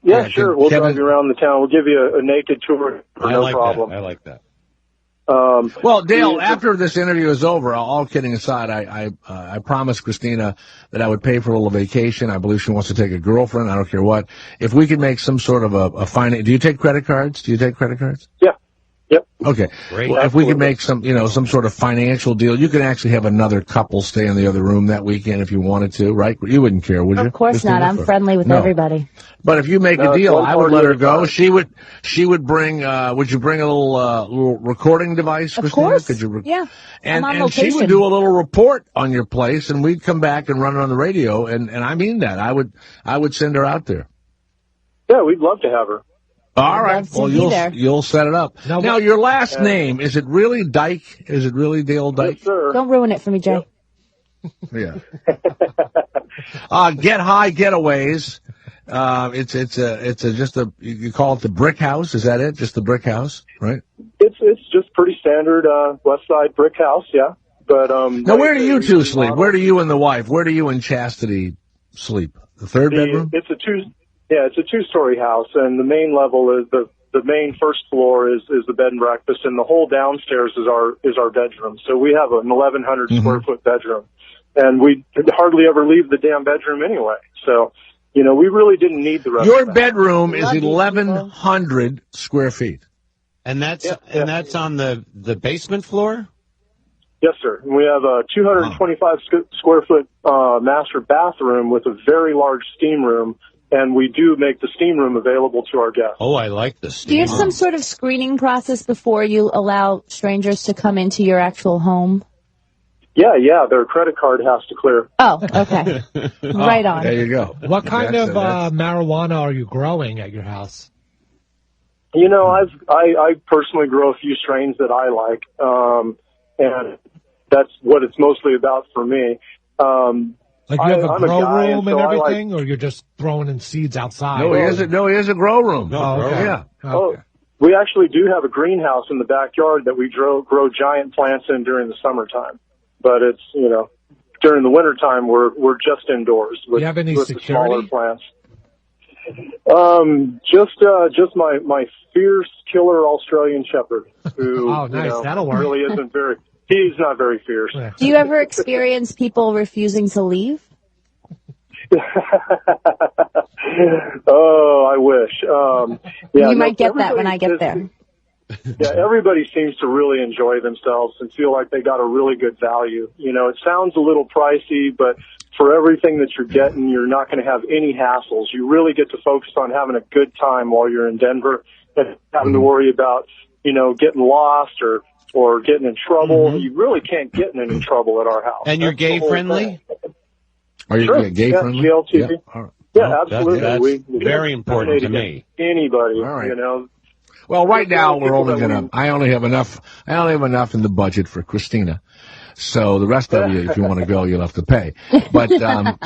Yeah, sure. We'll drive you around the town. We'll give you a naked tour. No problem. I like that. Well, Dale, after this interview is over, all kidding aside, I promised Christina that I would pay for a little vacation. I believe she wants to take a girlfriend. I don't care what. If we could make some sort of a finance, do you take credit cards? Yeah. Yep. Okay. Great. Well, if we could make some sort of financial deal, you could actually have another couple stay in the other room that weekend if you wanted to, right? You wouldn't care, would you? Of course not. I'm friendly with everybody. But if you make a deal, I would let her go. She would bring, would you bring a little recording device, Christina? Of course. Could you yeah. And she would do a little report on your place, and we'd come back and run it on the radio, and I mean that. I would send her out there. Yeah, we'd love to have her. All right. Well, you'll set it up. Now, your last name, is it really Dyke? Is it really Dale Dyke? Yes, sir. Don't ruin it for me, Jay. Yeah. Get High Getaways. You call it the Brick House. Is that it? Just the Brick House, right? It's just pretty standard West Side brick house, yeah. But now, where do you two sleep? Where do you and the wife? Where do you and Chastity sleep? The third bedroom? It's a two-story house, and the main level is the main first floor is the bed and breakfast, and the whole downstairs is our bedroom. So we have an 1,100 square foot bedroom, and we hardly ever leave the damn bedroom anyway. So, we really didn't need the rest. Your bedroom is 1,100 square feet, and that's on the basement floor. Yes, sir. And we have a 225 square foot master bathroom with a very large steam room. And we do make the steam room available to our guests. Oh, I like the steam room. Do you have some sort of screening process before you allow strangers to come into your actual home? Yeah, their credit card has to clear. Oh, okay. Right on. There you go. What kind of marijuana are you growing at your house? I personally grow a few strains that I like, and that's what it's mostly about for me. Like you have a grow room and everything, or you're just throwing in seeds outside? No, he has a grow room. Oh, okay. Yeah. Okay. Oh, we actually do have a greenhouse in the backyard that we grow giant plants in during the summertime. But it's, during the wintertime, we're just indoors with, do you have any with security? the smaller plants. Just my fierce killer Australian Shepherd who Oh, nice. That'll work. really isn't very. He's not very fierce. Do you ever experience people refusing to leave? Oh, I wish. You might get that when I get there. Yeah, everybody seems to really enjoy themselves and feel like they got a really good value. You know, it sounds a little pricey, but for everything that you're getting, you're not going to have any hassles. You really get to focus on having a good time while you're in Denver and having to worry about, you know, getting lost or getting in trouble. You really can't get in any trouble at our house. And you're gay friendly? Are you Sure. gay friendly? GLTV. Yeah, all right. Yeah, absolutely. That's we very important to me. Anybody, All right. you know. Well, right now I only have enough in the budget for Christina. So the rest of you, if you want to go, you'll have to pay. But,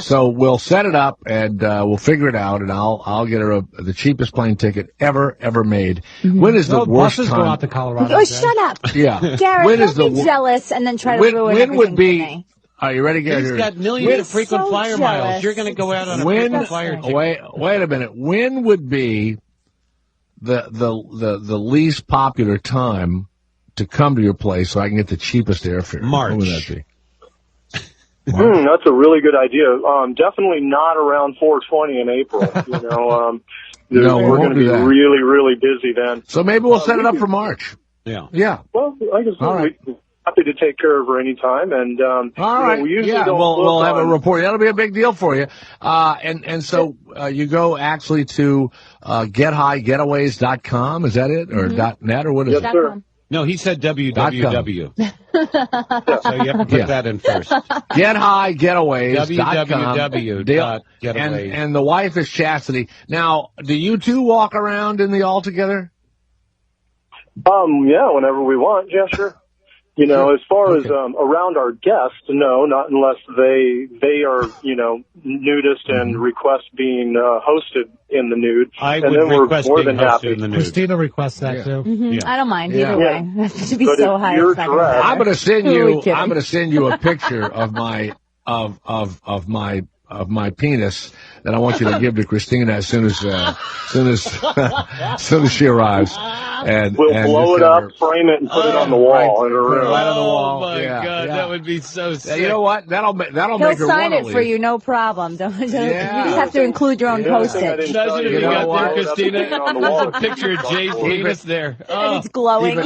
so we'll set it up and, we'll figure it out and I'll get her the cheapest plane ticket ever made. When is the worst buses time? go out to Colorado. Oh, shut up. Yeah. Garrett, When is don't be the jealous and then try to ruin when everything would be, for me. are you ready, Gary? He's got millions of frequent flyer miles. You're going to go out on a frequent flyer ticket. Wait a minute. When would be the least popular time to come to your place so I can get the cheapest airfare? March. When would that be? That's a really good idea. Definitely not around 420 in April. You know, No, we're going to be really, really busy then. So maybe we'll set it up for March. Yeah. Yeah. Well, like I said, All right. we're happy to take care of her anytime. And, all right. we usually yeah, don't we'll book have a on- report. That'll be a big deal for you. So you go actually to gethighgetaways.com. Is that it? Or .net or what is Yes, it? sir. No, he said www. So you have to put that in first. Gethighgetaways.com. www.getaways. And the wife is Chastity. Now, do you two walk around in the all together? Yeah, whenever we want. Yeah, sure. You know, as far as around our guests, no, not unless they are, you know, nudist and request being hosted in the nude. I and would then we're request more being than hosted happy. in the nude. Christina requests that too. Mm-hmm. I don't mind either Yeah. way. It has to be But so if high. you're It's not gonna dressed- matter. I'm going to send Who are we you. kidding? I'm going to send you a picture of my penis that I want you to give to Christina as soon as she arrives. And We'll and blow just it have up, her- frame it, and put it on the wall in her room. Right on the wall. Oh my Yeah, God, yeah. that would be so sick. You know what? That'll He'll make her sign wanna it for leave. you, no problem. Don't, you Yeah. just have to include your own The only thing I postage. didn't tell Imagine if you you know got what? there, Christina. On the wall. There's a picture of Jay's penis there. And Oh. it's glowing.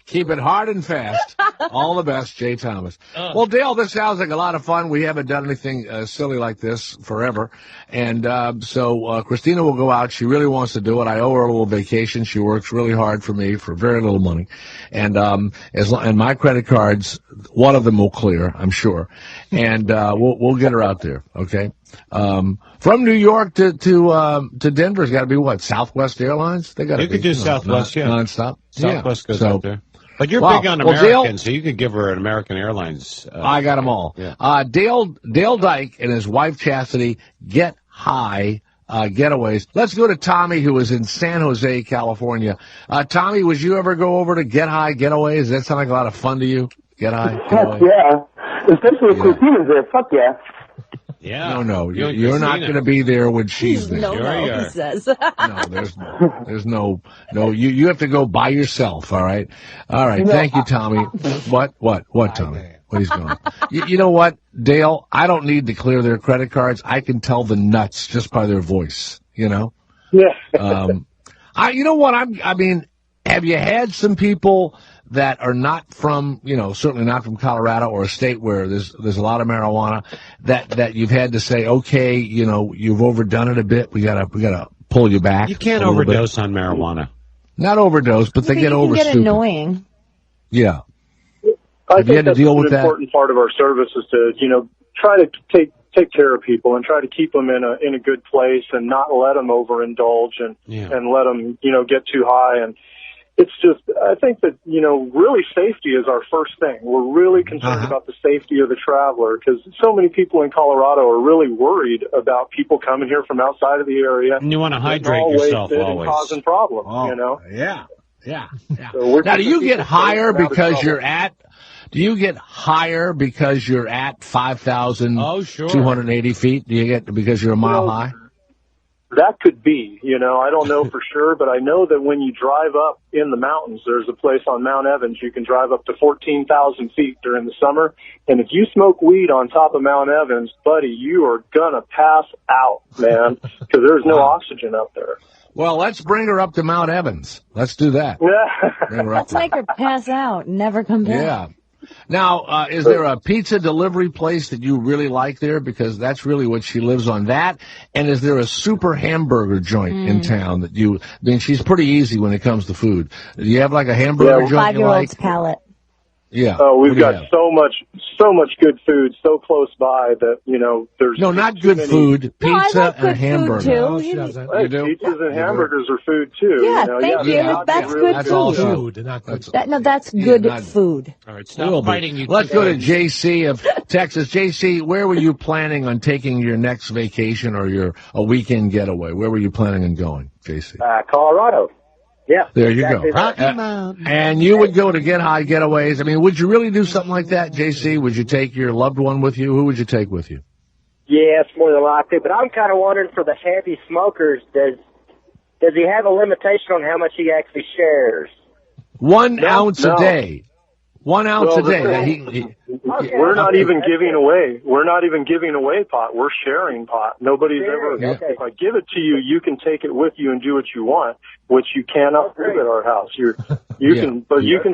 Keep it hard and fast. All the best, Jay Thomas. Well, Dale, this sounds like a lot of fun. We haven't done anything silly like this forever. And so Christina will go out. She really wants to do it. I owe her a little vacation. She works really hard for me for very little money. And and my credit cards, one of them will clear, I'm sure. And we'll get her out there, okay? From New York to Denver's got to be what? Southwest Airlines? They got to You could do Southwest, yeah. nonstop. Southwest goes So, up there. But you're Wow. big on Well, American, Dale- so you could give her an American Airlines. I got them all. Yeah. Dale Dyke and his wife Chastity get high getaways. Let's go to Tommy, who is in San Jose, California. Tommy, would you ever go over to Get High Getaways? Does that sound like a lot of fun to you? Get High Getaways? Yeah. Especially if Christina's there. Fuck yeah. Yeah. No, You and you're not Christina. going to be there when she's there. No, Sure no, you are. he says. No, there's no. You have to go by yourself. All right. Thank you, Tommy. What, Tommy? What he's going? You know what, Dale? I don't need to clear their credit cards. I can tell the nuts just by their voice. You know. Yeah. You know what? I mean, have you had some people that are not from, certainly not from Colorado or a state where there's a lot of marijuana that you've had to say, okay, you've overdone it a bit. We gotta pull you back. You can't a little bit. overdose on marijuana. Not overdose, but they get over get stupid. annoying. Yeah. I Have you think had to that's deal an with that? important part of our service is to, try to take care of people and try to keep them in a good place and not let them overindulge and let them, get too high. And it's just, I think that, really safety is our first thing. We're really concerned about the safety of the traveler because so many people in Colorado are really worried about people coming here from outside of the area. And you want to hydrate all yourself wasted and always. causing problems, Yeah. So we're Now, do you get higher keeping people because out of you're at? Do you get higher because you're at 5,280 feet? Do you get because you're a mile high? that could be, I don't know for sure, but I know that when you drive up in the mountains, there's a place on Mount Evans, you can drive up to 14,000 feet during the summer. And if you smoke weed on top of Mount Evans, buddy, you are gonna pass out, man, because there's no oxygen up there. Well, let's bring her up to Mount Evans. Let's do that. Yeah. Let's make her pass out and never come back. Yeah. Now, is there a pizza delivery place that you really like there? Because that's really what she lives on. That, and is there a super hamburger joint in town that she's pretty easy when it comes to food. Do you have like a hamburger joint you like? 5-year-old's palate. Yeah. Oh, we've got so much good food so close by that, there's not good food, pizza and hamburger. Too. You do? Pizzas and hamburgers are food too. Yeah, thank you. That's good That's food. also That's good food. All right, stop fighting you. Let's go to JC of Texas. JC, where were you planning on taking your next vacation or a weekend getaway? Where were you planning on going, JC? Colorado. Yeah. There you go. Rocky Mountain. And you would go to get high getaways. I mean, would you really do something like that, JC? Would you take your loved one with you? Who would you take with you? Yes, more than likely. But I'm kind of wondering for the heavy smokers, does he have a limitation on how much he actually shares? 1 ounce a day. 1 ounce a day. We're not even giving away. We're not even giving away pot. We're sharing pot. Nobody's ever. Okay. If I give it to you, you can take it with you and do what you want, which you cannot do at our house. You can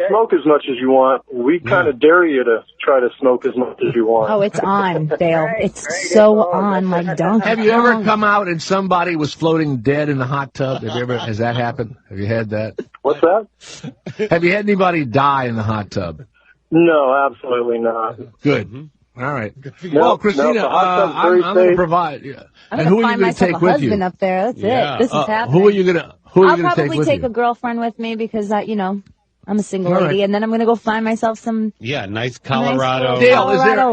smoke as much as you want. We kind of dare you to try to smoke as much as you want. Oh, it's on, Dale. It's so on, like donkey. Have you ever come out and somebody was floating dead in the hot tub? Has that happened? Have you had that? What's that? Have you had anybody die in the hot tub? No, absolutely not. Good. All right. Well, Christina, I'm going to provide. I'm going to find myself a husband up there. That's it. This is happening. Who are you going to take with you? I'll probably take a girlfriend with me because, I'm a single lady, and then I'm going to go find myself some. Yeah, nice Colorado. Dale,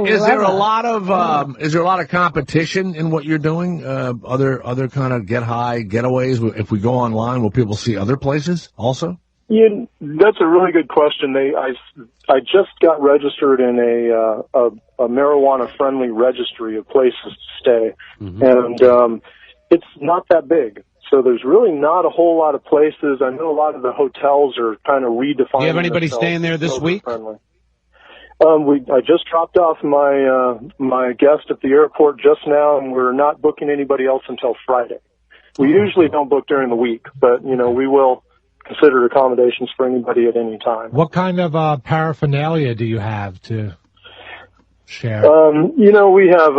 is there a lot of competition in what you're doing? Other kind of get high getaways. If we go online, will people see other places also? Yeah, that's a really good question. I just got registered in a marijuana friendly registry of places to stay, and it's not that big. So there's really not a whole lot of places. I know a lot of the hotels are kind of redefining. Do you have anybody staying there this week? I just dropped off my guest at the airport just now, and we're not booking anybody else until Friday. We usually don't book during the week, but we will consider accommodations for anybody at any time. What kind of paraphernalia do you have to share? We have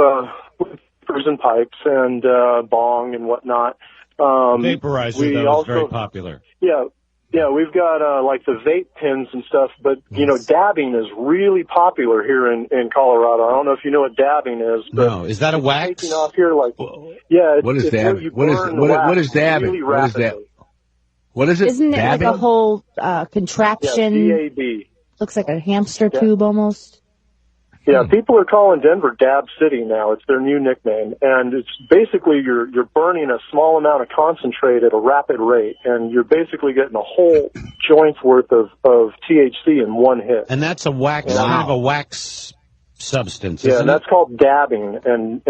prison pipes and bong and whatnot. Vaporizer, that was very popular. Yeah, we've got like the vape pens and stuff, but dabbing is really popular here in Colorado. I don't know if you know what dabbing is. But no, is that a wax? Taking off here, what is dabbing? What is dabbing? Really what is that? What is it? Isn't it dabbing? like a whole contraption? Yeah, DAB. Looks like a hamster tube almost. Yeah, people are calling Denver Dab City now. It's their new nickname. And it's basically you're burning a small amount of concentrate at a rapid rate, and you're basically getting a whole joint's worth of THC in one hit. And that's a wax, kind of a wax substance, yeah, isn't that's called dabbing. And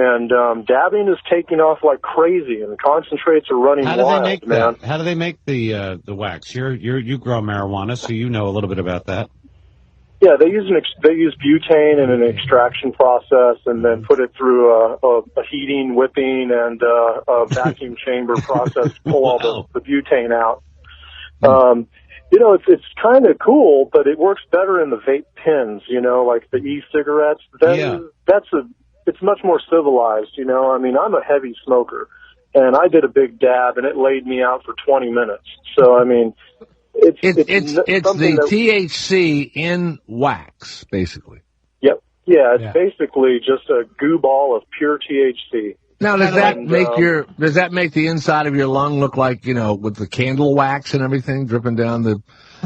dabbing is taking off like crazy, and the concentrates are running wild, How do they make man. that? How do they make the wax? You grow marijuana, so you know a little bit about that. Yeah, they use butane in an extraction process, and then put it through a heating, whipping, and a vacuum chamber process to pull all the butane out. It's kind of cool, but it works better in the vape pens, like the e-cigarettes. It's much more civilized, I mean, I'm a heavy smoker, and I did a big dab, and it laid me out for 20 minutes. So, I mean, it's the THC in wax, basically. Yep. Yeah, it's basically just a goo ball of pure THC. Now, does that make the inside of your lung look like, with the candle wax and everything dripping down the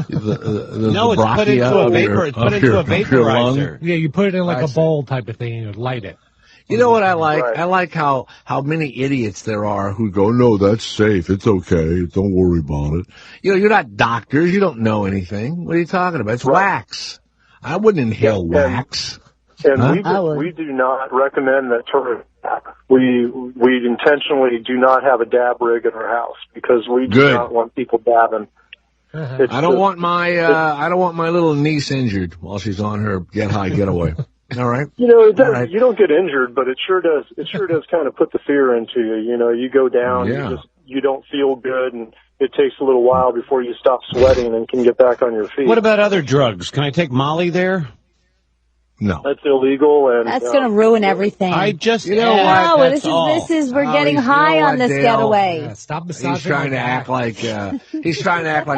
no, it's put into a vapor. It's put into a vaporizer. Yeah, you put it in like a bowl type of thing and you light it. You know what I like? Right. I like how many idiots there are who go, no, that's safe. It's okay. Don't worry about it. You're not doctors. You don't know anything. What are you talking about? It's wax. I wouldn't inhale wax. And we do not recommend that tourists We intentionally do not have a dab rig in our house because we do not want people dabbing. I don't want my little niece injured while she's on her get high getaway. All right. You know, you don't get injured, but it sure does. It sure does kind of put the fear into you. You know, you go down, you don't feel good, and it takes a little while before you stop sweating and can get back on your feet. What about other drugs? Can I take Molly there? No. That's illegal, and that's going to ruin everything. I just, we're getting high on this getaway. Yeah, stop He's trying to act like a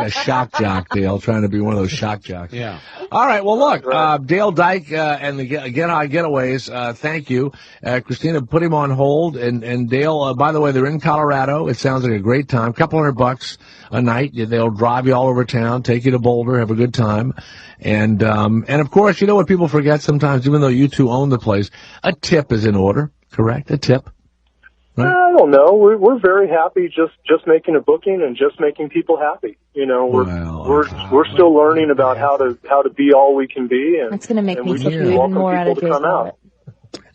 shock jock, Dale, trying to be one of those shock jocks. Yeah. All right. Well, look, Dale Dyke and the Get High Getaways. Thank you, Christina. Put him on hold, and Dale. By the way, they're in Colorado. It sounds like a great time. Couple $100 a night. They'll drive you all over town, take you to Boulder, have a good time, and of course, you know what people forget sometimes, even though you two own the place, a tip is in order. Correct? A tip. Right? I don't know. We're very happy just making a booking and just making people happy. You know, we're still learning about how to be all we can be, and that's going to make me take even more out of Jay's wallet.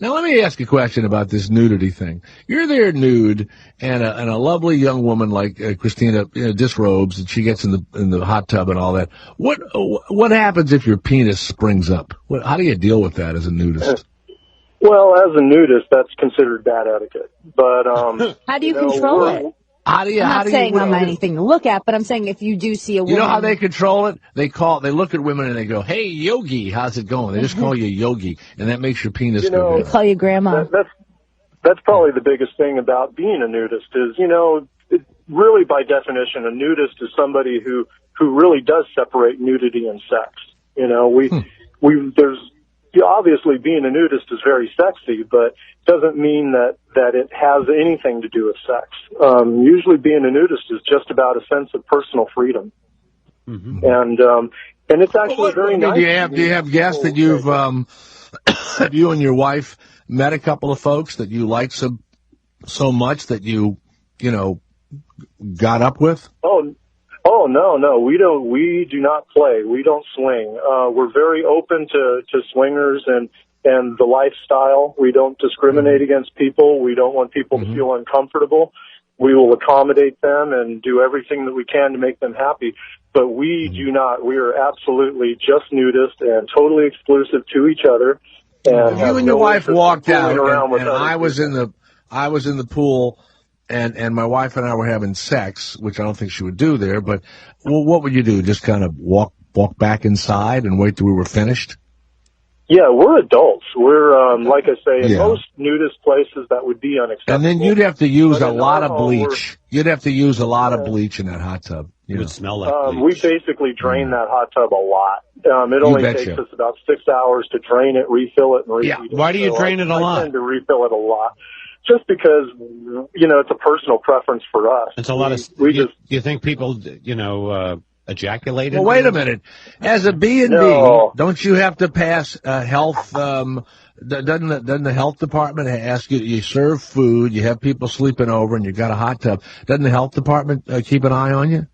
Now, let me ask you a question about this nudity thing. You're there nude, and a lovely young woman like Christina, disrobes, and she gets in the hot tub and all that. What happens if your penis springs up? How do you deal with that as a nudist? Well, as a nudist, that's considered bad etiquette. But how do you control it? I'm not saying I'm anything to look at, but I'm saying if you do see a woman. You know how they control it? They look at women and they go, "Hey, Yogi, how's it going?" They just call you Yogi, and that makes your penis go down. They call you Grandma. That's probably the biggest thing about being a nudist is, really by definition, a nudist is somebody who really does separate nudity and sex. Obviously being a nudist is very sexy, but doesn't mean that it has anything to do with sex. Usually being a nudist is just about a sense of personal freedom. Mm-hmm. And it's actually very nice. Do you have guests that you've, have you and your wife met a couple of folks that you like so much that you got up with? Oh, no, we do not play. We don't swing. We're very open to swingers and the lifestyle. We don't discriminate against people. We don't want people to feel uncomfortable. We will accommodate them and do everything that we can to make them happy. But we do not. We are absolutely just nudists and totally exclusive to each other. And you and your wife walked out, and I was in the pool. And my wife and I were having sex, which I don't think she would do there, but what would you do? Just kind of walk back inside and wait till we were finished? Yeah, we're adults. We're, like I say, in most nudist places that would be unacceptable. And then you'd have to use a lot of bleach. You'd have to use a lot of bleach in that hot tub. It would smell like bleach. We basically drain that hot tub a lot. It only takes us about 6 hours to drain it, refill it, and reheat it. Why do you drain it a lot? I tend to refill it a lot. Just because, it's a personal preference for us. It's a lot of. You think people, ejaculate? Well, wait a minute. As a B&B, don't you have to pass health? Doesn't the health department ask you? You serve food, you have people sleeping over, and you got a hot tub. Doesn't the health department keep an eye on you?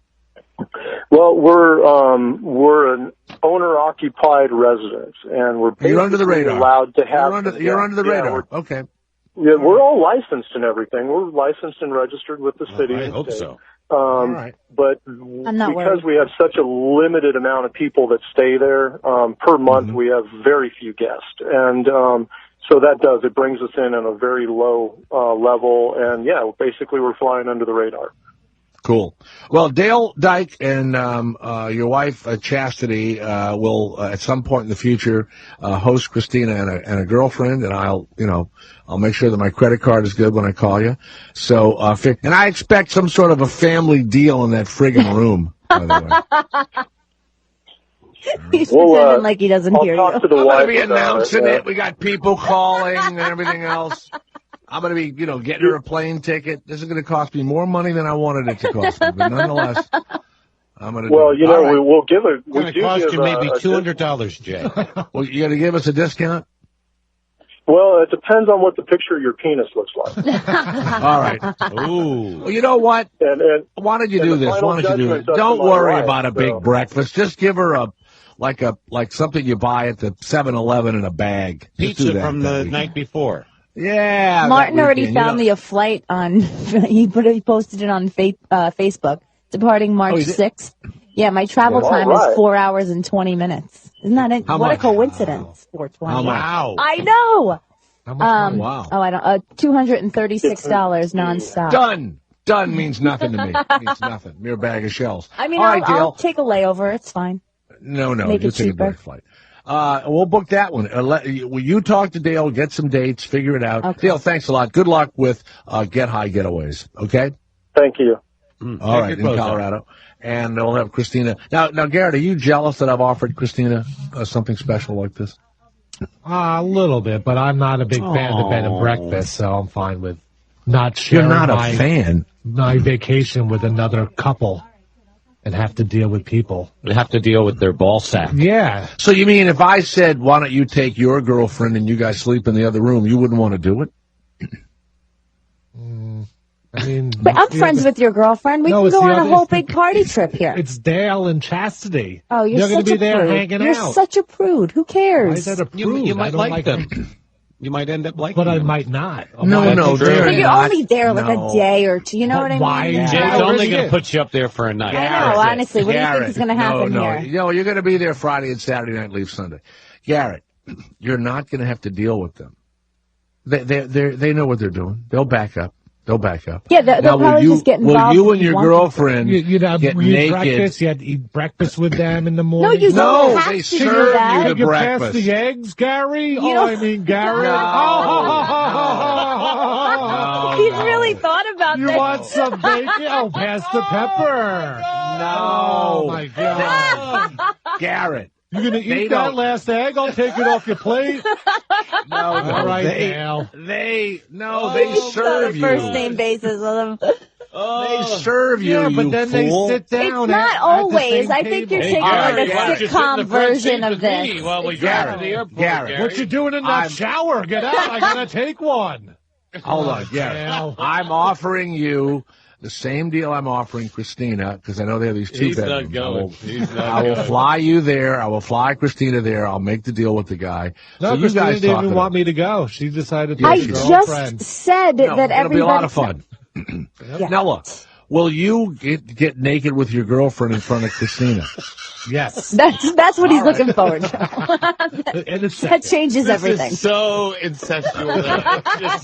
Well, we're an owner-occupied residence, and we're basically under the radar. Allowed to have. You're under the radar. Okay. Yeah, we're all licensed and everything. We're licensed and registered with the city. I hope so. All right. But because we have such a limited amount of people that stay there per month, we have very few guests, and so it brings us in at a very low level. And basically we're flying under the radar. Cool. Well, Dale Dyke and your wife Chastity will at some point in the future host Christina and a girlfriend, and I'll make sure that my credit card is good when I call you. So, and I expect some sort of a family deal in that friggin' room, by the way. He's pretending like he doesn't hear you. I'm going to be announcing it. We got people calling and everything else. I'm going to be, getting her a plane ticket. This is going to cost me more money than I wanted it to cost me, but nonetheless, I'm going to. Well, we'll give it. It's going to cost you maybe $200, Jay. Well, you going to give us a discount? Well, it depends on what the picture of your penis looks like. All right. Ooh. Well, you know what? Why don't you do this? Why don't you do it? Don't worry about a big breakfast. Just give her like something you buy at the 7-Eleven in a bag. Pizza from the night before. Yeah. Martin that already weekend, found me a flight on. He posted it on Facebook. Departing March he did? 6th. Yeah, my travel Yeah. time All right. is 4 hours and 20 minutes. Isn't that it? How What much? a coincidence. 420. How much? Wow. I know. How much money? Wow. Oh, I don't. $236 nonstop. Done. Done means nothing to me. Means nothing. Mere bag of shells. I mean, All right, I'll Dale. take a layover. It's fine. No, Make you'll it take a cheaper. direct flight. We'll book that one. Will you talk to Dale, get some dates, figure it out. Okay. Dale, thanks a lot. Good luck with Get High Getaways. Okay? Thank you. All right, in Colorado. And we'll have Christina. Now, Garrett, are you jealous that I've offered Christina something special like this? A little bit, but I'm not a big fan of the bed and breakfast, so I'm fine with not sharing You're not a fan? My vacation with another couple and have to deal with people. They have to deal with their ball sack. Yeah. So you mean if I said, why don't you take your girlfriend and you guys sleep in the other room, you wouldn't want to do it? I mean, But I'm friends with your girlfriend. We No, can it's go the on a other- whole big party trip here. It's Dale and Chastity. Oh, you're They're such going to be a there prude. hanging You're out. such a prude. Who cares? Why is that a prude? You I might don't like them. You might end up liking But I them. might not. No, they're But you're not. only there like a day or two. You know what I mean? Why? Yeah. Jay's Why only risk going to it? put you up there for a night. I know, honestly. What do you think is going to happen no, here? No, you're going to be there Friday and Saturday night, leave Sunday. Garrett, you're not going to have to deal with them. They know what they're doing. They'll back up. Yeah, they'll Now, probably just get involved. Will you if and your want them to. girlfriend You'd have get eat naked? breakfast. You had to eat breakfast with them in the No, morning. you No, don't have they to serve do that. you the You pass breakfast. the eggs, Gary? You Oh, don't- I mean, Gary. He's really thought about You that. want some bacon? Oh, pass the pepper. No. Oh, my God. Garrett. You going to They eat that don't- last egg? I'll take it off your plate. No, All right, they Dale. they It's on serve a you. first name basis with them. They serve you. Yeah, but you then fool. they sit down. It's not at the always. same I think you're table. taking Gary, like a why don't you sitcom version of this. While we drive to the airport, Garrett. What you doing in that I'm- shower? Get out. I got to take one. Hold on, Garrett. Dale. I'm offering you the same deal I'm offering Christina, because I know they have these two He's not bedrooms. going. He's not I will going. fly you there. I will fly Christina there. I'll make the deal with the guy. No, so you Christina guys didn't talk even it want out. me to go. She decided to I take her just girlfriend. said No, that it'll be a lot of everybody- fun. Yeah. Now look, will you get naked with your girlfriend in front of Christina? Yes. That's what he's looking forward to. In a That second. changes everything. So incestuous.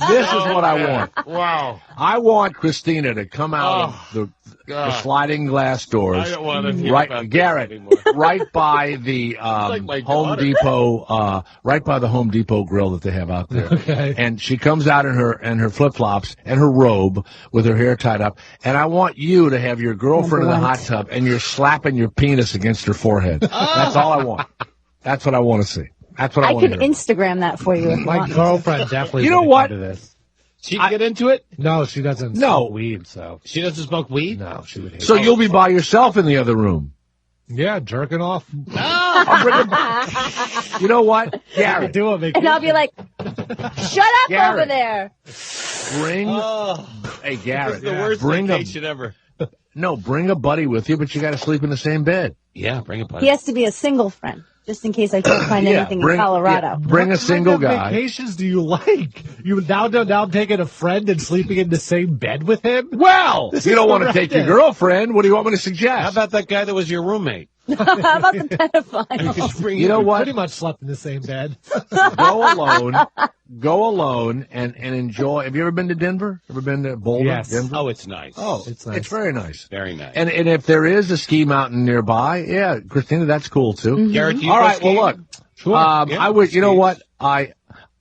This is what I want. Wow. I want Christina to come out of the sliding glass doors. I don't want to hear Right, about this Garrett, anymore. right by the like my Home daughter. Depot, right by the Home Depot grill that they have out there. Okay. And she comes out in her flip flops and her robe with her hair tied up. And I want you to have your girlfriend in the hot tub and you're slapping your penis against her forehead. That's all I want. That's what I want to see. That's what I I want could to hear. Instagram that for you if you My want. girlfriend definitely. You know wouldn't what? go to this. She can get into it? No, she doesn't No. smoke weed, so. She doesn't smoke weed? No, she would hate So it. you'll be by yourself in the other room. Yeah, jerking off. I'll bring you know what, Garrett? Do a vacation. And I'll be like, shut up Garrett. over there. Bring, Oh, hey Garrett, this is the worst bring vacation ever. bring a buddy with you, but you got to sleep in the same bed. Yeah, bring it. He has to be a single friend, just in case I can't find anything in Colorado. yeah, bring a What single kind of guy. vacations do you like? You now taking a friend and sleeping in the same bed with him? Well, This you is don't want to take your horrendous. girlfriend. What do you want me to suggest? How about that guy that was your roommate? How about the pedophile? You know what? Pretty much slept in the same bed. Go alone and enjoy. Have you ever been to Denver? Ever been to Boulder? Yes. Denver? Oh, it's nice. Oh, It's nice. It's very nice. Very nice. And if there is a ski mountain nearby, yeah, Christina, that's cool too. Garrett, do you All go right. skiing? Well, look. Sure. Yeah, I would. You know skiing. what?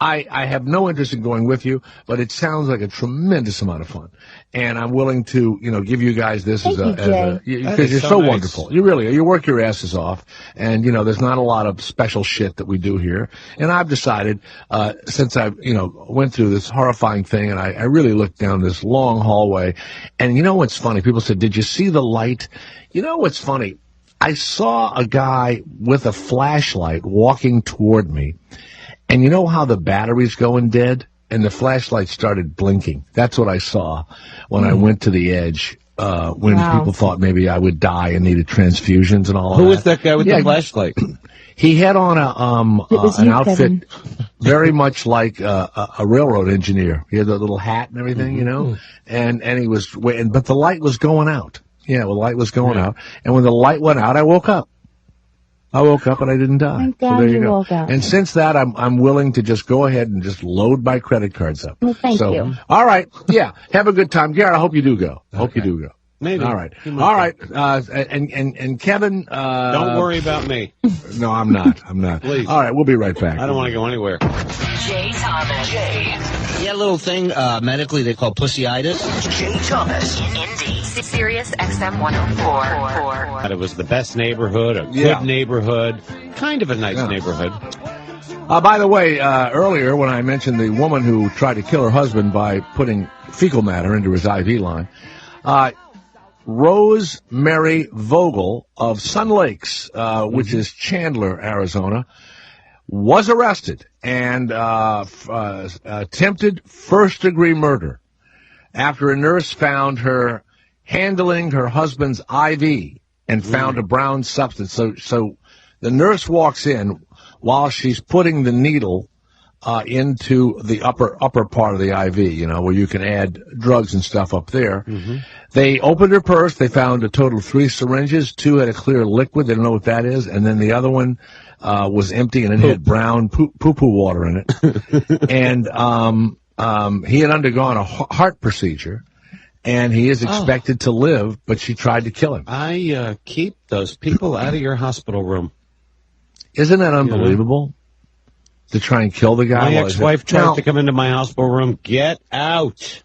I have no interest in going with you, but it sounds like a tremendous amount of fun, and I'm willing to, give you guys this Thank you, Jay. because is you're so so nice. wonderful. You really are. You work your asses off, and there's not a lot of special shit that we do here. And I've decided, since I've went through this horrifying thing, and I really looked down this long hallway, and you know what's funny? People said, "Did you see the light?" You know what's funny? I saw a guy with a flashlight walking toward me. And you know how the battery's going dead? And the flashlight started blinking. That's what I saw when I went to the edge. when people thought maybe I would die and needed transfusions and all of that. Who was that guy with the flashlight? He had on an outfit Kevin. very much like a railroad engineer. He had the little hat and everything, and he was waiting, but the light was going out. Yeah, well, the light was going out, and when the light went out, I woke up. And I didn't die. Thank God so there you go. woke up. And since that, I'm willing to just go ahead and just load my credit cards up. Well, thank you. All right, yeah, have a good time, Garrett. I hope you do go. Hope you do go. Maybe. All right. And Kevin. Don't worry about me. No, I'm not. Please. All right, we'll be right back. I don't want to go anywhere. Jay Thomas. Yeah, little thing, medically they call pussyitis. Jay Thomas. Indy. Sirius XM 104. It was the best neighborhood, a good neighborhood, kind of a nice neighborhood. By the way, earlier when I mentioned the woman who tried to kill her husband by putting fecal matter into his IV line, Rose Mary Vogel of Sun Lakes, which is Chandler, Arizona, was arrested and attempted first-degree murder after a nurse found her handling her husband's IV and found a brown substance. So the nurse walks in while she's putting the needle into the upper part of the IV, where you can add drugs and stuff up there. Mm-hmm. They opened her purse. They found a total of 3 syringes. 2 had a clear liquid. They don't know what that is. And then the other one was empty, and it had brown poo-poo water in it. And he had undergone a heart procedure, and he is expected to live, but she tried to kill him. I keep those people out of your hospital room. Isn't that unbelievable? To try and kill the guy? My ex-wife tried to come into my hospital room. Get out.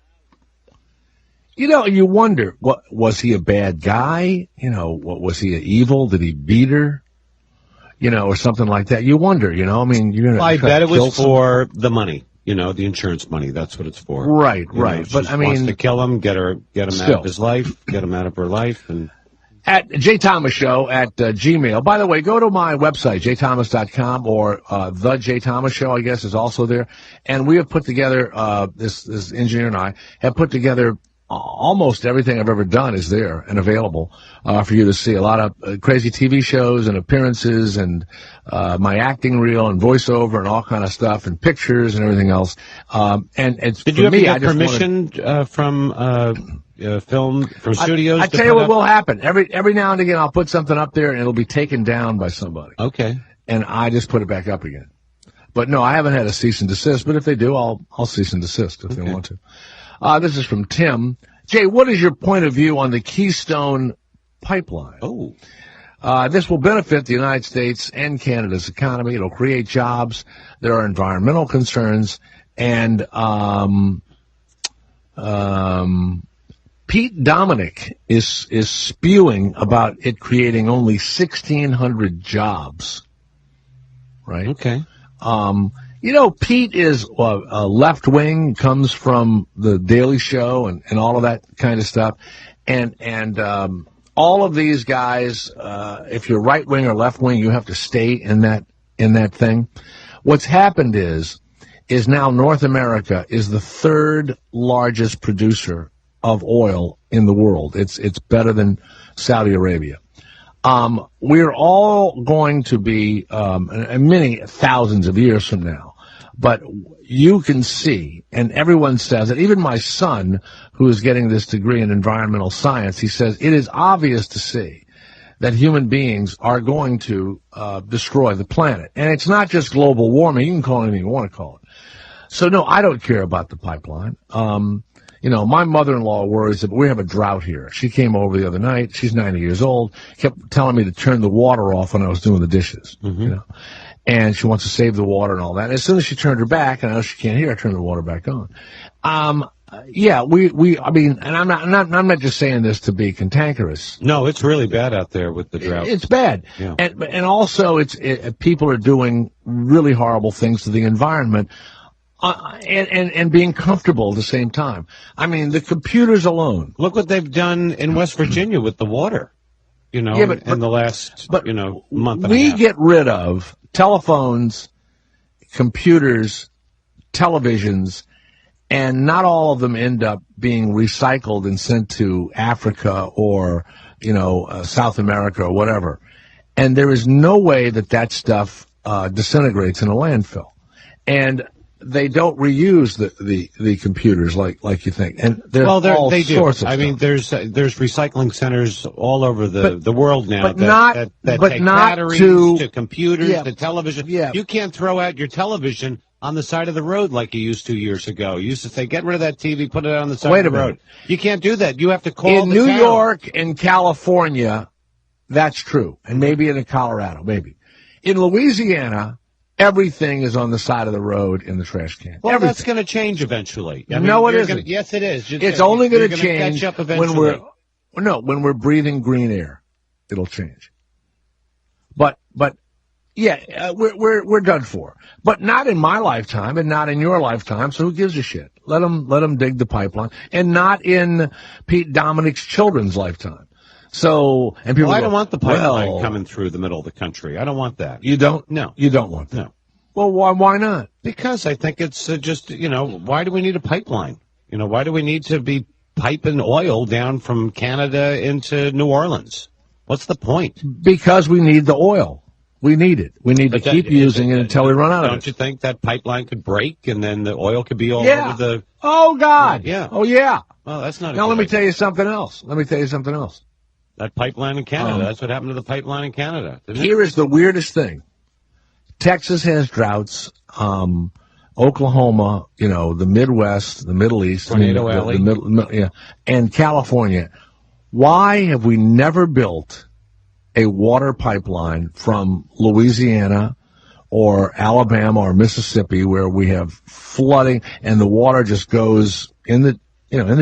You wonder, was he a bad guy? Was he evil? Did he beat her? Or something like that. You wonder, you're going to I bet it was for the money. The insurance money. That's what it's for. Right. But I mean, wants to kill him, get him out of his life, get him out of her life, and. At J Thomas Show at Gmail. By the way, go to my website, jthomas.com, or The J Thomas Show, I guess, is also there. And we have put together, this engineer and I have put together almost everything I've ever done is there and available for you to see. A lot of crazy TV shows and appearances and my acting reel and voiceover and all kind of stuff and pictures and everything else. And it's Did you ever get permission from film from studios? I tell you what will happen. Every now and again, I'll put something up there and it'll be taken down by somebody. Okay. And I just put it back up again. But no, I haven't had a cease and desist. But if they do, I'll cease and desist if they want to. This is from Tim. Jay, what is your point of view on the Keystone Pipeline? Oh. This will benefit the United States and Canada's economy. It'll create jobs. There are environmental concerns. And Pete Dominick is spewing about it creating only 1,600 jobs. Right? Okay. Pete is left-wing, comes from the Daily Show and all of that kind of stuff. And all of these guys, if you're right-wing or left-wing, you have to stay in that thing. What's happened is now North America is the 3rd largest producer of oil in the world. It's better than Saudi Arabia. We're all going to be, many thousands of years from now, but you can see, and everyone says it, even my son, who is getting this degree in environmental science, he says it is obvious to see that human beings are going to destroy the planet. And it's not just global warming. You can call it anything you want to call it. So, no, I don't care about the pipeline. My mother-in-law worries that we have a drought here. She came over the other night. She's 90 years old. Kept telling me to turn the water off when I was doing the dishes. Mm-hmm. And she wants to save the water and all that. And as soon as she turned her back, and I know she can't hear, I turned the water back on. And I'm not just saying this to be cantankerous. No, it's really bad out there with the drought. It's bad. Yeah. And also people are doing really horrible things to the environment. And being comfortable at the same time. I mean, the computers alone. Look what they've done in West Virginia with the water, in the last, month and a half. We get rid of telephones, computers, televisions, and not all of them end up being recycled and sent to Africa or, South America or whatever. And there is no way that stuff disintegrates in a landfill. And they don't reuse the computers like you think. And there's all they sorts do. of I mean, there's recycling centers all over the world now that take batteries to computers to television. Yeah. You can't throw out your television on the side of the road like you used to years ago. You used to say, get rid of that TV, put it on the side of the road. You can't do that. You have to call in New York and California. That's true, and maybe in Colorado, maybe in Louisiana. Everything is on the side of the road in the trash can. Well, everything. That's going to change eventually. I mean, no, it isn't. Yes, it is. It's only going to catch change up eventually. when we're breathing green air. It'll change. But yeah, we're done for. But not in my lifetime, and not in your lifetime. So who gives a shit? Let them dig the pipeline, and not in Pete Dominic's children's lifetime. So, and people I don't want the pipeline coming through the middle of the country. I don't want that. You don't? No. You don't want that? No. Well, why not? Because I think it's just, why do we need a pipeline? Why do we need to be piping oil down from Canada into New Orleans? What's the point? Because we need the oil. We need it. We need to keep using it until we run out of it. Don't you think that pipeline could break and then the oil could be all over the... Oh, God. Yeah. Oh, yeah. Well, that's not... Now, let me tell you something else. That pipeline in Canada. That's what happened to the pipeline in Canada. Here is the weirdest thing. Texas has droughts. Oklahoma, the Midwest, the Middle East. Tornado Alley. And California. Why have we never built a water pipeline from Louisiana or Alabama or Mississippi where we have flooding and the water just goes in the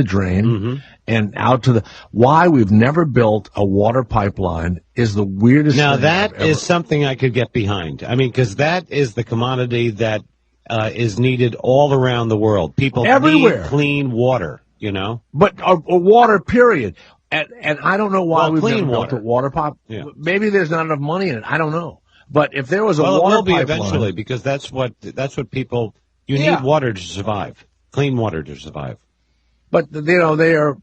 drain and out to why we've never built a water pipeline is the weirdest thing. Now that is something I could get behind. I mean, because that is the commodity that is needed all around the world. People everywhere need clean water, But a water, period. And I don't know why we've never built a water pipe. Yeah. Maybe there's not enough money in it. I don't know. But if there was a water it will be pipeline, eventually, because that's what people. You need water to survive. Clean water to survive. But they are.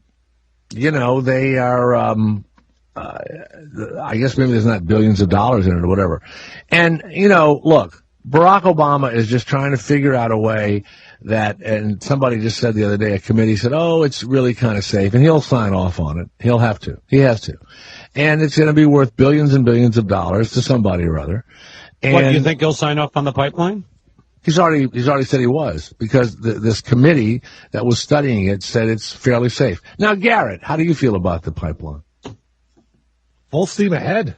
I guess maybe there's not billions of dollars in it or whatever. And look, Barack Obama is just trying to figure out a way that, and somebody just said the other day, a committee said, oh, it's really kind of safe, and he'll sign off on it. He'll have to. He has to. And it's going to be worth billions and billions of dollars to somebody or other. And what, you think he'll sign off on the pipeline? He's already said he was, because this committee that was studying it said it's fairly safe. Now, Garrett, how do you feel about the pipeline? Full steam ahead.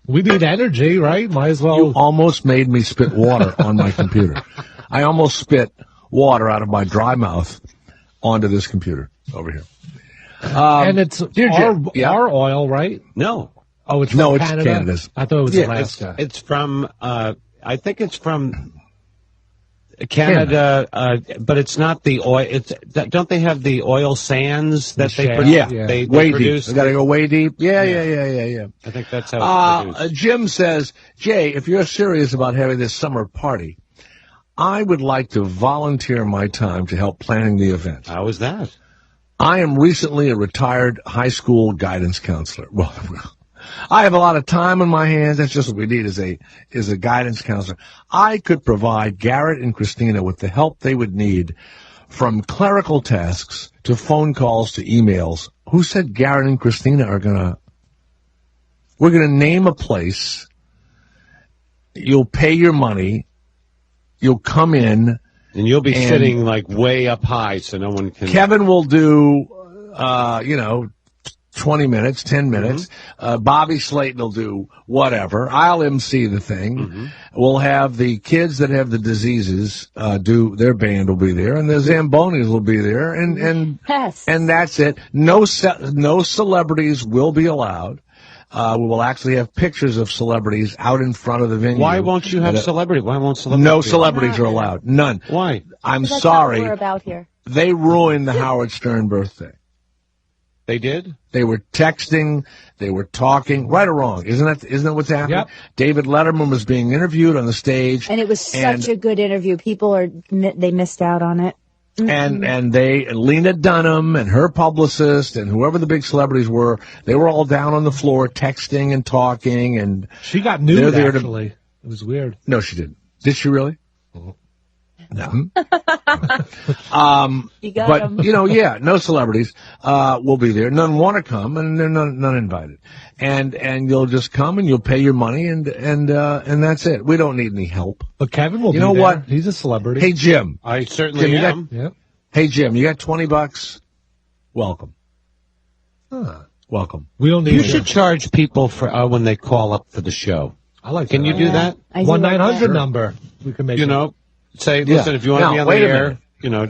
We need energy, right? Might as well. You almost made me spit water on my computer. I almost spit water out of my dry mouth onto this computer over here. And it's our oil, right? No. Oh, it's from Canada? It's Canada's. I thought it was Alaska. It's from, I think it's from Canada, but it's not the oil. Don't they have the oil sands that they produce? Yeah, they way produce? deep. They got to go way deep. Yeah. I think that's how it's produced. Jim says, Jay, if you're serious about having this summer party, I would like to volunteer my time to help planning the event. How is that? I am recently a retired high school guidance counselor. Well, I have a lot of time on my hands. That's just what we need is a guidance counselor. I could provide Garrett and Christina with the help they would need, from clerical tasks to phone calls to emails. Who said Garrett and Christina we're going to name a place. You'll pay your money. You'll come in. And you'll be sitting like way up high so no one can. Kevin will do, 20 minutes, 10 minutes. Bobby Slayton will do whatever. I'll MC the thing. We'll have the kids that have the diseases do their band will be there, and the Zambonis will be there, and that's it. No celebrities will be allowed. We will actually have pictures of celebrities out in front of the venue. Why won't you have celebrities? Why won't celebrities? No celebrities are allowed. None. Why? I'm That's sorry. not what we're about here. They ruined the Howard Stern birthday. They did? They were texting, they were talking, right or wrong. Isn't that what's happening? Yep. David Letterman was being interviewed on the stage. And it was such a good interview. They missed out on it. And Lena Dunham and her publicist and whoever the big celebrities were, they were all down on the floor texting and talking. And she got nude, actually. It was weird. No, she didn't. Did she really? No. But, no celebrities will be there. None want to come, and they're none invited. And you'll just come, and you'll pay your money, and that's it. We don't need any help. But Kevin will be there. You know what? He's a celebrity. Hey, Jim. I certainly am. Hey, Jim, you got $20? Welcome. Welcome. We don't need You should charge people for when they call up for the show. I like Can that. you do that? 1-900 number. We can make say, listen, if you want to be on the air,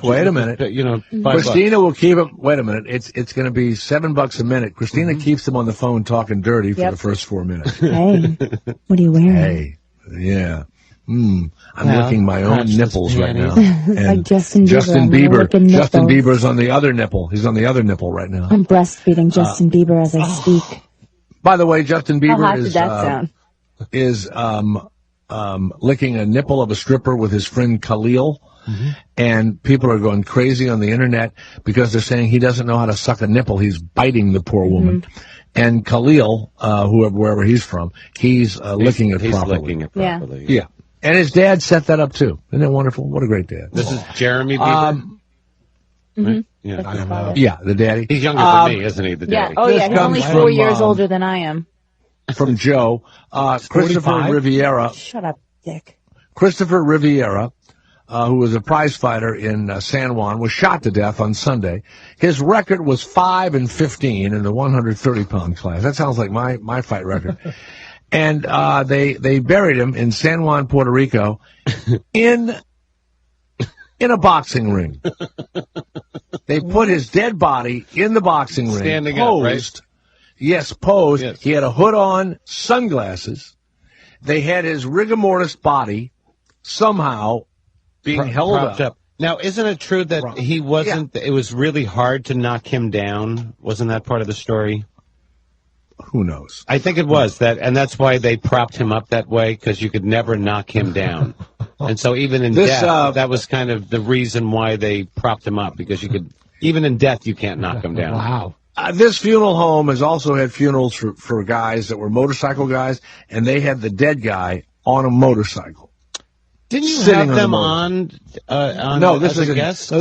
wait a minute. Christina will keep him. Wait a minute. It's going to be $7 a minute. Christina keeps them on the phone talking dirty for the first 4 minutes. Hey, what are you wearing? Hey, yeah. I'm licking my own nipples right now. And like Justin Bieber. Justin Bieber's on the other nipple. He's on the other nipple right now. I'm breastfeeding Justin Bieber as I speak. By the way, Justin Bieber How hot did that sound? Licking a nipple of a stripper with his friend Khalil. And people are going crazy on the internet because they're saying he doesn't know how to suck a nipple. He's biting the poor woman. And Khalil, wherever he's from, he's licking it properly. Yeah. And his dad set that up too. Isn't that wonderful? What a great dad. This is Jeremy Bieber. Yeah, the daddy. He's younger than me, isn't he? The daddy. Yeah. Oh, yeah. He's only 4 years older than I am. From Joe, Christopher Riviera. Shut up, Dick. Christopher Riviera, who was a prize fighter in San Juan, was shot to death on Sunday. His record was 5-15 in the 130-pound class. That sounds like my fight record. And they buried him in San Juan, Puerto Rico, in a boxing ring. They put his dead body in the boxing ring, standing posed. up, right? Yes, posed. Yes. He had a hood on, sunglasses. They had his rigor mortis body somehow being held up. Now, isn't it true that he wasn't? It was really hard to knock him down. Wasn't that part of the story? Who knows? I think it was that, and that's why they propped him up that way, because you could never knock him down. And so even in death, that was kind of the reason why they propped him up, because even in death, you can't knock him down. Wow. This funeral home has also had funerals for guys that were motorcycle guys, and they had the dead guy on a motorcycle. Didn't you have them on no, this as is a guest?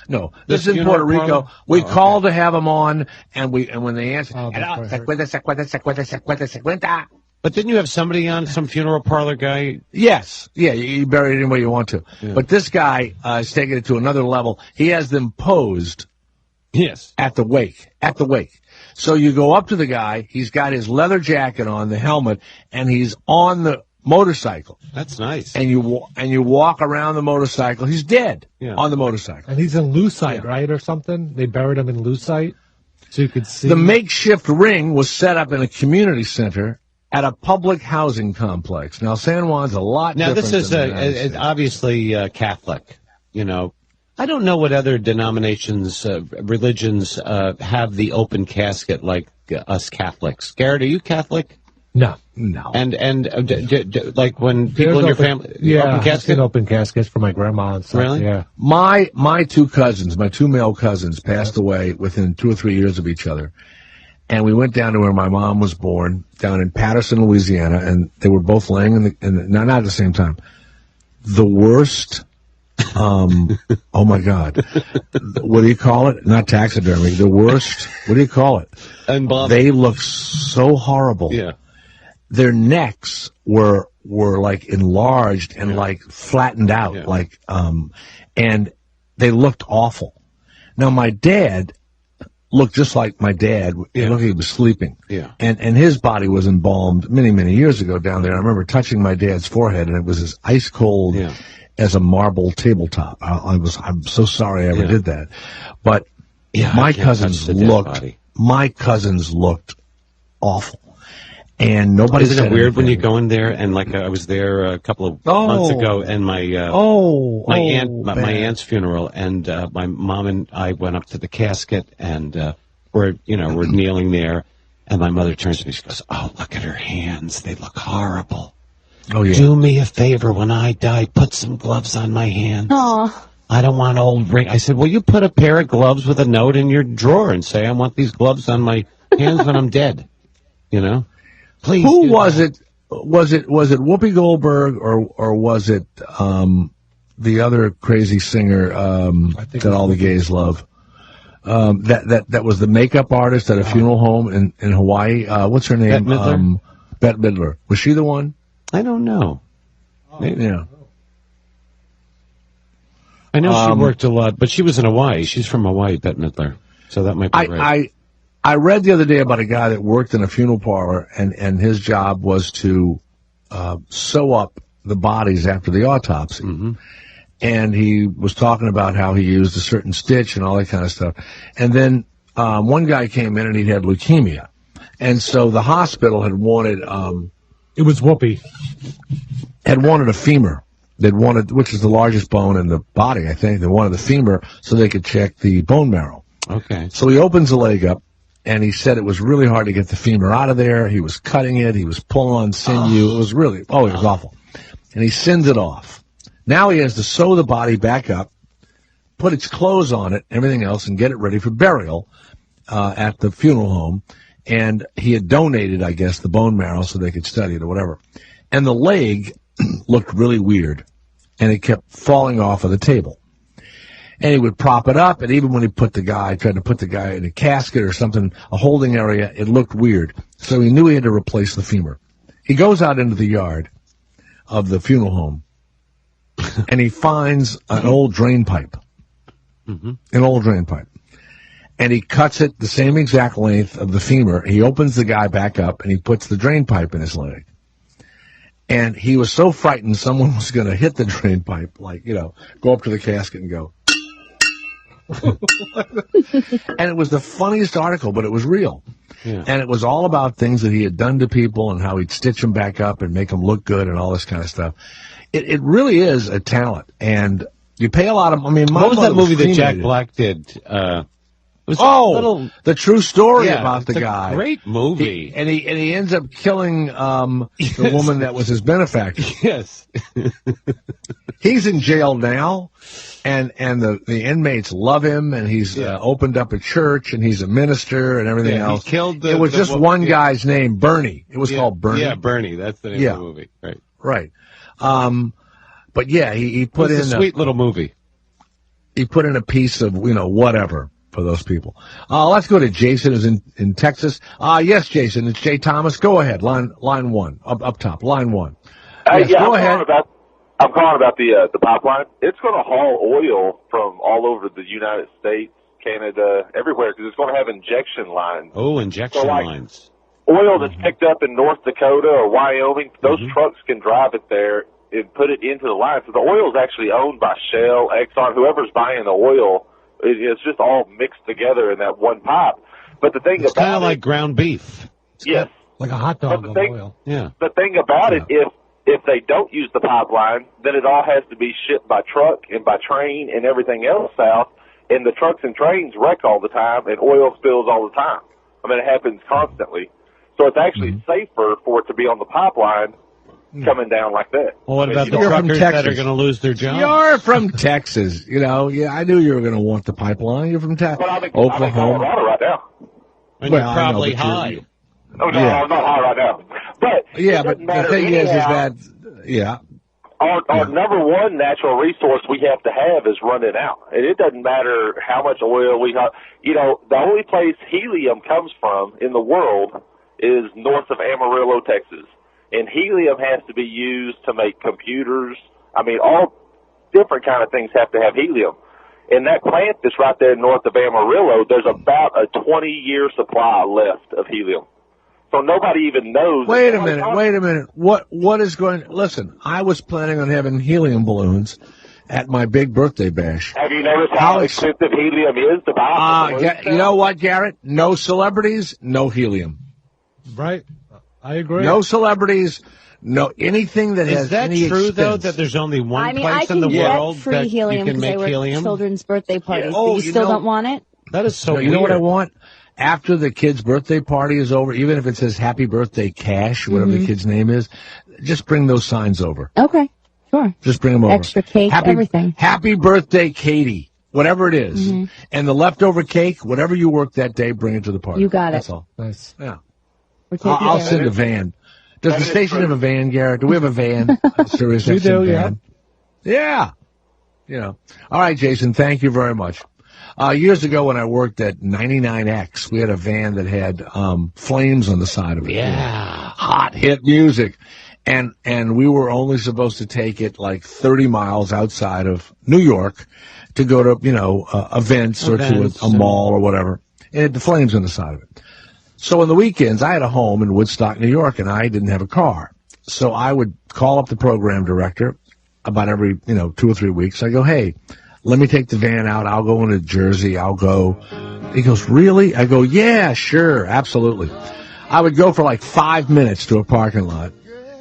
No, this is in Puerto Rico. We called to have them on, and when they answered, But didn't you have somebody on, some funeral parlor guy? Yes. Yeah, you bury it any way you want to. Yeah. But this guy is taking it to another level. He has them posed. Yes. At the wake. So you go up to the guy, he's got his leather jacket on, the helmet, and he's on the motorcycle. That's nice. And you walk around the motorcycle. He's dead on the motorcycle. And he's in Lucite, right, or something? They buried him in Lucite, so you could see. The makeshift ring was set up in a community center at a public housing complex. Now, San Juan's a lot different. Now, this is obviously Catholic, I don't know what other denominations, religions have the open casket like us Catholics. Garrett, are you Catholic? No. And like when people in your family, open casket? Open caskets for my grandma and stuff. Really? Yeah. My two male cousins, passed away within 2 or 3 years of each other. And we went down to where my mom was born, down in Patterson, Louisiana, and they were both laying not at the same time. The worst, oh my God. What do you call it? Not taxidermy. The worst, what do you call it? They look so horrible. Yeah. Their necks were like enlarged and like flattened out, and they looked awful. Now my dad looked just like my dad. It looked like he was sleeping. Yeah. And his body was embalmed many, many years ago down there. I remember touching my dad's forehead, and it was as ice cold as a marble tabletop. I'm so sorry I ever did that. But my cousins looked awful. And nobody Isn't said it weird anything. when you go in there and I was there a couple of months ago, and my aunt's funeral, and my mom and I went up to the casket, and we're kneeling there, and my mother turns to me. She goes, "Oh, look at her hands. They look horrible. Oh yeah. Do me a favor when I die. Put some gloves on my hands. Aw. I don't want old ring." I said, "Well, you put a pair of gloves with a note in your drawer and say I want these gloves on my hands when I'm dead. Please." Who was it? Was it Whoopi Goldberg or was it the other crazy singer that all the gays love? That was the makeup artist at a funeral home in Hawaii. What's her name? Bette Midler? Bette Midler. Was she the one? I don't know. Maybe. Yeah. I know she worked a lot, but she was in Hawaii. She's from Hawaii, Bette Midler. So that might be right. I read the other day about a guy that worked in a funeral parlor, and his job was to sew up the bodies after the autopsy. Mm-hmm. And he was talking about how he used a certain stitch and all that kind of stuff. And then one guy came in and he had leukemia. And so the hospital had wanted... it was Whoopi. Had wanted a femur. They'd wanted, which is the largest bone in the body, I think. They wanted the femur so they could check the bone marrow. Okay. So he opens the leg up, and he said it was really hard to get the femur out of there. He was cutting it. He was pulling on sinew. It was really, it was awful. And he sends it off. Now he has to sew the body back up, put its clothes on it, everything else, and get it ready for burial at the funeral home. And he had donated, I guess, the bone marrow so they could study it or whatever. And the leg looked really weird, and it kept falling off of the table. And he would prop it up, and even when he tried to put the guy in a casket or something, a holding area, it looked weird. So he knew he had to replace the femur. He goes out into the yard of the funeral home, and he finds an old drain pipe. Mm-hmm. An old drain pipe. And he cuts it the same exact length of the femur. He opens the guy back up, and he puts the drain pipe in his leg. And he was so frightened someone was going to hit the drain pipe, go up to the casket and go. And it was the funniest article, but it was real. Yeah. And it was all about things that he had done to people and how he'd stitch them back up and make them look good and all this kind of stuff. It really is a talent. And you pay a lot of... what was that movie that Jack Black did? The true story about the guy. Great movie. He ends up killing the woman that was his benefactor. Yes. He's in jail now, and the inmates love him, and he's opened up a church, and he's a minister and everything else. He killed it was just one guy's name, Bernie. It was called Bernie. Yeah, Bernie. That's the name of the movie. Right. But yeah, he put in a sweet little movie. He put in a piece of whatever for those people. Let's go to Jason, who's in Texas. Yes, Jason, it's Jay Thomas. Go ahead, line one, up top, line one. Yes, go ahead. I'm calling about the pipeline. It's going to haul oil from all over the United States, Canada, everywhere, because it's going to have injection lines. Oh, injection lines. Oil that's picked up in North Dakota or Wyoming, those trucks can drive it there and put it into the line. So the oil is actually owned by Shell, Exxon, whoever's buying the oil. It's just all mixed together in that one pipe. But the thing it's about kind of like ground beef. Yes. Like a hot dog of oil. Yeah. The thing about it, if they don't use the pipeline, then it all has to be shipped by truck and by train and everything else south. And the trucks and trains wreck all the time, and oil spills all the time. It happens constantly. So it's actually safer for it to be on the pipeline coming down like that. Well, what about the truckers that are going to lose their jobs? You're from Texas, I knew you were going to want the pipeline. You're from Texas. I'm in Oklahoma. Colorado right now. And you're probably high. I'm not high right now. But but the thing is that our number one natural resource we have to have is running out. And it doesn't matter how much oil we have. The only place helium comes from in the world is north of Amarillo, Texas. And helium has to be used to make computers. All different kind of things have to have helium. And that plant that's right there north of Amarillo, there's about a 20-year supply left of helium. So nobody even knows. Wait a minute. What is going... Listen, I was planning on having helium balloons at my big birthday bash. Have you noticed how expensive helium is to buy? You know what, Garrett? No celebrities, no helium. Right. I agree. No celebrities, no anything that has any Is that true, expense. though, that there's only one place in the world free that helium you can make I work helium? Children's birthday parties, Yeah. but you still don't want it? That is so weird. You know what I want? after the kid's birthday party is over, even if it says Happy Birthday Cash, whatever the kid's name is, just bring those signs over. Okay, sure. Just bring them over. Extra cake, everything. Happy Birthday, Katie, whatever it is. And the leftover cake, whatever you work that day, bring it to the party. You got it. That's all. Nice. Yeah. I'll send a van. Does the station have a van, Garrett? Do we have a van? Sirius We XM do, van? Yeah. All right, Jason, thank you very much. Years ago when I worked at 99X, we had a van that had flames on the side of it. Yeah. Hot hit music. And we were only supposed to take it like 30 miles outside of New York to go to, events or to a mall or whatever. And it had the flames on the side of it. So on the weekends, I had a home in Woodstock, New York, and I didn't have a car. So I would call up the program director about every, 2 or 3 weeks. I go, hey, let me take the van out. I'll go into Jersey. I'll go. He goes, really? I go, yeah, sure, absolutely. I would go for like 5 minutes to a parking lot,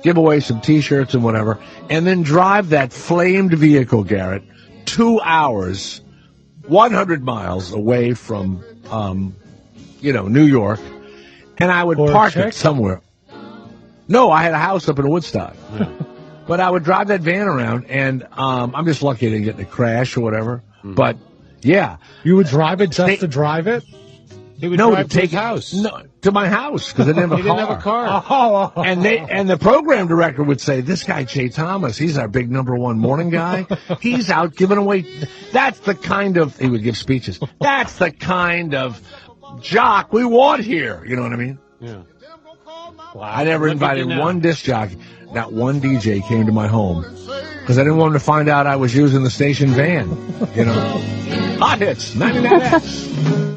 give away some T-shirts and whatever, and then drive that flamed vehicle, Garrett, 2 hours, 100 miles away from, New York, and I would park it somewhere. No, I had a house up in Woodstock. Yeah. But I would drive that van around, and I'm just lucky I didn't get in a crash or whatever. But, yeah. You would drive it just to drive it? He would drive to his house. No, to my house, because I didn't have a car. He didn't have a car. Oh. And the program director would say, this guy, Jay Thomas, he's our big #1 morning guy. He's out giving away. That's the kind of, he would give speeches. That's the kind of jock we want here. You know what I mean? Yeah. Wow. I never invited one disc jockey. Not one DJ came to my home because I didn't want him to find out I was using the station van. Hot Hits, 99X.